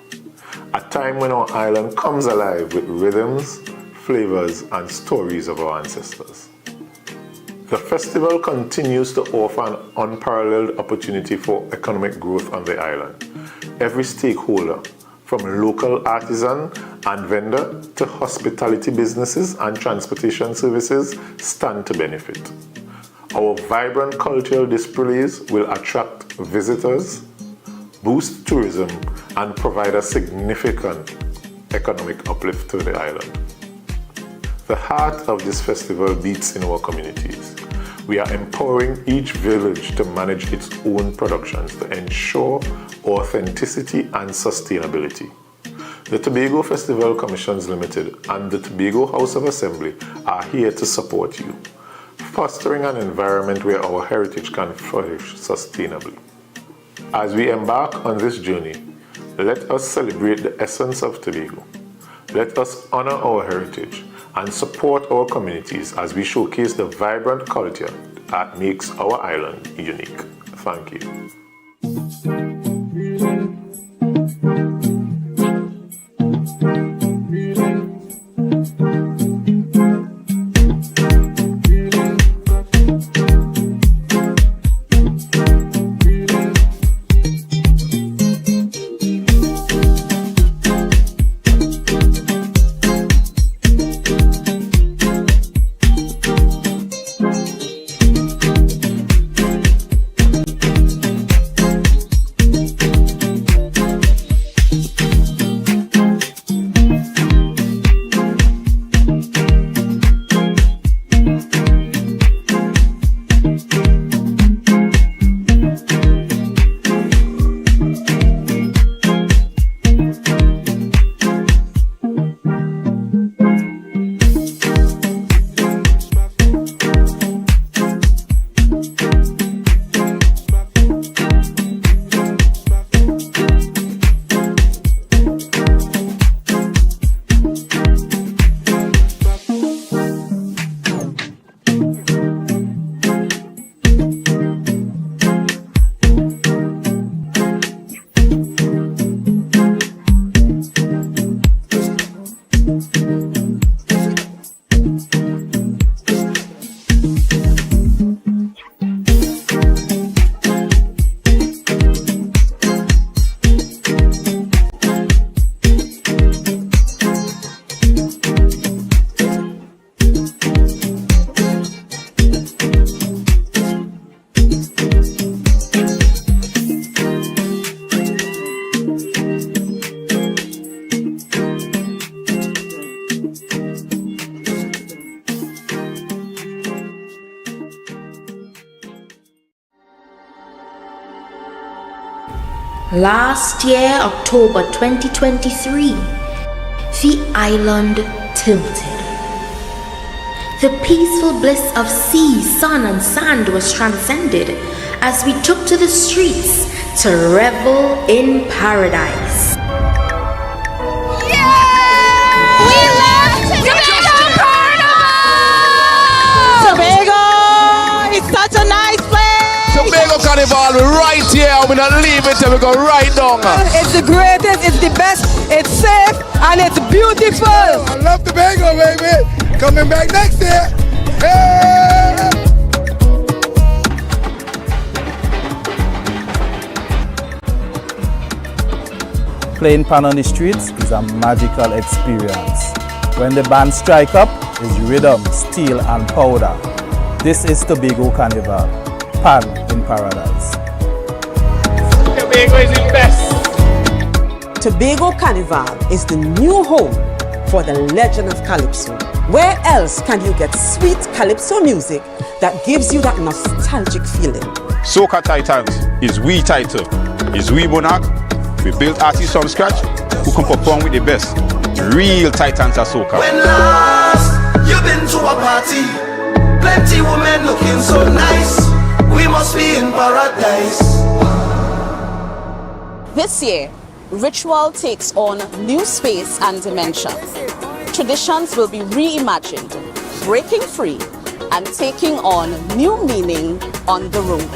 a time when our island comes alive with rhythms, flavors, and stories of our ancestors. The festival continues to offer an unparalleled opportunity for economic growth on the island. Every stakeholder, from local artisan and vendor to hospitality businesses and transportation services, stand to benefit. Our vibrant cultural displays will attract visitors, boost tourism, and provide a significant economic uplift to the island. The heart of this festival beats in our communities. We are empowering each village to manage its own productions to ensure authenticity and sustainability. The Tobago Festival Commissions Limited and the Tobago House of Assembly are here to support you, fostering an environment where our heritage can flourish sustainably. As we embark on this journey, let us celebrate the essence of Tobago. Let us honor our heritage and support our communities as we showcase the vibrant culture that makes our island unique. Thank you. Last year, October 2023, the island tilted. The peaceful bliss of sea, sun, and sand was transcended as we took to the streets to revel in paradise. We love Tobago Carnival! Tobago! It's such a nice place! Tobago Carnival, we're right here. We're not leaving till we go right down. It's the greatest, it's the best, it's safe, and it's beautiful. I love Tobago, baby. Coming back next year. Hey! Playing pan on the streets is a magical experience. When the band strike up, is rhythm, steel and powder. This is Tobago Carnival, pan in paradise. Tobago is the best. Tobago Carnival is the new home for the legend of Calypso. Where else can you get sweet Calypso music that gives you that nostalgic feeling? Soca Titans is we title, is we monarch. We built artists from scratch who can perform with the best. Real titans of soca. When last you've been to a party, plenty women looking so nice. We must be in paradise. This year, ritual takes on new space and dimension. Traditions will be reimagined, breaking free and taking on new meaning on the road.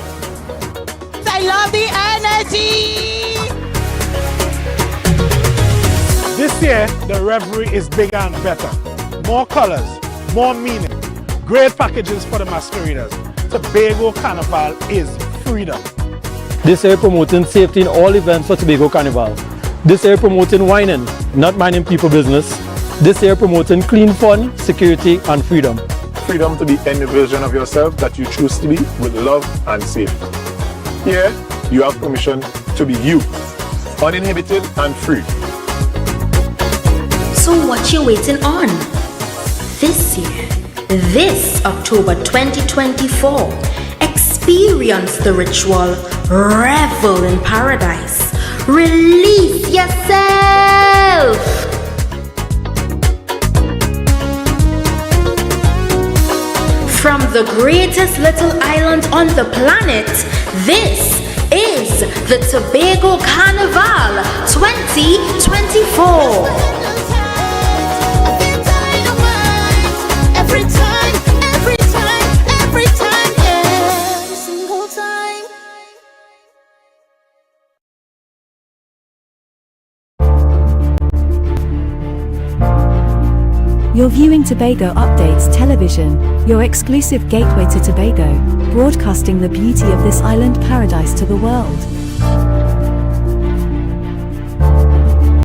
I love the energy! This year, the revelry is bigger and better. More colors, more meaning, great packages for the masqueraders. Tobago Carnival is freedom. This year promoting safety in all events for Tobago Carnival. This year promoting whining, not minding people business. This year promoting clean fun, security and freedom. Freedom to be any version of yourself that you choose to be with love and safety. Here, you have permission to be you, uninhibited and free. So what you waiting on? This year, this October 2024, experience the ritual, revel in paradise, release yourself. From the greatest little island on the planet, this is the Tobago Carnival 2024. Every time, every single time. You're viewing Tobago Updates Television, your exclusive gateway to Tobago, broadcasting the beauty of this island paradise to the world.